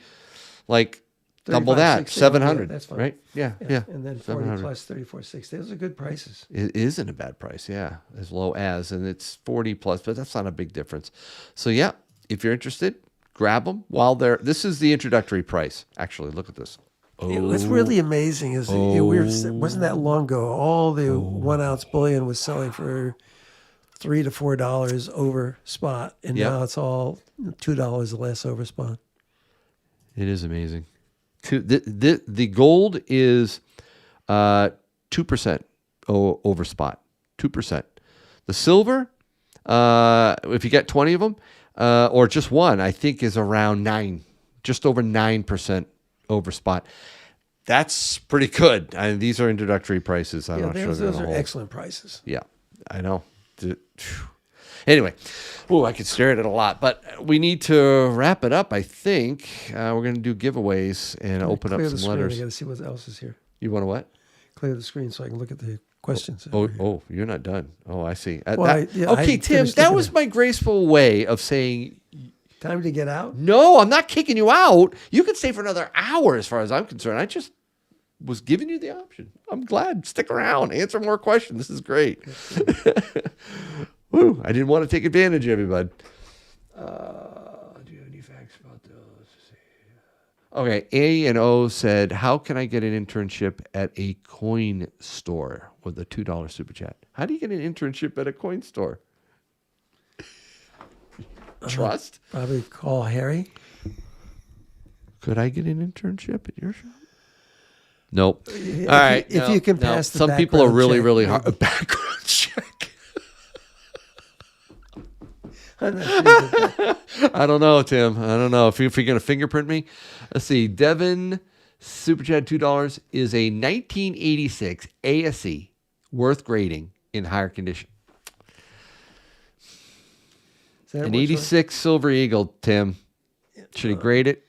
like double 35, that, 60. 700. Yeah, that's fine. Right? Yeah. And then 40 700. plus 34.60. Those are good prices. It isn't a bad price, yeah, as low as, and it's 40 plus, but that's not a big difference. So yeah, if you're interested, grab them while they're. This is the introductory price. Actually, look at this. What's really amazing is wasn't that long ago. All the 1-ounce bullion was selling for $3 to $4 over spot, and Yep. now it's all $2 less over spot. It is amazing. The gold is 2% over spot. 2%. The silver, if you get 20 of them, or just one, I think is around 9, just over 9% over spot. That's pretty good. These are introductory prices. I'm not sure they're those gonna are hold. excellent prices. Yeah, I know. Anyway, I could stare at it a lot, but we need to wrap it up. I think we're going to do giveaways and open up Clear some the screen. letters. I got to see what else is here. You want to what? Clear the screen so I can look at the questions. Oh, you're not done. Oh, I see. Well, Okay, I Tim, finished that looking was at- my graceful way of saying, Time to get out. no, I'm not kicking you out. You can stay for another hour as far as I'm concerned. I just was giving you the option. I'm glad. Stick around. Answer more questions. This is great. Woo, I didn't want to take advantage of you, bud. Do you have any facts about those? Okay, A and O said, how can I get an internship at a coin store with a $2 super chat? How do you get an internship at a coin store? Trust? Probably call Harry. Could I get an internship at your shop? Nope. If All right. if you can pass the some people are background really, check, really maybe. hard. Background check. I'm not sure about that. I don't know, Tim. I don't know if you're going to fingerprint me. Let's see. Devin Super Chat $2 is a 1986 ASE worth grading in higher condition. Is that An which one? 86 Silver Eagle, Tim. Should he grade it?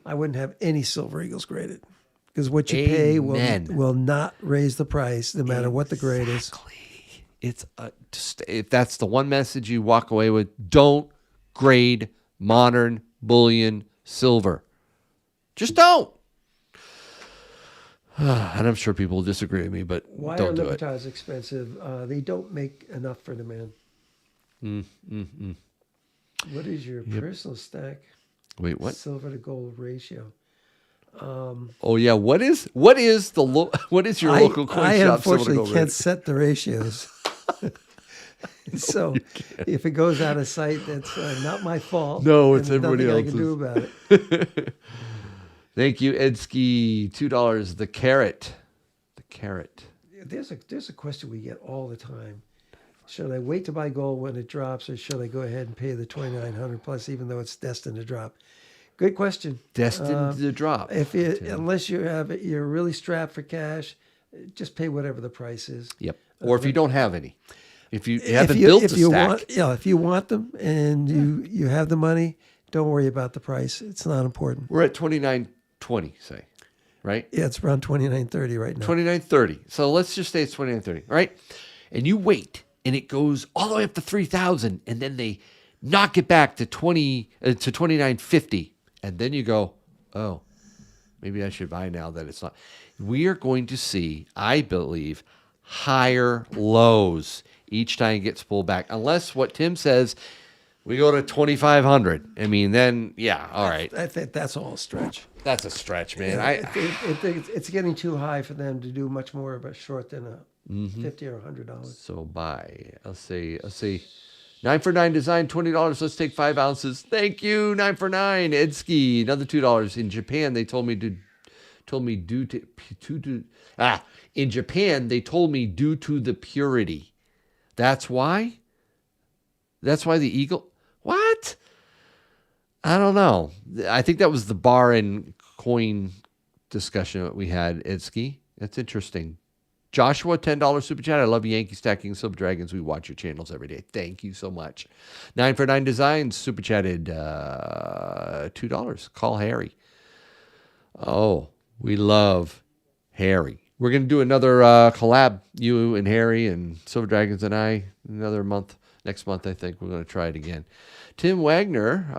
I wouldn't have any Silver Eagles graded because what you pay Amen. will not raise the price no matter what the grade is. Exactly. It's just, if that's the one message you walk away with, don't grade modern bullion silver. Just don't. And I'm sure people will disagree with me, but Why are don't do it. Libertars expensive? They don't make enough for demand. What is your personal stack Wait, what? silver to gold ratio? Oh yeah, what is what is your local coin I shop silver to unfortunately gold can't rate? set the ratios. So if it goes out of sight, that's not my fault. No, and it's there's everybody nothing I can do else's. about it. Thank you, Edski. $2. The carrot. The carrot. There's a question we get all the time. Should I wait to buy gold when it drops, or should I go ahead and pay the 2,900 plus, even though it's destined to drop? Good question. Destined to drop. Unless you're really strapped for cash, just pay whatever the price is. Yep. Or if you don't have any. If you haven't built a stack. If you want them and you have the money, don't worry about the price. It's not important. We're at 29.20, say. Right? Yeah, it's around 29.30 right now. 29.30. So let's just say it's 29.30, right? And you wait, and it goes all the way up to 3,000, and then they knock it back to 29.50, and then you go, oh, maybe I should buy now that it's not. We are going to see, I believe, higher lows each time it gets pulled back, unless what Tim says, we go to 2,500. I mean, then yeah, all right. I think that's all a stretch. That's a stretch, man. It's getting too high for them to do much more of a short than a $50 or $100. So buy. I'll say 9 for 9 design, $20. Let's take 5 ounces. Thank you. 9 for 9. Edski, another $2. In Japan, they told me in Japan, they told me due to the purity. That's why? That's why the eagle. What? I don't know. I think that was the bar and coin discussion that we had, Edski. That's interesting. Joshua, $10 super chat. I love Yankee Stacking Silver Dragons. We watch your channels every day. Thank you so much. 9 for 9 designs super chatted $2. Call Harry. Oh, we love Harry. We're going to do another collab, you and Harry and Silver Dragons and I, another month. Next month, I think we're going to try it again. Tim Wagner,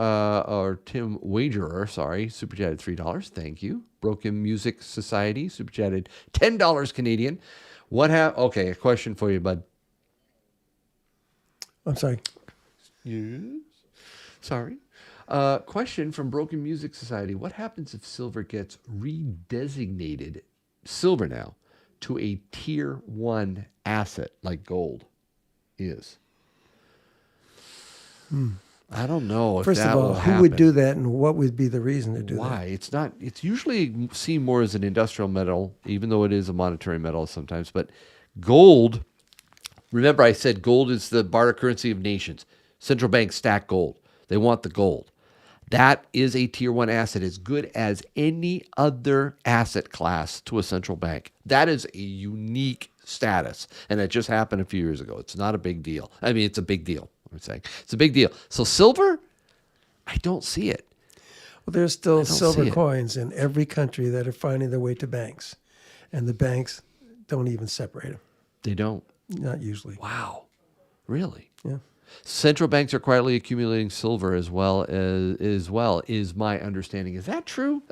or Tim Wagerer, sorry, super chatted $3. Thank you. Broken Music Society, super chatted $10 Canadian. Okay, a question for you, bud. I'm sorry. Yes. Sorry. Question from Broken Music Society. What happens if silver gets redesignated, silver now, to a tier 1 asset like gold is? I don't know if First that of all, will who would happen. do that, and what would be the reason to do that? Why? It's not. It's usually seen more as an industrial metal, even though it is a monetary metal sometimes. But gold, remember I said gold is the barter currency of nations. Central banks stack gold. They want the gold. That is a tier 1 asset, as good as any other asset class to a central bank. That is a unique status, and it just happened a few years ago. It's not a big deal. I mean, it's a big deal. I'm saying it's a big deal. So silver, I don't see it. Well, there's still see silver it. coins in every country that are finding their way to banks, and the banks don't even separate them. They don't. Not usually. Wow. Really? Yeah. Central banks are quietly accumulating silver as well, is my understanding. Is that true?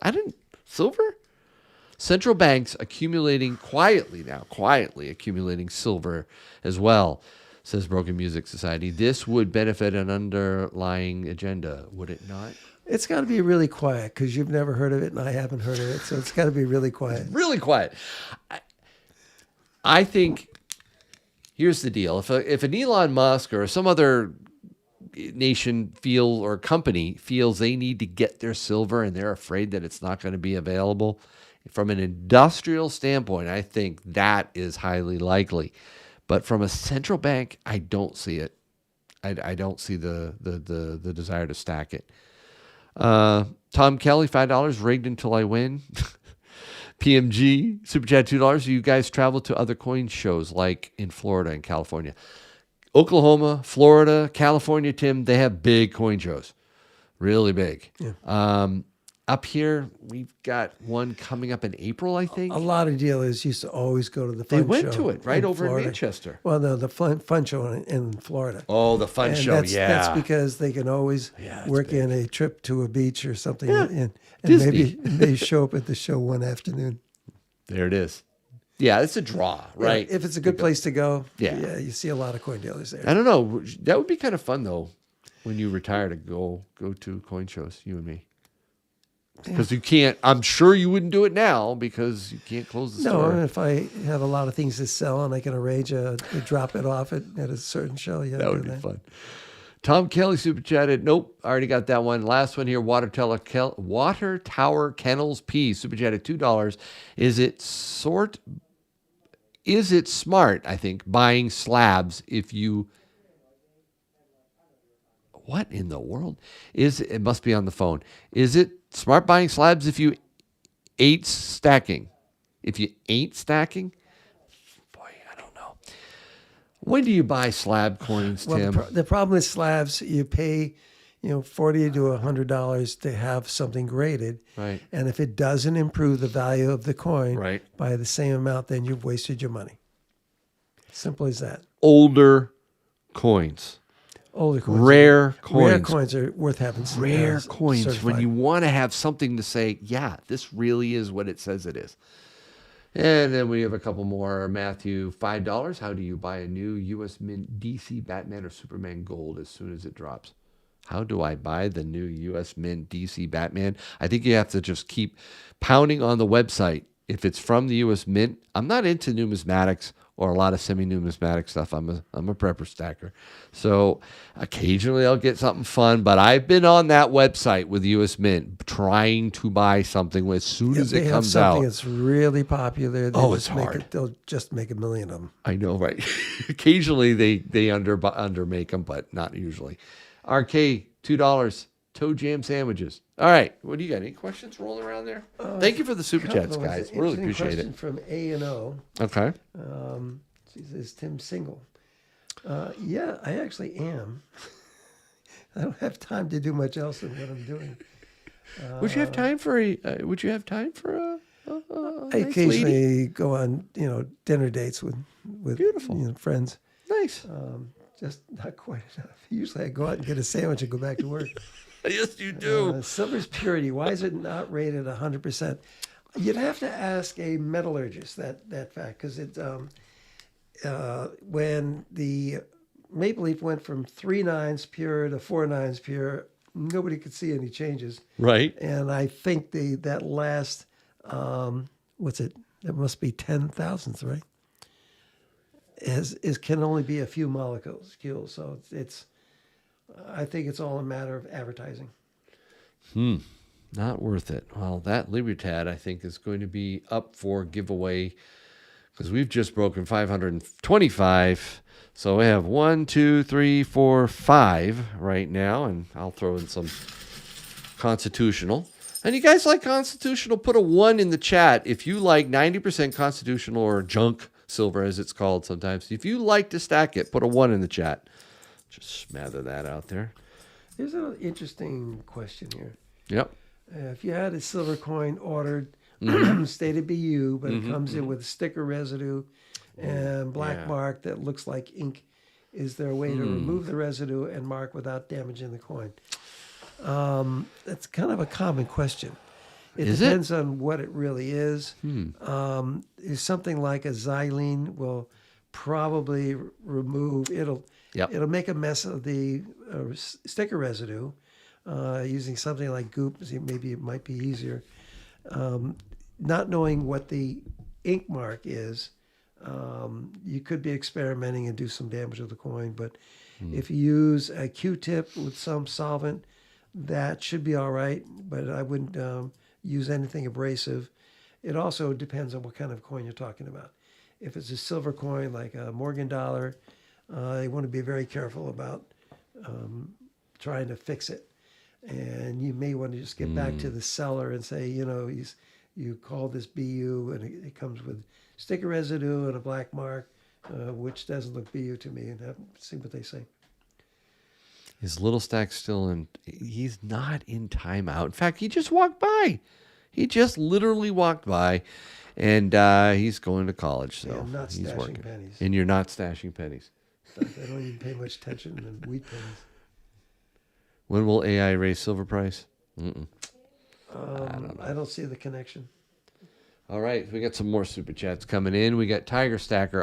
Silver? Central banks quietly accumulating silver as well, says Broken Music Society. This would benefit an underlying agenda, would it not? It's got to be really quiet because you've never heard of it and I haven't heard of it. So it's got to be really quiet. Really quiet. I think, here's the deal. If an Elon Musk or some other nation or company feels they need to get their silver and they're afraid that it's not going to be available, from an industrial standpoint, I think that is highly likely. But from a central bank, I don't see it. I don't see the desire to stack it. Tom Kelly, $5, rigged until I win. PMG, Super Chat $2. You guys travel to other coin shows like in Florida and California. Oklahoma, Florida, California, Tim, they have big coin shows. Really big. Yeah. Up here, we've got one coming up in April, I think. A lot of dealers used to always go to the They fun went show to it right over Florida. in Manchester. Well, no, the fun show in Florida. Oh, the fun And show, that's because they can always that's work in a trip to a beach or something, and Disney. maybe show up at the show one afternoon. There it is. Yeah, it's a draw, right? Yeah, if it's a good place to go, Yeah. you see a lot of coin dealers there. I don't know. That would be kind of fun, though, when you retire to go to coin shows, you and me. Because you can't, I'm sure you wouldn't do it now because you can't close the store. No, if I have a lot of things to sell and I can arrange to drop it off at a certain show, yeah, That would be fun. Tom Kelly super chatted. Nope, I already got that one. Last one here. Water Tower Kennels P super chatted $2. Is it smart? I think buying slabs if you. What in the world it must be on the phone. Is it smart buying slabs if you ain't stacking? If you ain't stacking? Boy, I don't know. When do you buy slab coins, Tim? Well, the problem with slabs, you pay, $40 to $100 to have something graded. Right. And if it doesn't improve the value of the coin Right. by the same amount, then you've wasted your money. Simple as that. Older coins. Older coins. Rare coins. Rare coins are worth having. Rare coins certified. when you want to have something to say, yeah, this really is what it says it is. And then we have a couple more. Matthew, $5. How do you buy a new U.S. Mint DC Batman or Superman Gold as soon as it drops? How do I buy the new U.S. Mint DC Batman? I think you have to just keep pounding on the website. If it's from the U.S. Mint, I'm not into numismatics or a lot of semi-numismatic stuff. I'm a prepper stacker. So occasionally I'll get something fun, but I've been on that website with U.S. Mint trying to buy something as soon as it comes out. Something that's really popular. It's hard. They'll just make 1 million of them. I know, right? Occasionally they under make them, but not usually. RK, $2. Toe jam sandwiches. All right. What do you got? Any questions rolling around there? Thank you for the super chats, guys. Really appreciate it. From A&O. Okay. She says, Tim single. Yeah, I actually am. I don't have time to do much else than what I'm doing. Would you have time for a I nice occasionally lady? go on, dinner dates with Beautiful. Friends. Nice. Just not quite enough. Usually I go out and get a sandwich and go back to work. Yes, you do. Silver's purity. Why is it not rated 100%? You'd have to ask a metallurgist that fact, because it when the Maple Leaf went from 3 nines pure to 4 nines pure, nobody could see any changes. Right. And I think that last what's it? That must be 10,000ths, right? Can only be a few molecules. So it's I think it's all a matter of advertising. Not worth it. Well, that Libertad, I think, is going to be up for giveaway because we've just broken 525. So we have 1, 2, 3, 4, 5 right now. And I'll throw in some constitutional. And you guys like constitutional? Put a 1 in the chat if you like 90% constitutional or junk silver, as it's called sometimes. If you like to stack it, put a 1 in the chat. Just smother that out there. There's an interesting question here. Yep. If you had a silver coin ordered, stated BU, but it comes in with sticker residue and black mark that looks like ink, is there a way to remove the residue and mark without damaging the coin? That's kind of a common question. It depends on what it really is. Is something like a xylene will probably remove, it'll make a mess of the sticker residue. Using something like goop, maybe it might be easier. Not knowing what the ink mark is, you could be experimenting and do some damage with the coin. But if you use a Q-tip with some solvent, that should be all right. But I wouldn't use anything abrasive. It also depends on what kind of coin you're talking about. If it's a silver coin like a Morgan dollar, you want to be very careful about trying to fix it. And you may want to just get back to the seller and say, you call this BU, and it comes with sticker residue and a black mark, which doesn't look BU to me. And see what they say. Is Little Stack still in? He's not in timeout. In fact, he just walked by. He just literally walked by, and he's going to college. So I'm not he's stashing working. pennies. And you're not stashing pennies. I don't even pay much attention to wheat pennies. When will AI raise silver price? I don't see the connection. All right, we got some more super chats coming in. We got Tiger Stacker.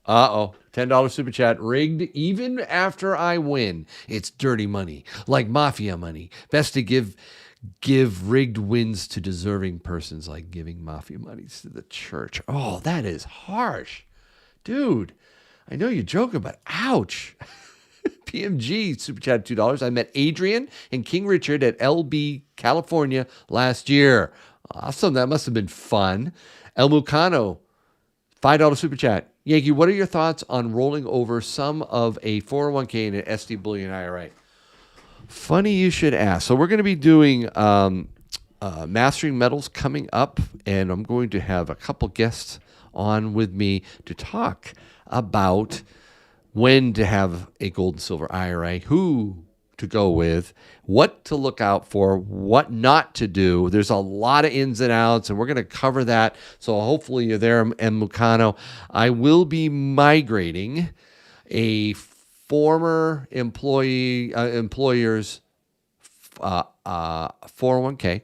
$10 super chat. Rigged even after I win. It's dirty money, like mafia money. Best to give rigged wins to deserving persons, like giving mafia monies to the church. Oh, that is harsh. Dude, I know you're joking, but ouch. PMG super chat $2. I met Adrian and King Richard at LB, California last year. Awesome. That must have been fun. El Mucano, $5 super chat. Yankee, what are your thoughts on rolling over some of a 401k and an SD Bullion IRA? Funny you should ask. So we're going to be doing Mastering Metals coming up, and I'm going to have a couple guests on with me to talk about when to have a gold and silver IRA, who to go with, what to look out for, what not to do. There's a lot of ins and outs, and we're going to cover that. So hopefully you're there, M. Mucano. I will be migrating a former employer's 401k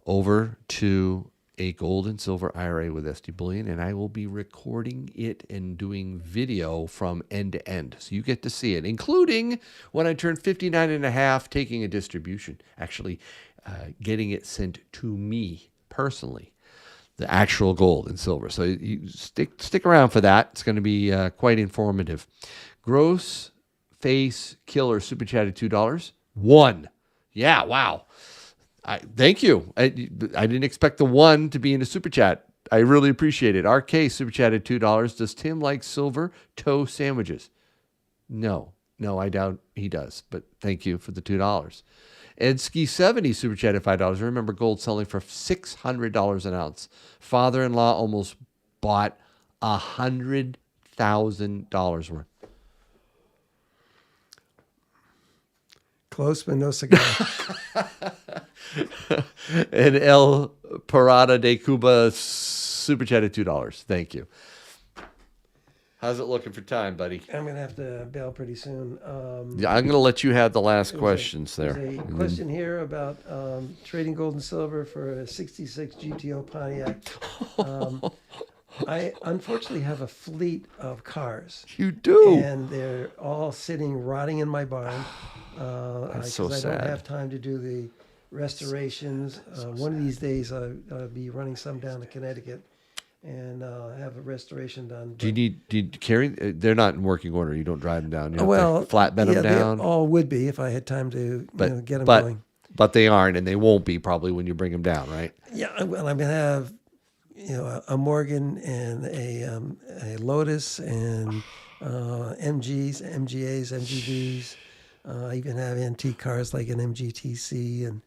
over to a gold and silver IRA with SD Bullion, and I will be recording it and doing video from end to end. So you get to see it, including when I turn 59 and a half, taking a distribution, actually getting it sent to me personally, the actual gold and silver. So you stick around for that. It's going to be quite informative. Gross Face Killer super chatted $2. One. Yeah, wow. Thank you. I didn't expect the one to be in a super chat. I really appreciate it. RK super chatted $2. Does Tim like silver toe sandwiches? No, I doubt he does. But thank you for the $2. Edski70 super chatted $5. I remember gold selling for $600 an ounce. Father-in-law almost bought $100,000 worth. Close, but no cigar. And El Parada de Cuba super chatted $2. Thank you. How's it looking for time, buddy? I'm going to have to bail pretty soon. Yeah, I'm going to let you have the last questions there. There's a question here about trading gold and silver for a 66 GTO Pontiac. I unfortunately have a fleet of cars. You do? And they're all sitting, rotting in my barn. That's so I sad. don't have time to do the restorations. One of these days I'll be running some down to Connecticut and have a restoration done. Do you carry? They're not in working order. You don't drive them down. You have well, to flatbed them down. They all would be if I had time to get them going. But they aren't, and they won't be probably when you bring them down, right? Yeah, well, I'm gonna have a Morgan and a Lotus and MGs, MGAs, MGBs. I even have antique cars like an MGTC, and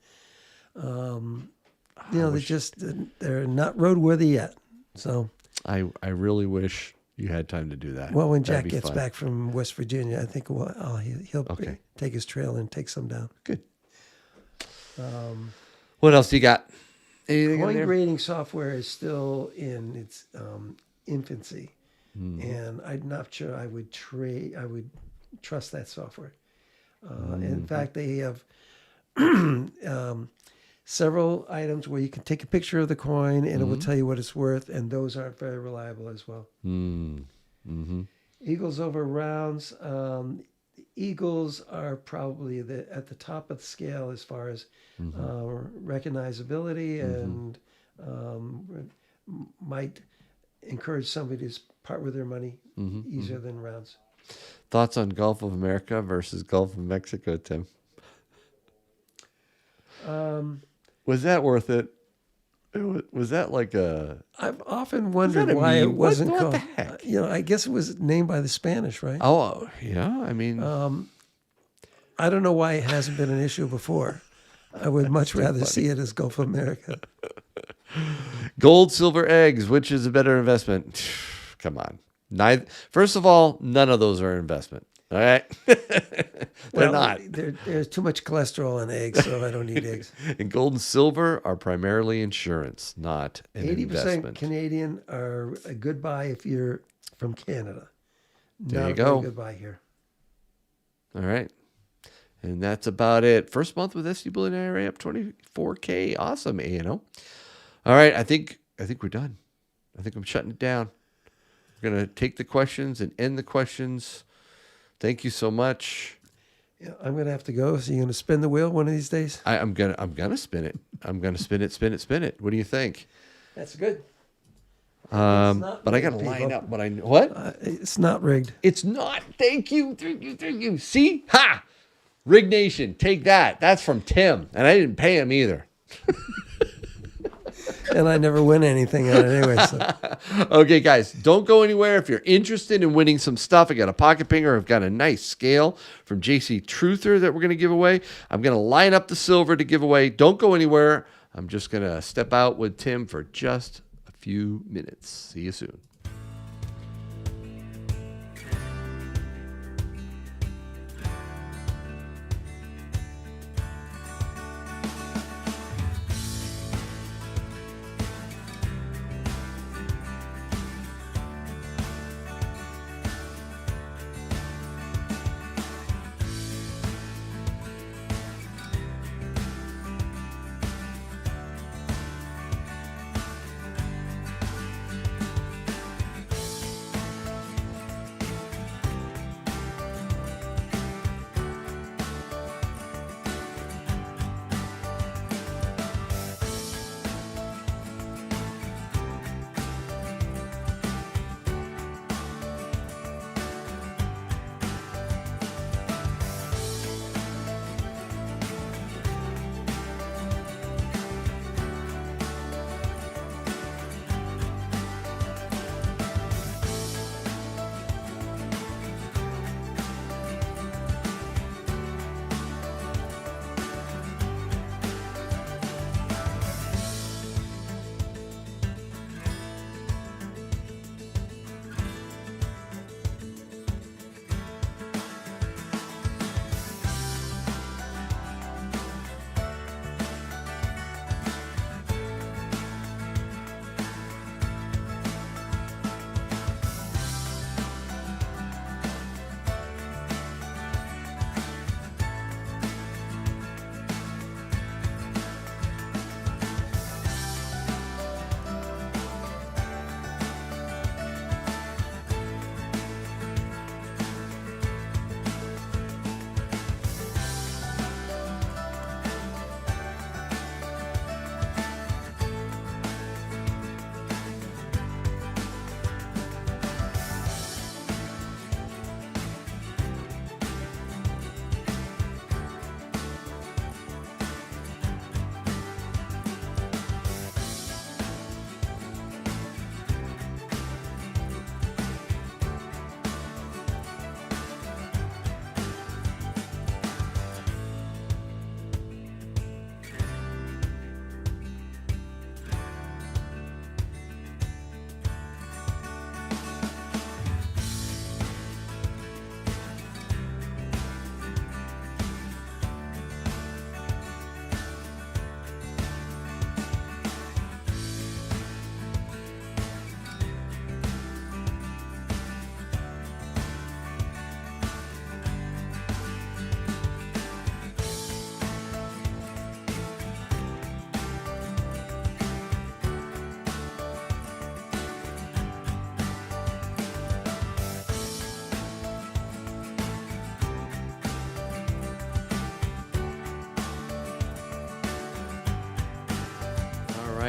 they're not roadworthy yet. So I really wish you had time to do that. Well, when That'd Jack be gets fun. back from West Virginia, I think he'll take his trailer and take some down. Good. What else do you got? Anything in Coin there? grading software is still in its infancy, and I'm not sure I would trust that software. In fact, they have several items where you can take a picture of the coin and it will tell you what it's worth, and those aren't very reliable as well. Eagles over rounds. Eagles are probably at the top of the scale as far as recognizability and might encourage somebody to part with their money easier than rounds. Thoughts on Gulf of America versus Gulf of Mexico, Tim? Was that worth it? Was that like a... I've often wondered why it wasn't called. What the heck? I guess it was named by the Spanish, right? Oh, yeah. I mean... I don't know why it hasn't been an issue before. I would much rather see it as Gulf of America. Gold, silver, eggs. Which is a better investment? Come on. Neither. First of all, none of those are an investment. All right. They're not. There's too much cholesterol in eggs, so I don't need eggs. And gold and silver are primarily insurance, not an 80% investment. Canadian are a good buy if you're from Canada. There Not you a very go. good buy here. All right. And that's about it. First month with SD Bullion IRA up 24K. Awesome, A&O. All right, I think we're done. I think I'm shutting it down. We're going to take the questions and end the questions. Thank you so much. Yeah, I'm gonna have to go. So you're gonna spin the wheel one of these days? I'm gonna spin it. I'm gonna spin it. What do you think? That's good. But I gotta rigged, line people. up what I what? It's not rigged. It's not. Thank you. See? Ha! Rig Nation, take that. That's from Tim. And I didn't pay him either. And I never win anything on it anyway. So. Okay, guys, don't go anywhere. If you're interested in winning some stuff, I got a pocket pinger. I've got a nice scale from JC Truther that we're going to give away. I'm going to line up the silver to give away. Don't go anywhere. I'm just going to step out with Tim for just a few minutes. See you soon.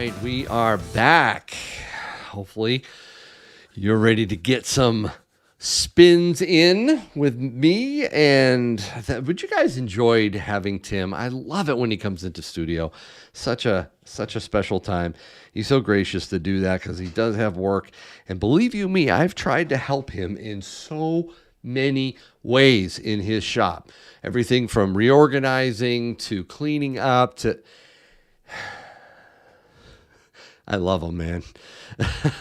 right, we are back. Hopefully, you're ready to get some spins in with me. And would you guys enjoyed having Tim? I love it when he comes into studio. Such a special time. He's so gracious to do that because he does have work. And believe you me, I've tried to help him in so many ways in his shop. Everything from reorganizing to cleaning up to... I love him, man.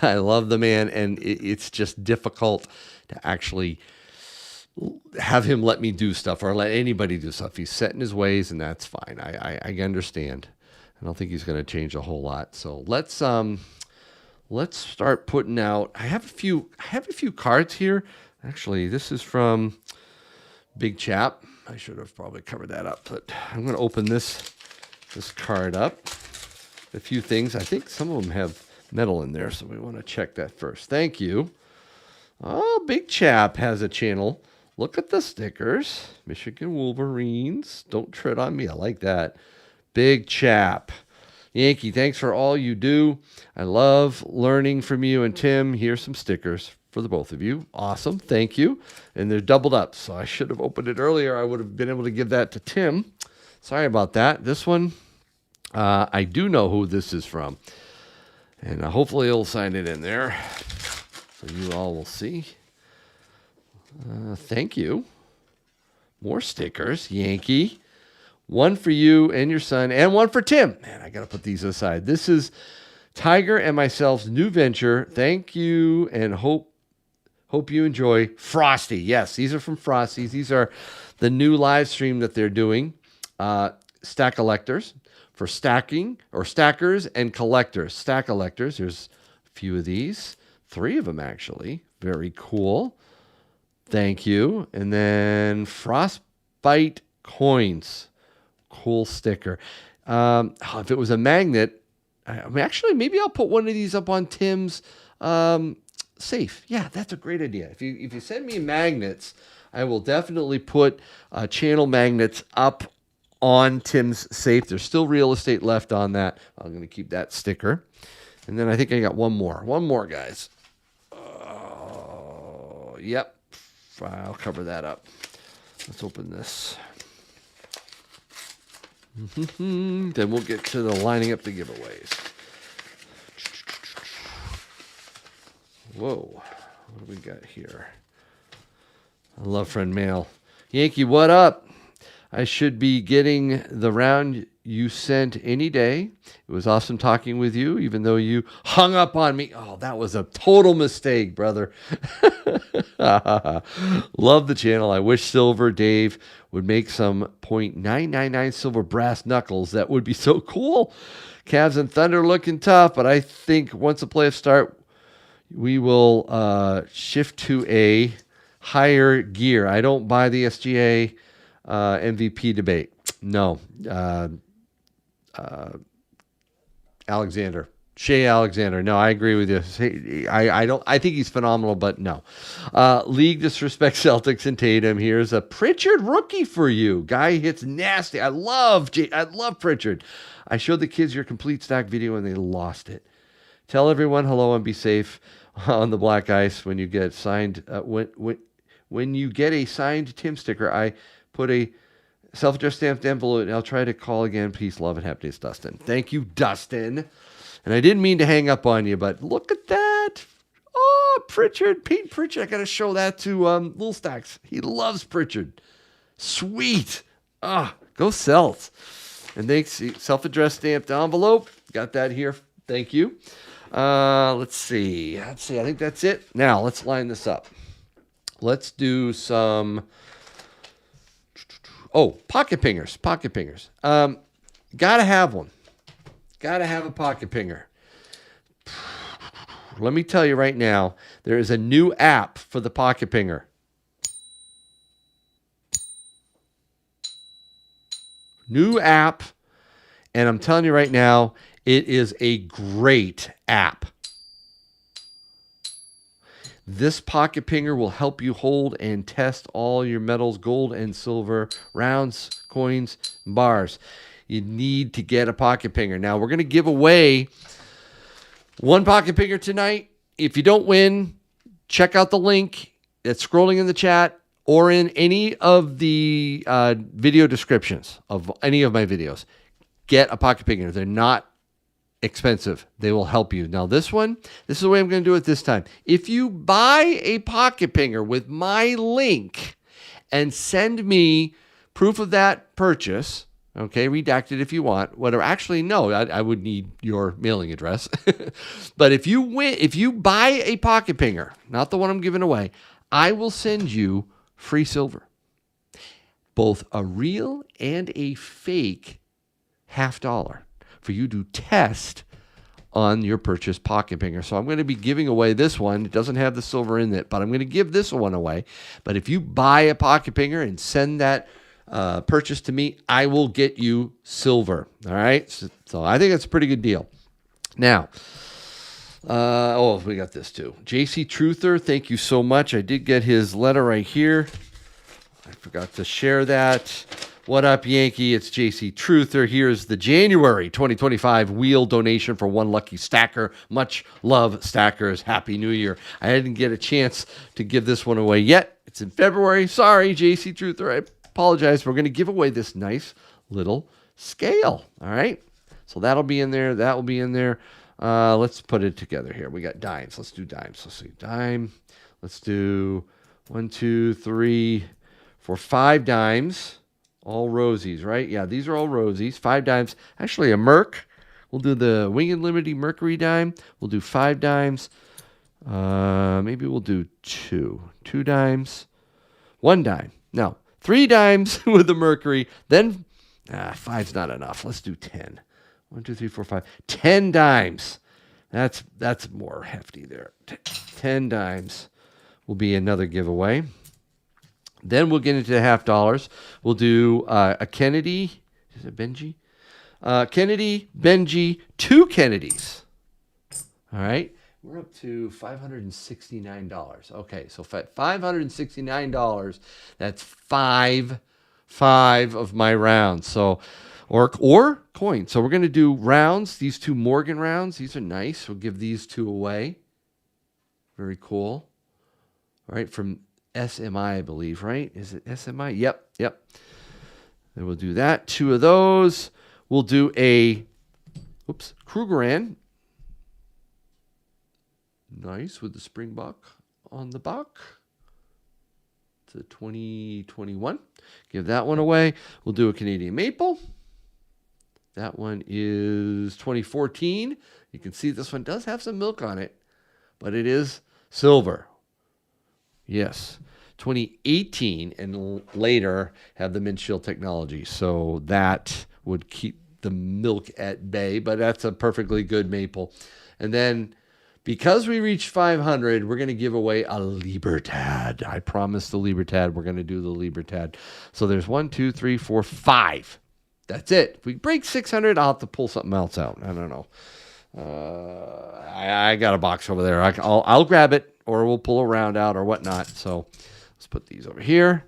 I love the man, and it's just difficult to actually have him let me do stuff or let anybody do stuff. He's set in his ways, and that's fine. I understand. I don't think he's going to change a whole lot. So let's start putting out. I have a few cards here. Actually, this is from Big Chap. I should have probably covered that up, but I'm going to open this card up. A few things. I think some of them have metal in there, so we want to check that first. Thank you. Oh, Big Chap has a channel. Look at the stickers. Michigan Wolverines. Don't tread on me. I like that. Big Chap. Yankee, thanks for all you do. I love learning from you and Tim. Here's some stickers for the both of you. Awesome. Thank you. And they're doubled up, so I should have opened it earlier. I would have been able to give that to Tim. Sorry about that. This one, I do know who this is from. And hopefully he'll sign it in there so you all will see. Thank you. More stickers. Yankee. One for you and your son, and one for Tim. Man, I got to put these aside. This is Tiger and myself's new venture. Thank you, and hope you enjoy. Frosty. Yes, these are from Frosty's. These are the new live stream that they're doing. Stack electors for stacking, or stackers and collectors. Stack electors. There's a few of these. 3 of them, actually. Very cool. Thank you. And then Frostbite coins. Cool sticker. If it was a magnet, actually, maybe I'll put one of these up on Tim's safe. Yeah, that's a great idea. If you send me magnets, I will definitely put channel magnets up on Tim's safe. There's still real estate left on that. I'm going to keep that sticker. And then I think I got one more. One more, guys. Yep. I'll cover that up. Let's open this. Then we'll get to the lining up the giveaways. Whoa. What do we got here? I love friend mail. Yankee, what up? I should be getting the round you sent any day. It was awesome talking with you, even though you hung up on me. Oh, that was a total mistake, brother. Love the channel. I wish Silver Dave would make some .999 silver brass knuckles. That would be so cool. Cavs and Thunder looking tough, but I think once the playoffs start, we will shift to a higher gear. I don't buy the SGA MVP debate. No. Shea Alexander. No, I agree with you. I think he's phenomenal, but no. League disrespect Celtics and Tatum. Here's a Pritchard rookie for you. Guy hits nasty. I love Pritchard. I showed the kids your complete stack video and they lost it. Tell everyone hello and be safe on the black ice when you get signed. When you get a signed Tim sticker, I put a self-addressed stamped envelope, and I'll try to call again. Peace, love, and happiness, Dustin. Thank you, Dustin. And I didn't mean to hang up on you, but look at that. Oh, Pete Pritchard. I got to show that to Little Stacks. He loves Pritchard. Sweet. Go Celts. And thanks, self-addressed stamped envelope. Got that here. Thank you. Let's see. I think that's it. Now, let's line this up. Let's do some... Oh, pocket pingers. Gotta have one. Gotta have a pocket pinger. Let me tell you right now, there is a new app for the pocket pinger. New app. And I'm telling you right now, it is a great app. This pocket pinger will help you hold and test all your metals, gold and silver, rounds, coins, and bars. You need to get a pocket pinger. Now, we're going to give away one pocket pinger tonight. If you don't win, check out the link that's scrolling in the chat or in any of the video descriptions of any of my videos. Get a pocket pinger. They're not expensive. They will help you. Now this is the way I'm going to do it this time. If you buy a pocket pinger with my link and send me proof of that purchase, Okay, redact it if you want. Whatever. Actually, no, I would need your mailing address. But if you buy a pocket pinger, not the one I'm giving away, I will send you free silver, both a real and a fake $50 for you to test on your purchased pocket pinger. So I'm going to be giving away this one. It doesn't have the silver in it, but I'm going to give this one away. But if you buy a pocket pinger and send that purchase to me, I will get you silver. All right. So I think that's a pretty good deal. Now, we got this too. JC Truther, thank you so much. I did get his letter right here. I forgot to share that. What up, Yankee? It's JC Truther. Here's the January 2025 wheel donation for one lucky stacker. Much love, stackers. Happy New Year. I didn't get a chance to give this one away yet. It's in February. Sorry, JC Truther. I apologize. We're going to give away this nice little scale. All right. So that'll be in there. That will be in there. Let's put it together here. We got dimes. Let's do dimes. Let's do dime. Let's do 1, 2, 3, 4, 5 dimes. All rosies, right? Yeah, these are all rosies. 5 dimes. Actually, a Merc. We'll do the Wing and Liberty Mercury dime. We'll do 5 dimes. Maybe we'll do 2. 2 dimes. 1 dime. No, 3 dimes with the Mercury. Then, 5's not enough. Let's do 10. 1, 2, 3, 4, 5. 10 dimes. That's more hefty there. 10 dimes will be another giveaway. Then we'll get into the $50. We'll do a Kennedy. Is it Benji? Kennedy, Benji, 2 Kennedys. All right. We're up to $569. Okay, so $569. That's 5 of my rounds. So, or coins. So we're going to do rounds. These 2 Morgan rounds. These are nice. We'll give these 2 away. Very cool. All right, from SMI, I believe, right? Is it SMI? Yep. Then we'll do that. 2 of those. We'll do a, Krugerrand. Nice, with the Springbok on the back. It's a 2021. Give that one away. We'll do a Canadian Maple. That one is 2014. You can see this one does have some milk on it, but it is silver. Yes, 2018 and later have the mint shield technology. So that would keep the milk at bay, but that's a perfectly good maple. And then because we reached 500, we're going to give away a Libertad. I promise the Libertad. We're going to do the Libertad. So there's 1, 2, 3, 4, 5. That's it. If we break 600, I'll have to pull something else out. I don't know. I got a box over there. I'll grab it, or we'll pull a round out or whatnot. So let's put these over here.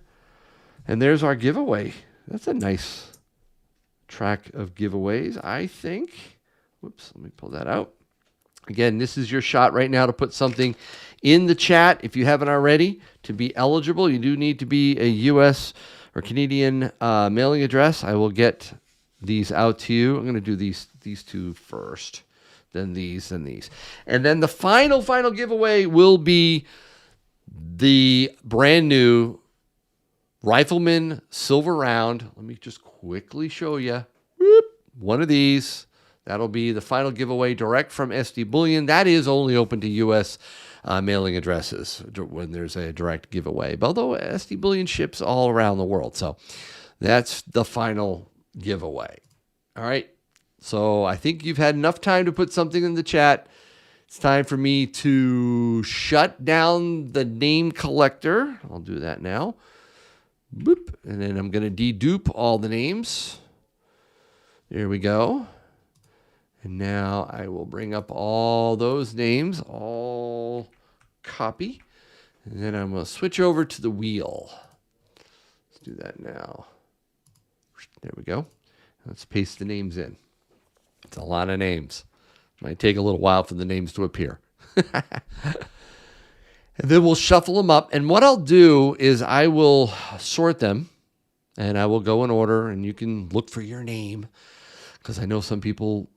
And there's our giveaway. That's a nice track of giveaways, I think. Whoops, let me pull that out. Again, this is your shot right now to put something in the chat. If you haven't already, to be eligible, you do need to be a U.S. or Canadian mailing address. I will get these out to you. I'm going to do these 2 first. Then these, then these. And then the final giveaway will be the brand new Rifleman Silver Round. Let me just quickly show you. One of these. That'll be the final giveaway direct from SD Bullion. That is only open to U.S. Mailing addresses when there's a direct giveaway. But although SD Bullion ships all around the world. So that's the final giveaway. All right. So I think you've had enough time to put something in the chat. It's time for me to shut down the name collector. I'll do that now. Boop. And then I'm going to dedupe all the names. There we go. And now I will bring up all those names, all copy. And then I'm going to switch over to the wheel. Let's do that now. There we go. Let's paste the names in. It's a lot of names. Might take a little while for the names to appear. And then we'll shuffle them up. And what I'll do is I will sort them. And I will go in order. And you can look for your name. Because I know some people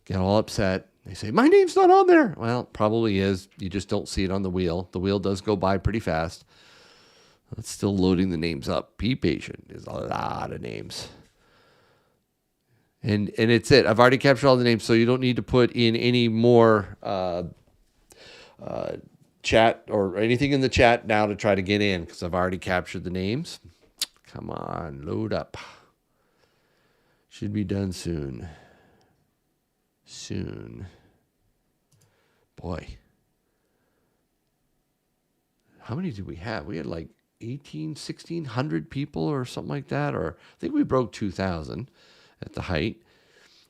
get all upset. They say, my name's not on there. Well, it probably is. You just don't see it on the wheel. The wheel does go by pretty fast. It's still loading the names up. Be patient. There's a lot of names. And it's it. I've already captured all the names, so you don't need to put in any more chat or anything in the chat now to try to get in, because I've already captured the names. Come on, load up. Should be done soon. Soon. Boy. How many did we have? We had like 1,600 people or something like that. Or I think we broke 2,000 at the height.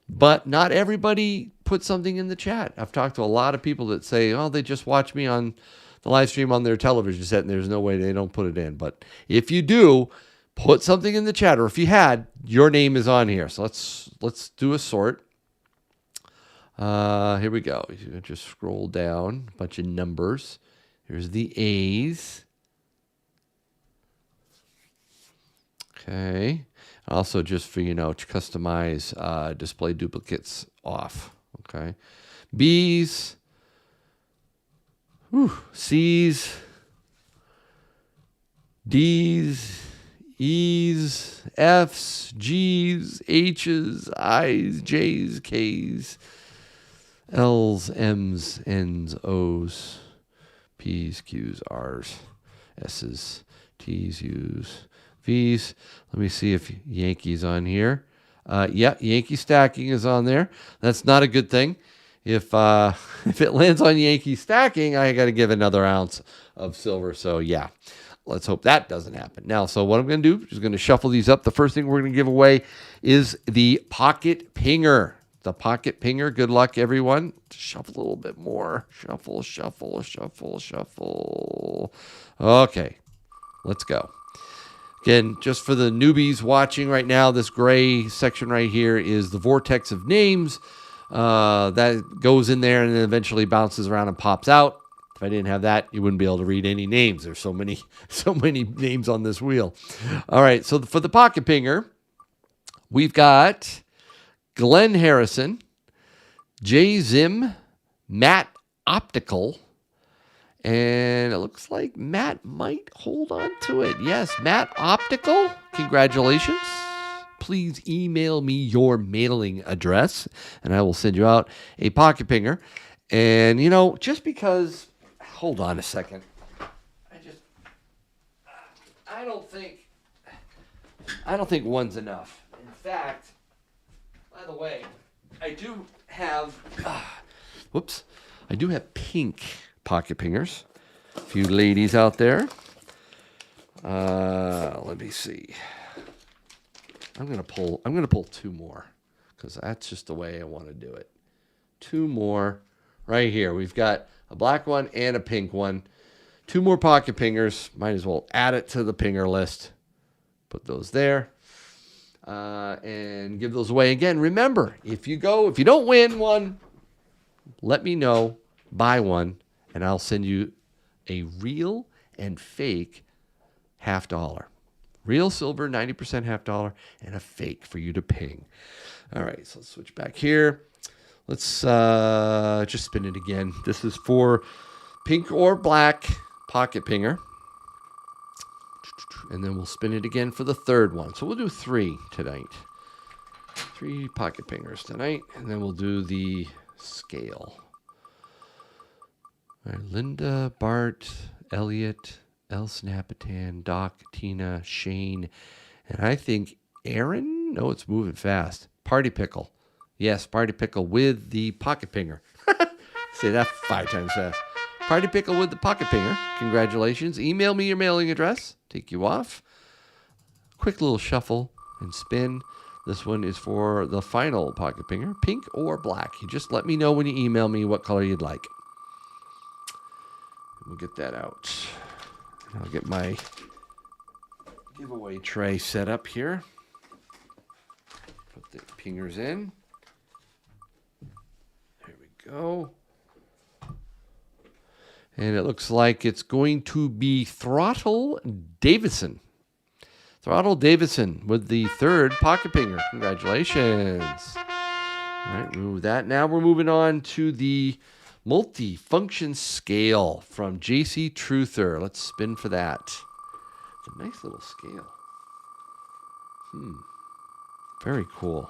But not everybody put something in the chat. I've talked to a lot of people that say, oh, they just watch me on the live stream on their television set, and there's no way they don't put it in. But if you do, put something in the chat. Or if you had, your name is on here. So let's do a sort. Here we go. You just scroll down, a bunch of numbers. Here's the A's. Okay. Also, just for, to customize display duplicates off. Okay. B's. C's. D's. E's. F's. G's. H's. I's. J's. K's. L's. M's. N's. O's. P's. Q's. R's. S's. T's. U's. V's. Let me see if Yankee's on here. Yeah, YankeeStacking is on there. That's not a good thing. If it lands on YankeeStacking, I got to give another ounce of silver. So yeah, let's hope that doesn't happen. Now, so what I'm going to do is going to shuffle these up. The first thing we're going to give away is the Pocket Pinger. The Pocket Pinger. Good luck, everyone. Shuffle a little bit more. Shuffle, shuffle, shuffle, shuffle. Okay, let's go. Again, just for the newbies watching right now, this gray section right here is the vortex of names. That goes in there and then eventually bounces around and pops out. If I didn't have that, you wouldn't be able to read any names. There's so many names on this wheel. All right, so for the Pocket Pinger, we've got Glenn Harrison, Jay Zim, Matt Optical, and it looks like Matt might hold on to it. Yes, Matt Optical, congratulations. Please email me your mailing address, and I will send you out a Pocket Pinger. And, just because, hold on a second. I don't think one's enough. In fact, by the way, I do have pink Pocket Pingers. A few ladies out there. Let me see. I'm gonna pull two more, because that's just the way I want to do it. Two more right here. We've got a black one and a pink one. Two more Pocket Pingers. Might as well add it to the pinger list. Put those there. And give those away. Again, remember, if you don't win one, let me know. Buy one. And I'll send you a real and fake $50. Real silver, 90% $50, and a fake for you to ping. All right, so let's switch back here. Let's just spin it again. This is for pink or black Pocket Pinger. And then we'll spin it again for the third one. So we'll do 3 tonight. 3 Pocket Pingers tonight, and then we'll do the scale. All right, Linda, Bart, Elliot, El Snappatan, Doc, Tina, Shane, and I think Aaron. No, it's moving fast. Party Pickle. Yes, Party Pickle with the Pocket Pinger. Say that 5 times fast. Party Pickle with the Pocket Pinger. Congratulations. Email me your mailing address. Take you off. Quick little shuffle and spin. This one is for the final Pocket Pinger, pink or black. You just let me know when you email me what color you'd like. We'll get that out. I'll get my giveaway tray set up here. Put the pingers in. There we go. And it looks like it's going to be Throttle Davison. Throttle Davison with the 3rd Pocket Pinger. Congratulations. All right, remove that. Now we're moving on to the multi-function scale from JC Truther. Let's spin for that. It's a nice little scale. Very cool.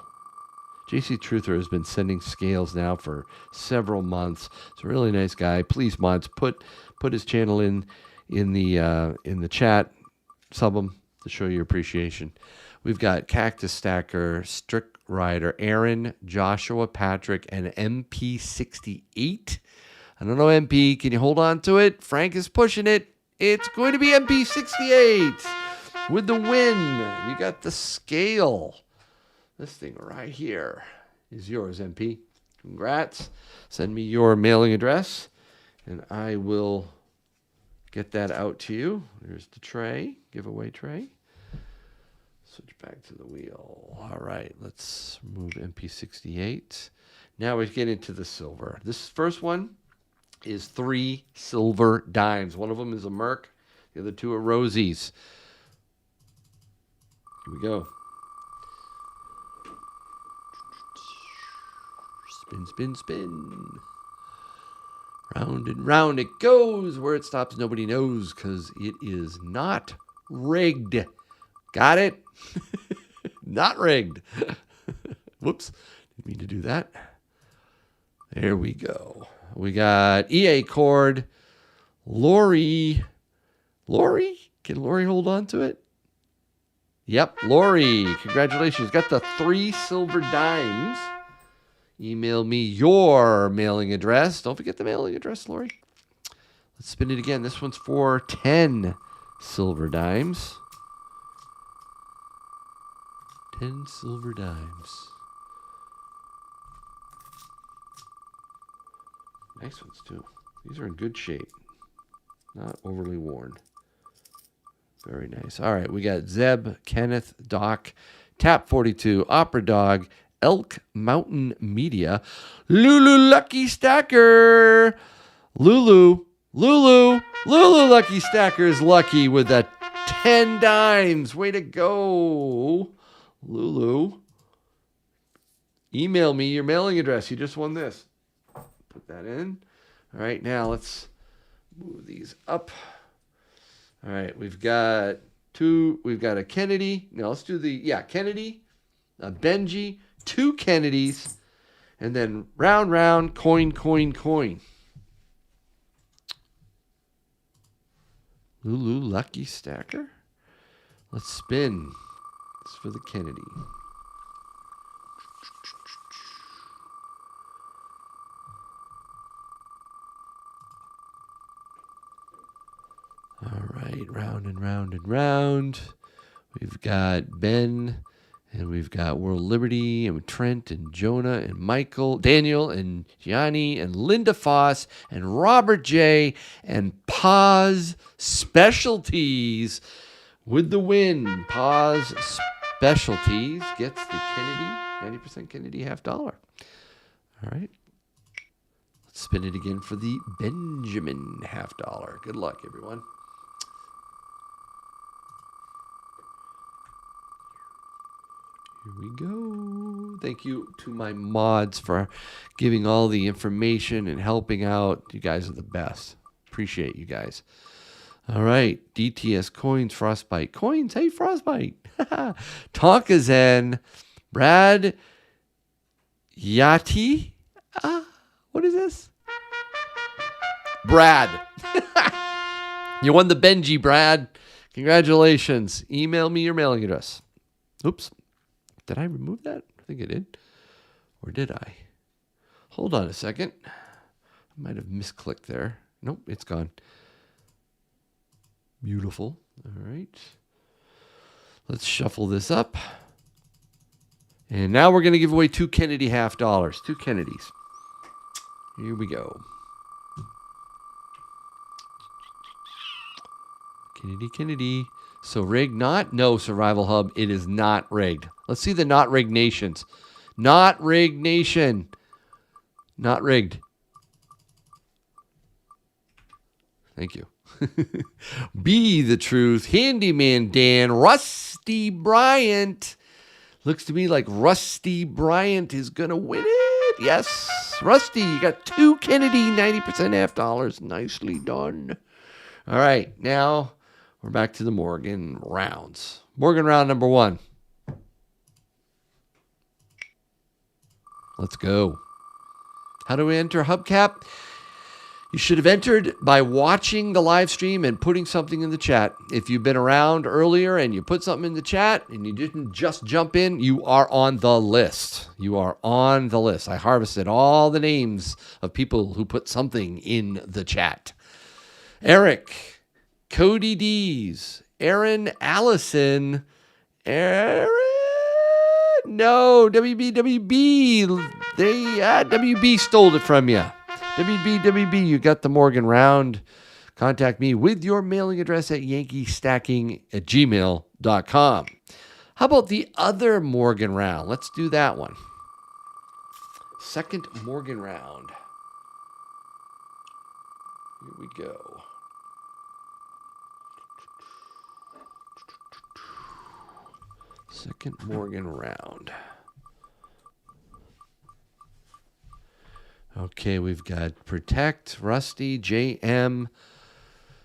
JC Truther has been sending scales now for several months. He's a really nice guy. Please, mods, put his channel in the chat. Sub him to show your appreciation. We've got Cactus Stacker, Strict Rider, Aaron, Joshua, Patrick, and MP68. I don't know, MP. Can you hold on to it? Frank is pushing it. It's going to be MP68 with the win. You got the scale. This thing right here is yours, MP. Congrats. Send me your mailing address, and I will get that out to you. There's the tray, giveaway tray. Switch back to the wheel. All right, let's move MP68. Now we get into the silver. This first one is 3 silver dimes. One of them is a Merc. The other 2 are Rosies. Here we go. Spin, spin, spin. Round and round it goes. Where it stops, nobody knows, because it is not rigged. Got it? Not rigged. Whoops. Didn't mean to do that. There we go. We got EA Cord. Lori. Lori? Can Lori hold on to it? Yep, Lori. Congratulations. Got the 3 silver dimes. Email me your mailing address. Don't forget the mailing address, Lori. Let's spin it again. This one's for 10 silver dimes. 10 silver dimes. Nice ones, too. These are in good shape. Not overly worn. Very nice. All right, we got Zeb, Kenneth, Doc, Tap 42, Opera Dog, Elk Mountain Media, Lulu Lucky Stacker, Lulu Lucky Stacker is lucky with the 10 dimes. Way to go, Lulu. Email me your mailing address. You just won this. Put that in. All right, now let's move these up. All right, we've got a Kennedy. No, let's do Kennedy, a Benji, 2 Kennedys, and then round, coin. Lulu Lucky Stacker. Let's spin. It's for the Kennedy. All right, round and round. We've got Ben, and we've got World Liberty, and Trent, and Jonah, and Michael, Daniel, and Gianni, and Linda Foss, and Robert J., and Paz Specialties with the win. Paz Specialties gets the Kennedy, 90% Kennedy $50. All right. Let's spin it again for the Benjamin $50. Good luck, everyone. Here we go. Thank you to my mods for giving all the information and helping out. You guys are the best. Appreciate you guys. All right. DTS Coins, Frostbite Coins. Hey, Frostbite. Tonka Zen. Brad Yati. What is this? Brad. You won the Benji, Brad. Congratulations. Email me your mailing address. Oops. Did I remove that? I think I did. Or did I? Hold on a second. I might have misclicked there. Nope, it's gone. Beautiful. All right. Let's shuffle this up. And now we're going to give away 2 Kennedy $50. 2 Kennedys. Here we go. Kennedy. So rigged, not? No, Survival Hub. It is not rigged. Let's see the not rigged nations. Not rigged nation. Not rigged. Thank you. Be the Truth. Handyman Dan. Rusty Bryant. Looks to me like Rusty Bryant is going to win it. Yes. Rusty, you got 2 Kennedy, 90% $50. Nicely done. All right. Now we're back to the Morgan rounds. Morgan round number 1. Let's go. How do we enter Hubcap? You should have entered by watching the live stream and putting something in the chat. If you've been around earlier and you put something in the chat and you didn't just jump in, you are on the list. You are on the list. I harvested all the names of people who put something in the chat. Eric, Cody Dees, Aaron Allison, Aaron, no, WB, WB stole it from you. WB, you got the Morgan round. Contact me with your mailing address at YankeeStacking@gmail.com. How about the other Morgan round? Let's do that one. Second Morgan round. Here we go. Second Morgan round. Okay, we've got Protect, Rusty, JM,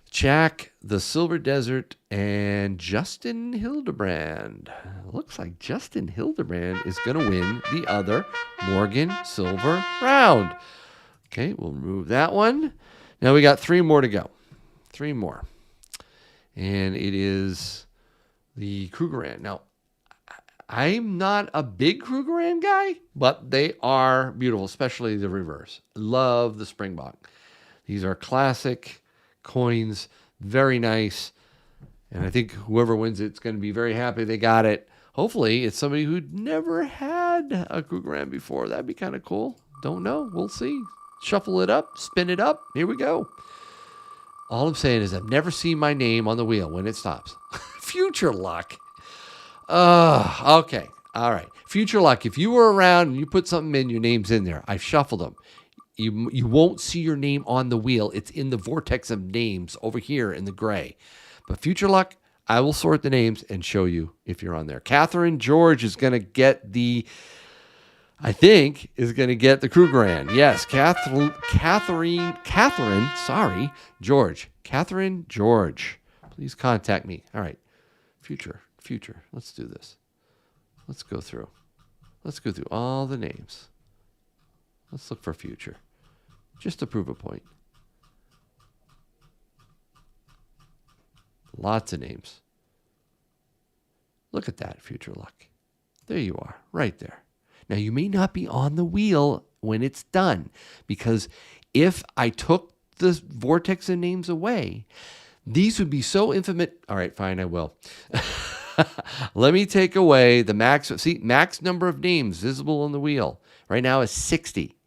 Jack, The Silver Desert, and Justin Hildebrand. Looks like Justin Hildebrand is going to win the other Morgan Silver round. Okay, we'll remove that one. Now we got 3 more to go. 3 more. And it is the Krugerrand. Now, I'm not a big Krugerrand guy, but they are beautiful, especially the reverse. Love the Springbok. These are classic coins, very nice. And I think whoever wins it's going to be very happy they got it. Hopefully, it's somebody who'd never had a Krugerrand before. That'd be kind of cool. Don't know. We'll see. Shuffle it up, spin it up. Here we go. All I'm saying is I've never seen my name on the wheel when it stops. Future luck. Okay. All right. Future luck. If you were around and you put something in, your name's in there. I've shuffled them. You won't see your name on the wheel. It's in the vortex of names over here in the gray. But future luck, I will sort the names and show you if you're on there. Catherine George is going to get the Krugerrand. Yes, Catherine, George. Catherine George. Please contact me. All right. Future. Let's do this. Let's go through all the names. Let's look for future. Just to prove a point. Lots of names. Look at that, future luck. There you are, right there. Now, you may not be on the wheel when it's done, because if I took the vortex and names away, these would be so infamous. All right, fine, I will. Let me take away the max. See, max number of names visible on the wheel right now is 60.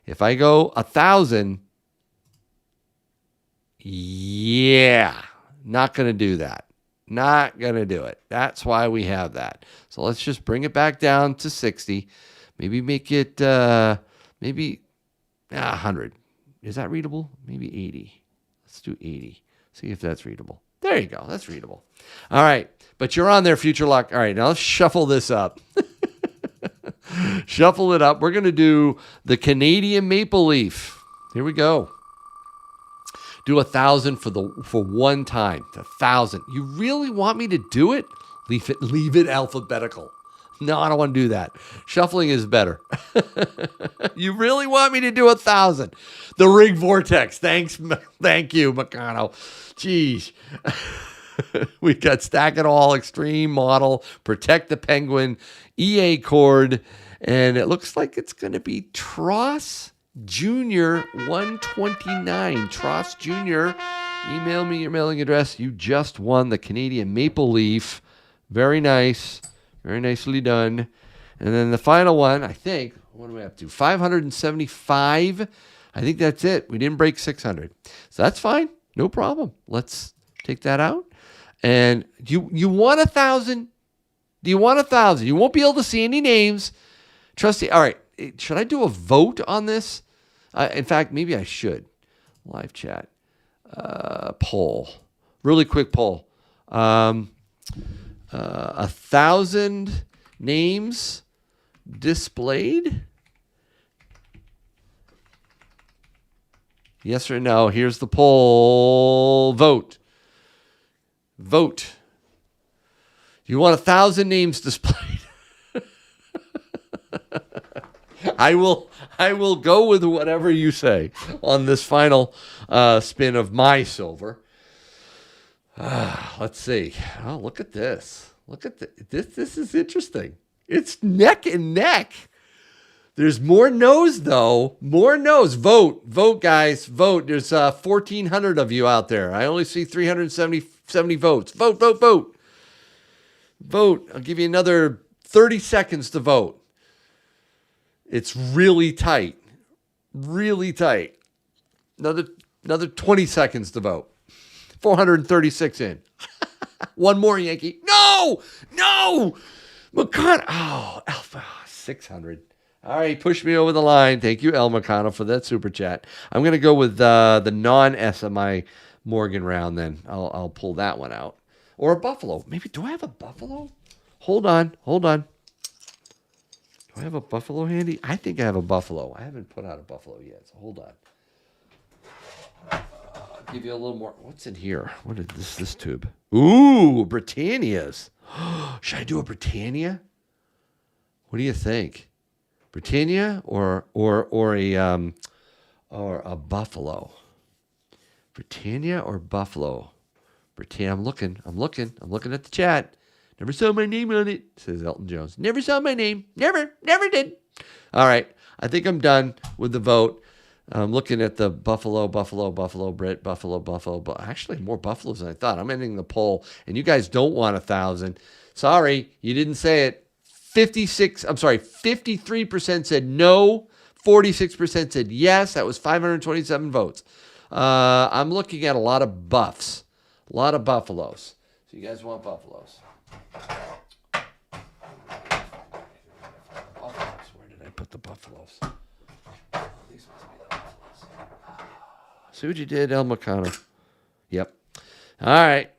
If I go 1,000, yeah, not going to do that. Not going to do it. That's why we have that. So let's just bring it back down to 60. Maybe make it, 100. Is that readable? Maybe 80. Let's do 80. See if that's readable. There you go. That's readable. All right. But you're on there, future luck. All right. Now let's shuffle this up. Shuffle it up. We're going to do the Canadian Maple Leaf. Here we go. Do 1,000 for one time. 1,000. You really want me to do it? Leave it alphabetical. No, I don't want to do that. Shuffling is better. You really want me to do 1,000? The Rig Vortex. Thank you, Meccano. Jeez. We got Stack It All, Extreme Model, Protect the Penguin, EA Cord, and it looks like it's going to be Tross Jr. 129. Tross Jr. Email me your mailing address. You just won the Canadian Maple Leaf. Very nice. Very nicely done. And then the final one, I think, what are we up to? 575. I think that's it. We didn't break 600. So that's fine. No problem. Let's take that out. And you want 1,000? Do you want 1,000? You won't be able to see any names. Trusty. All right. Should I do a vote on this? In fact, maybe I should. Live chat. Poll. Really quick poll. 1,000 names displayed? Yes or no? Here's the poll. Vote. You want 1,000 names displayed? I will go with whatever you say on this final spin of my silver. Let's see. Oh, look at this. Look at this. This is interesting. It's neck and neck. There's more no's, though. More no's. Vote. Vote, guys. Vote. There's 1,400 of you out there. I only see 370 votes. Vote, vote, vote. Vote. I'll give you another 30 seconds to vote. It's really tight. Really tight. Another 20 seconds to vote. 436 in. One more, Yankee. No! No! McConnell. Oh, Alpha. 600. All right, push me over the line. Thank you, El McConnell, for that super chat. I'm going to go with the non-SMI Morgan round then. I'll pull that one out. Or a Buffalo. Maybe, do I have a Buffalo? Hold on. Do I have a Buffalo handy? I think I have a Buffalo. I haven't put out a Buffalo yet, so hold on. I'll give you a little more. What's in here? What is this tube? Ooh, Britannias. Should I do a Britannia? What do you think? Britannia or a Buffalo? Britannia or Buffalo? Britannia. I'm looking at the chat. Never saw my name on it, says Elton Jones. Never saw my name. Never did. All right. I think I'm done with the vote. I'm looking at the Buffalo, Brit, Buffalo. Actually, more Buffaloes than I thought. I'm ending the poll, and you guys don't want 1,000. Sorry, you didn't say it. 53% said no. 46% said yes. That was 527 votes. I'm looking at a lot of buffs. A lot of Buffaloes. So you guys want Buffaloes. Where did I put the Buffaloes? These must be the Buffaloes. See what you did, El McConnell. Yep. All right.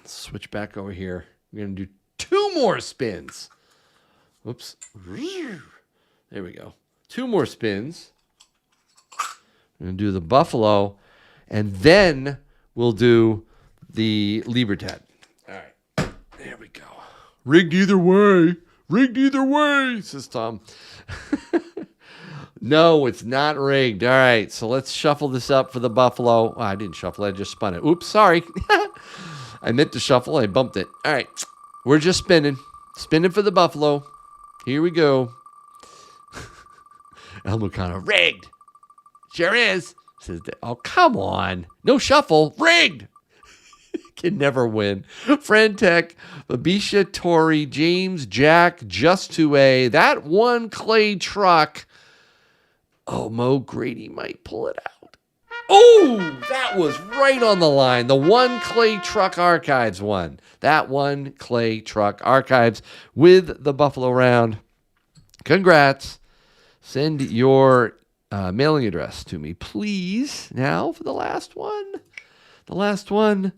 Switch back over here. We're going to do 2 more spins. Whoops. There we go. 2 more spins. We're going to do the Buffalo, and then we'll do the Libertad. All right. There we go. Rigged either way, says Tom. No, it's not rigged. All right, so let's shuffle this up for the Buffalo. Oh, I didn't shuffle. I just spun it. Oops, sorry. I meant to shuffle. I bumped it. All right, we're just spinning. Spinning for the Buffalo. Here we go. El McConnell, rigged. Sure is. Says, oh, come on. No shuffle. Rigged. Can never win. Friend Tech, Babisha, Tori, James, Jack, Just 2A. That one clay truck. Oh, Mo Grady might pull it out. Oh, that was right on the line. The one clay truck archives won. That one clay truck archives with the Buffalo round. Congrats. Send your mailing address to me, please. Now for the last one. The last one.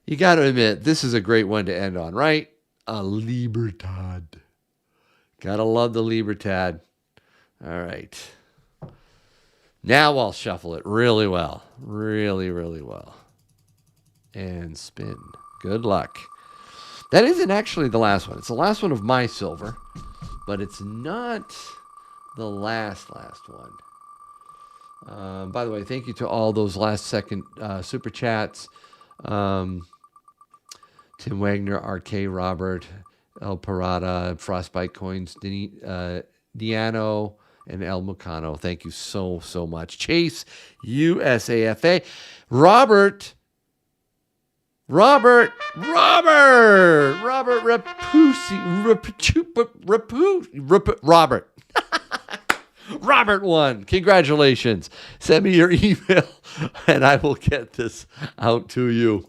You got to admit, this is a great one to end on, right? A Libertad. Got to love the Libertad. All right. Now I'll shuffle it really well. Really, really well. And spin. Good luck. That isn't actually the last one. It's the last one of my silver. But it's not the last one. By the way, thank you to all those last second super chats. Tim Wagner, RK Robert, El Parada, Frostbite Coins, Diano, and El Mucano. Thank you so much. Chase, USAFA. Robert Robert. Robert won. Congratulations. Send me your email and I will get this out to you.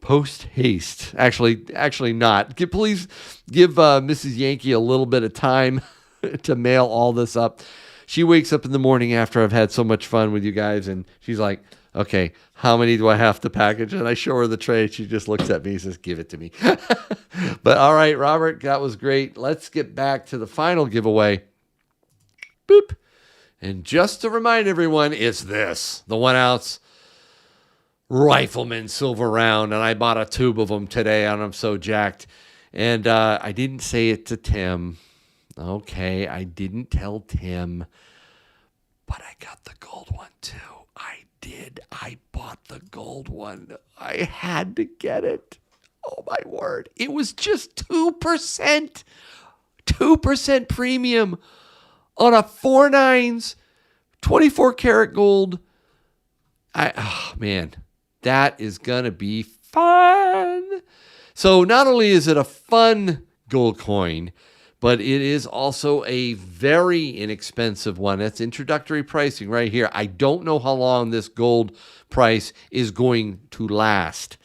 Post haste. Actually not. Please give Mrs. Yankee a little bit of time to mail all this up. She wakes up in the morning after I've had so much fun with you guys and she's like, okay, how many do I have to package? And I show her the tray. She just looks at me and says, give it to me. But all right, Robert, that was great. Let's get back to the final giveaway. Boop. And just to remind everyone, it's this, the 1 ounce Rifleman silver round. And I bought a tube of them today and I'm so jacked. And I didn't say it to Tim. Okay, I didn't tell Tim, but I got the gold one too. I did. I bought the gold one. I had to get it. Oh my word. It was just 2%. 2% premium on a 4/9 24 karat gold. Oh man, that is going to be fun. So not only is it a fun gold coin, but it is also a very inexpensive one. That's introductory pricing right here. I don't know how long this gold price is going to last.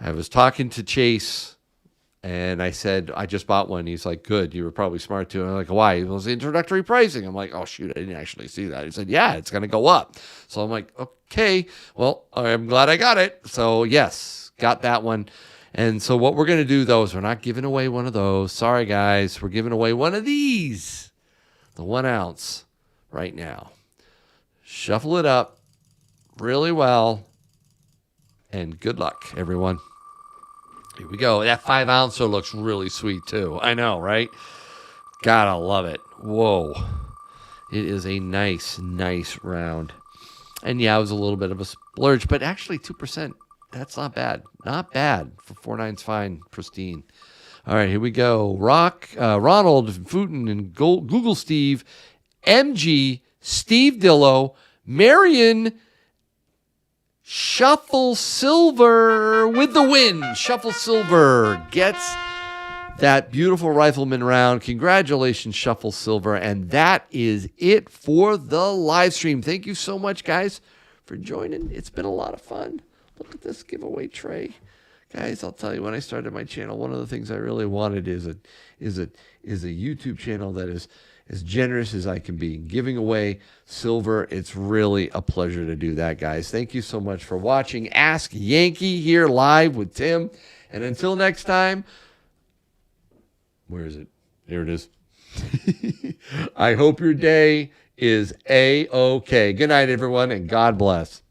I was talking to Chase, and I said, I just bought one. He's like, good. You were probably smart too. And I'm like, why? It was introductory pricing. I'm like, oh, shoot, I didn't actually see that. He said, yeah, it's going to go up. So I'm like, okay, well, I'm glad I got it. So yes, got that one. And so what we're going to do, though, is we're not giving away one of those. Sorry, guys. We're giving away one of these, the 1 ounce, right now. Shuffle it up really well, and good luck, everyone. Here we go. That 5 ouncer looks really sweet, too. I know, right? Gotta love it. Whoa. It is a nice, nice round. And yeah, it was a little bit of a splurge, but actually 2%. That's not bad. Not bad for 4/9's fine, pristine. All right, here we go. Ronald, Footen, and Google Steve, MG, Steve Dillo, Marion, Shuffle Silver with the win. Shuffle Silver gets that beautiful rifleman round. Congratulations, Shuffle Silver. And that is it for the live stream. Thank you so much, guys, for joining. It's been a lot of fun. Look at this giveaway tray. Guys, I'll tell you, when I started my channel, one of the things I really wanted is a YouTube channel that is as generous as I can be. Giving away silver, it's really a pleasure to do that, guys. Thank you so much for watching Ask Yankee here live with Tim. And until next time, where is it? There it is. I hope your day is A-OK. Good night, everyone, and God bless.